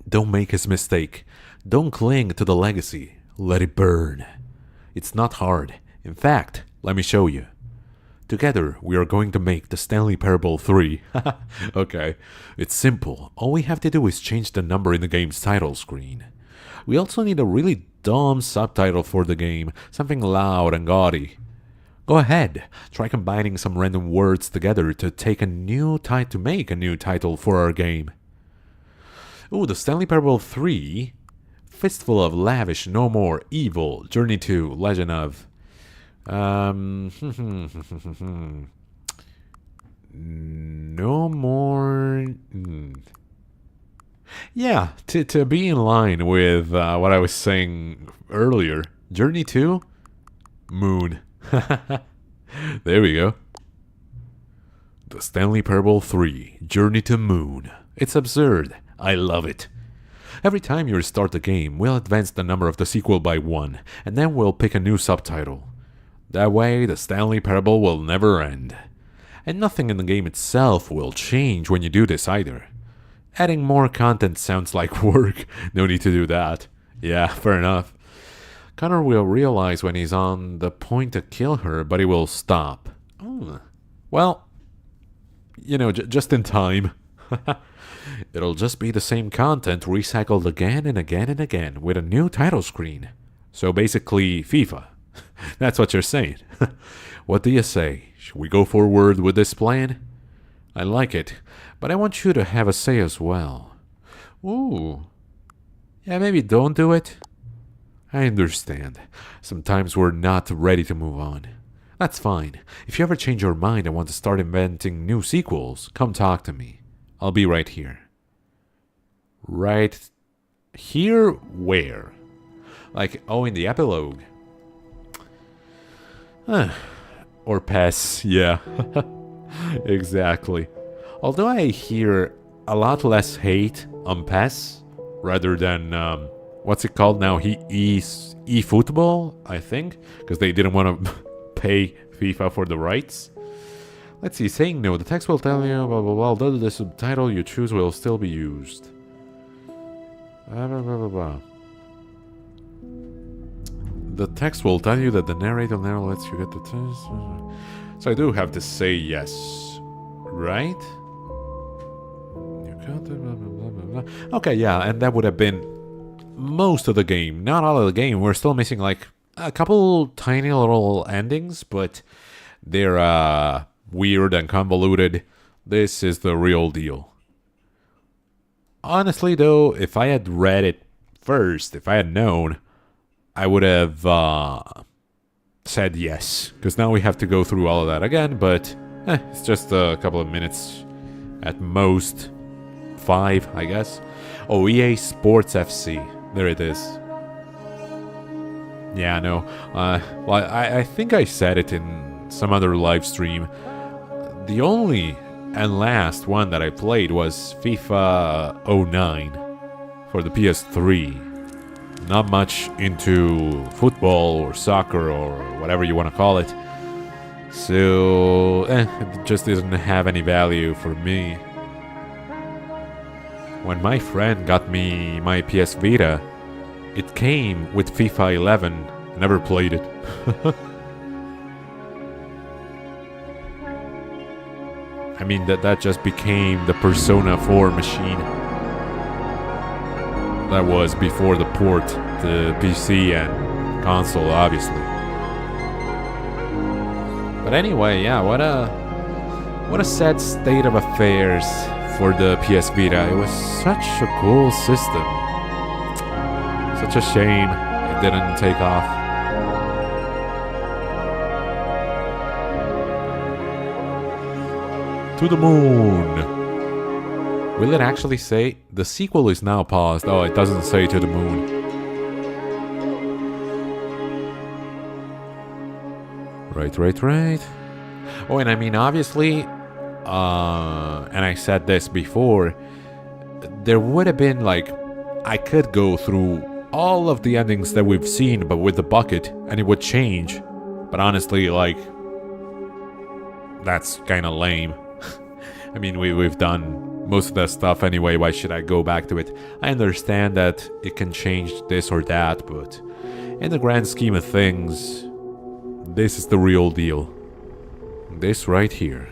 Don't make his mistake. Don't cling to the legacy. Let it burn. It's not hard. In fact, let me show you. Together, we are going to make the Stanley Parable 3. Okay, it's simple. All we have to do is change the number in the game's title screen. We also need a really dumb subtitle for the game, something loud and gaudy. Go ahead, try combining some random words together to make a new title for our game. Ooh, the Stanley Parable 3, Fistful of Lavish, No More, Evil, Journey to, Legend of... No more... Yeah, to be in line with what I was saying earlier, Journey to Moon. There we go. The Stanley Parable 3, Journey to Moon. It's absurd. I love it. Every time you restart the game, we'll advance the number of the sequel by 1, and then we'll pick a new subtitle. That way, the Stanley Parable will never end. And nothing in the game itself will change when you do this either. Adding more content sounds like work. No need to do that. Yeah, fair enough. Connor will realize when he's on the point to kill her, but he will stop. Well, just in time. It'll just be the same content recycled again and again and again with a new title screen. So basically, FIFA. That's what you're saying. What do you say? Should we go forward with this plan? I like it, but I want you to have a say as well. Ooh. Yeah, maybe don't do it. I understand. Sometimes we're not ready to move on. That's fine. If you ever change your mind and want to start inventing new sequels, come talk to me. I'll be right here. Right here? Where? In the epilogue. Or PES, yeah. Exactly. Although I hear a lot less hate on PES rather than, what's it called now? eFootball, I think? Because they didn't want to pay FIFA for the rights. Let's see, saying no. The text will tell you, blah, blah, blah. Although the subtitle you choose will still be used. Blah, blah, blah, blah. The text will tell you that the narrator never lets you get the text. So I do have to say yes, right? Okay, yeah, and that would have been most of the game. Not all of the game. We're still missing a couple tiny little endings, but they're weird and convoluted. This is the real deal. Honestly, though, if I had read it first, if I had known, I would have said yes, because now we have to go through all of that again, but it's just a couple of minutes at most. 5, I guess. Oh, EA Sports FC. There it is. Yeah, no. Well, I think I said it in some other live stream. The only and last one that I played was FIFA 09 for the PS3. Not much into football or soccer or whatever you want to call it. So, it just doesn't have any value for me. When my friend got me my PS Vita, it came with FIFA 11. I never played it. I mean, that just became the Persona 4 machine. That was before the port to PC and console, obviously. But anyway, yeah, what a sad state of affairs for the PS Vita. It was such a cool system. Such a shame it didn't take off. To the moon. Will it actually say the sequel is now paused? Oh, it doesn't say to the moon. Right. Oh, and I mean, obviously, and I said this before, there would have been, like, I could go through all of the endings that we've seen, but with the bucket, and it would change. But honestly, like, that's kind of lame. I mean, we've done most of that stuff anyway, why should I go back to it? I understand that it can change this or that, but in the grand scheme of things, this is the real deal. This right here.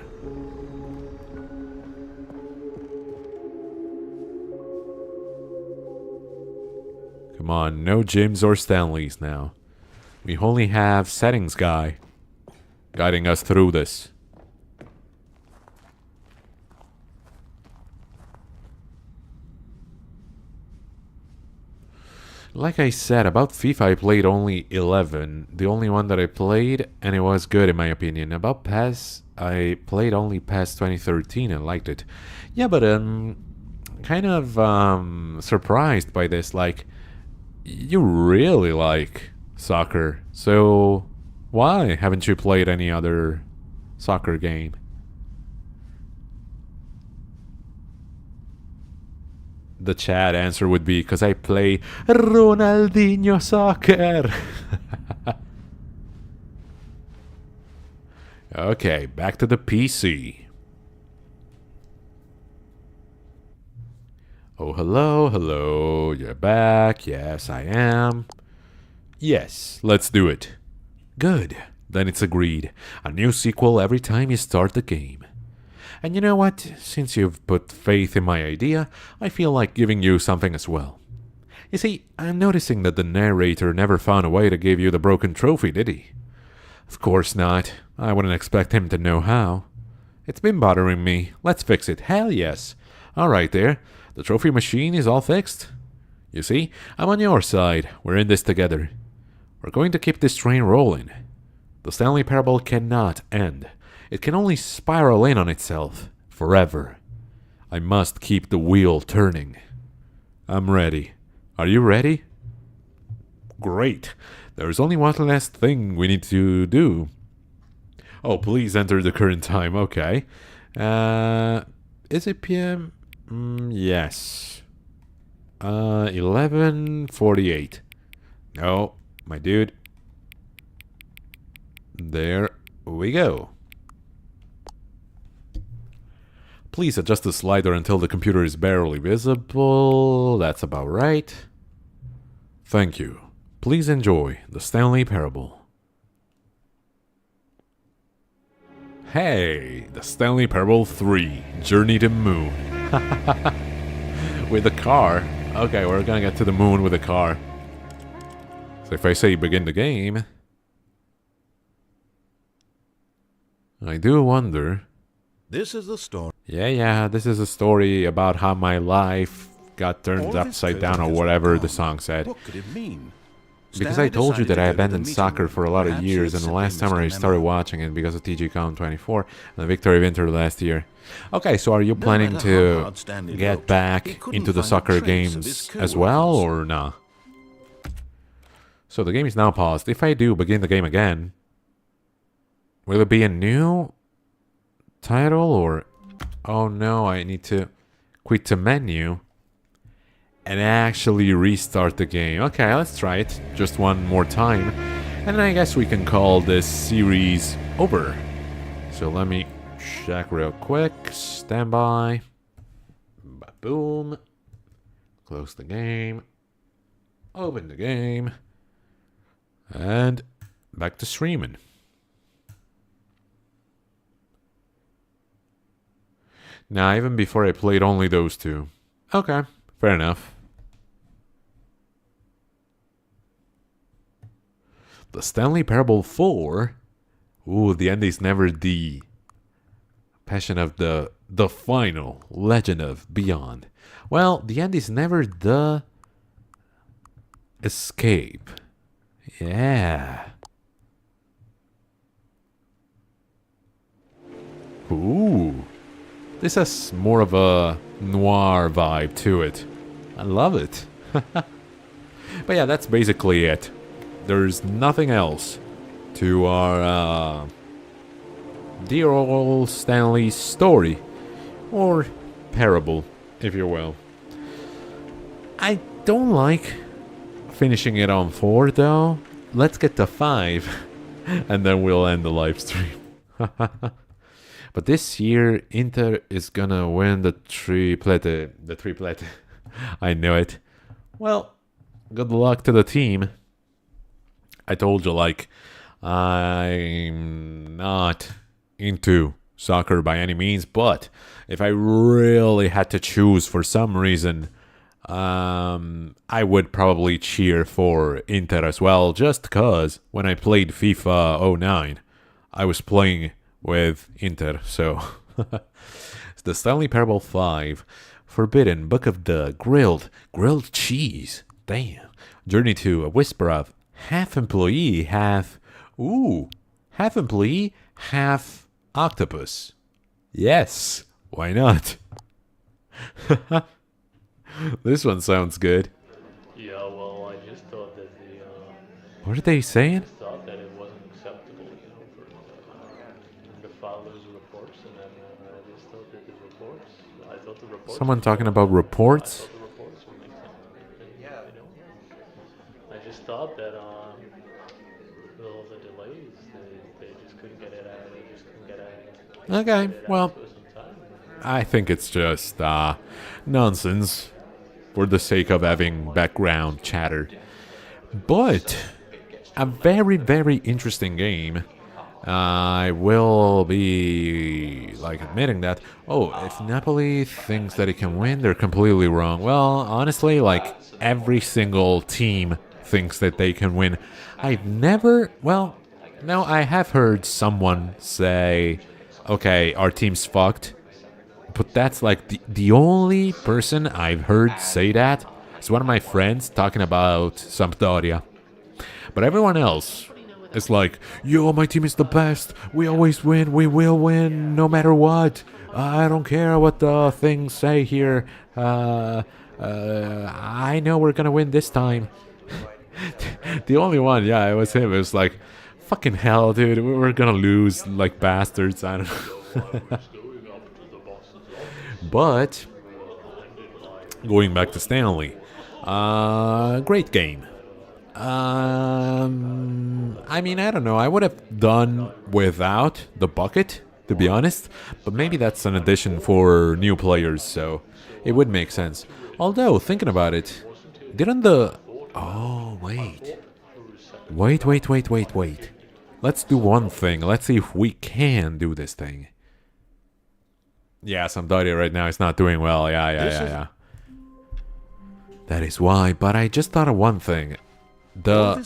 Come on, no Jims or Stanleys now. We only have Settings Guy guiding us through this. Like I said, about FIFA I played only 11. The only one that I played, and it was good in my opinion. About PES, I played only PES 2013 and liked it. Yeah, but kind of surprised by this. Like, you really like soccer. So why haven't you played any other soccer game? The chat answer would be, because I play Ronaldinho soccer. Okay, back to the PC. Oh, hello, you're back. Yes, I am. Yes, let's do it. Good, then it's agreed. A new sequel every time you start the game. And you know what? Since you've put faith in my idea, I feel like giving you something as well. You see, I'm noticing that the narrator never found a way to give you the broken trophy, did he? Of course not. I wouldn't expect him to know how. It's been bothering me. Let's fix it. Hell yes. Alright there. The trophy machine is all fixed. You see, I'm on your side. We're in this together. We're going to keep this train rolling. The Stanley Parable cannot end. It can only spiral in on itself, forever. I must keep the wheel turning. I'm ready. Are you ready? Great. There's only one last thing we need to do. Oh, please enter the current time. Okay. Is it PM? Yes. 11:48. No, my dude. There we go. Please adjust the slider until the computer is barely visible. That's about right. Thank you. Please enjoy the Stanley Parable. Hey, the Stanley Parable 3, Journey to Moon. With a car. Okay, we're gonna get to the moon with a car. So if I say begin the game, I do wonder. This is the story. Yeah, this is a story about how my life got turned upside down or whatever the song said. What could it mean? Because Stanley I told you decided that I to go to the abandoned meeting soccer room. for a lot of Perhaps years, he and the had last simply time I missed an started memo. watching it because of TGCon 24 and the Victory Winter last year. Okay, so are you No planning matter how to hard Stanley get looked, back he couldn't into the find a soccer trace of his games as well, co-workers. or nah? So the game is now paused. If I do begin the game again, will it be a new title, or... Oh no, I need to quit the menu and actually restart the game. Okay, let's try it just one more time. And I guess we can call this series over. So let me check real quick. Standby. Boom. Close the game. Open the game. And back to streaming. Now, even before I played only those two. Okay, fair enough. The Stanley Parable 4. Ooh, the end is never the passion of the final legend of Beyond. Well, the end is never the escape. Yeah. Ooh. 。This has more of a noir vibe to it. I love it. But yeah, that's basically it. There's nothing else to our dear old Stanley story. Or parable, if you will. I don't like finishing it on 4 though. Let's get to 5 and then we'll end the live stream. But this year Inter is gonna win the triplete. I know it. Well, good luck to the team. I told you, like, I'm not into soccer by any means, but if I really had to choose for some reason, I would probably cheer for Inter as well, just because when I played FIFA 09, I was playing with Inter, so... It's the Stanley Parable 5, Forbidden, Book of the Grilled Cheese, damn. Journey to a Whisper of half employee, half employee, half octopus. Yes, why not? This one sounds good. Yeah, well, I just thought that What are they saying? thought that it wasn't acceptable, for the file those reports, and then I just thought that the reports. I thought the reports. Someone talking about reports? I thought the reports would make sense. I just thought that with all the delays, they just couldn't get it out. They just couldn't get it. Okay, well, For some time. I think it's just nonsense for the sake of having background chatter. But a very, very interesting game. I will be like admitting that. Oh, if Napoli thinks that it can win, they're completely wrong. Well, honestly, like every single team thinks that they can win. I've never, well, no, I have heard someone say, okay, our team's fucked. But that's like the only person I've heard say that is one of my friends talking about Sampdoria. But everyone else is like, yo, my team is the best. We always win. We will win no matter what. I don't care what the things say here. I know we're gonna win this time. The only one, yeah, it was him. It was like, fucking hell, dude. We're gonna lose like bastards. I don't know. But going back to Stanley, great game. I mean, I don't know. I would have done without the bucket, to be honest. But maybe that's an addition for new players, so it would make sense. Although, thinking about it, didn't the... Oh, wait. Wait. Let's do one thing. Let's see if we can do this thing. Yeah, Sampdoria right now is not doing well. Yeah. That is why, but I just thought of one thing. The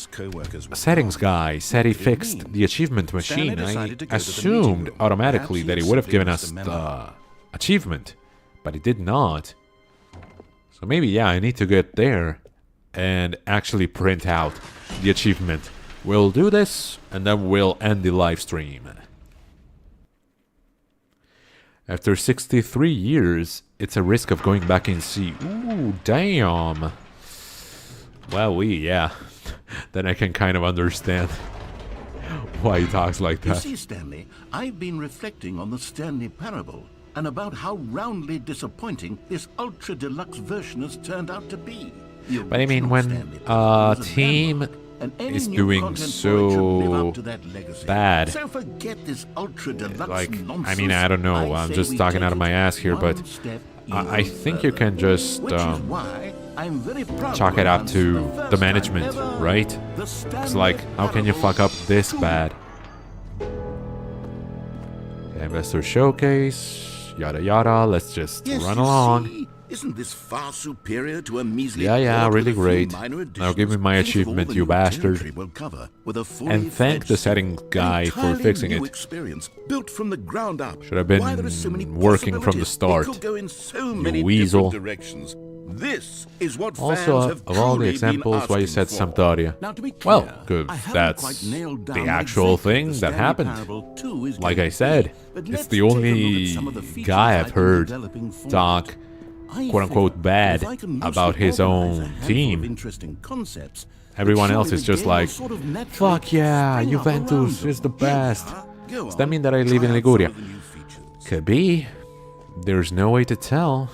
settings guy said he fixed the achievement machine. I assumed automatically that he would have given us the achievement, but he did not. So maybe, yeah, I need to get there and actually print out the achievement. We'll do this, and then we'll end the live stream. After 63 years, it's a risk of going back in sea. Ooh, damn. Well, yeah. Then I can kind of understand why he talks like that. You see, Stanley, I've been reflecting on the Stanley Parable and about how roundly disappointing this ultra deluxe version has turned out to be. But I mean, when a team is doing so bad, so forget this ultra deluxe like, nonsense. I mean, I don't know, I'm just talking out of my ass here, but I think you can just chalk it up to the management, right? It's like, how can you fuck up this bad? Investor showcase, yada yada, let's just run along. See? Isn't this far superior to a measly Yeah, port really with a few great. minor Now give me my additions? Think of all achievement, the you new bastard. territory we'll cover with a fully And thank the fledged settings guy for entirely fixing new it. experience built from the ground up. Should have been Why there are so many working from the possibilities. start. It could go in so You many weasel. different directions. This is what Also, fans have of all the truly been examples, why you said asking for. Sampdoria? Now, to be clear, Well, good. I haven't That's quite nailed the down actual exactly thing the that Stanley happened. Parable 2 is Like going I to said, be, but it's let's the take a look only at some of the features guy I've I've been heard developing for talk it. I quote-unquote figure bad if I can loosely about his organize a own handful team. of interesting concepts, Everyone then else surely is the just game will like, sort of naturally fuck yeah, spring up Juventus around is the them. best. Go Does that on, mean that I live try in out some Liguria? of the new features. Could be. There's no way to tell.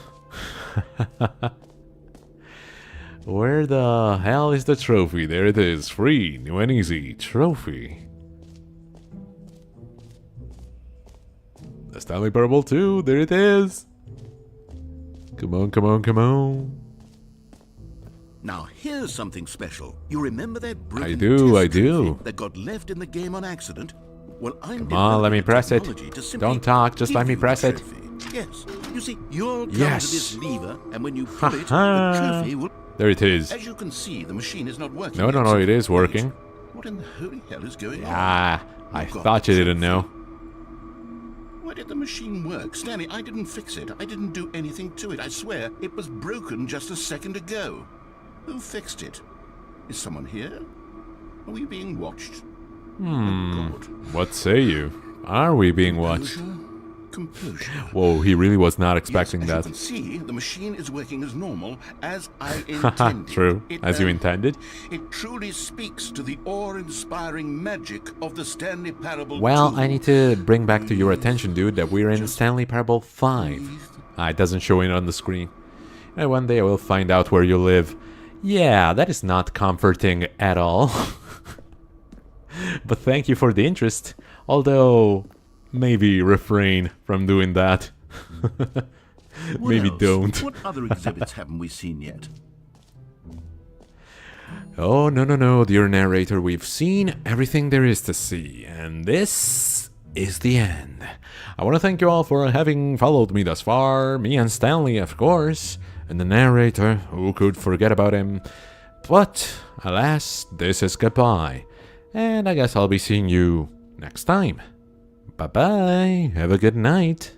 Where the hell is the trophy? There it is. Free, new and easy. Trophy. The Stanley Parable 2. There it is. Come on, come on, come on. Now here's something special. You remember that broken I do, test I do. trophy that got left in the game on accident? Well, I'm Come on, let me developing press it. technology to simply Don't talk, just give let me you press the it. trophy. Yes. You see, you'll come Yes. to this lever, and when you pull it, the Ha-ha. trophy will... There it is. As you can see, the machine is not working. No, yet, no, no, so- it is working. What in the holy hell is going on? Ah, I You've got thought you the didn't know. Why did the machine work? Stanley, I didn't fix it. I didn't do anything to it. I swear, it was broken just a second ago. Who fixed it? Is someone here? Are we being watched? Oh, God. What say you? Are we being watched? Composure. Whoa, he really was not expecting Yes, that. as you can see, the machine is working as normal, as I intended. True, It, as you intended. It truly speaks to the awe-inspiring magic of the Stanley Parable Well, 2. I need to bring back to your attention, dude, that we're in Stanley Parable 5. Ah, it doesn't show it on the screen. And one day I will find out where you live. Yeah, that is not comforting at all. But thank you for the interest. Although, maybe refrain from doing that. What Maybe else? don't. What other exhibits haven't we seen yet? Oh, no, no, no, dear narrator, we've seen everything there is to see, and this is the end. I want to thank you all for having followed me thus far, me and Stanley, of course, and the narrator, who could forget about him. But, alas, this is goodbye, and I guess I'll be seeing you next time. Bye-bye, have a good night.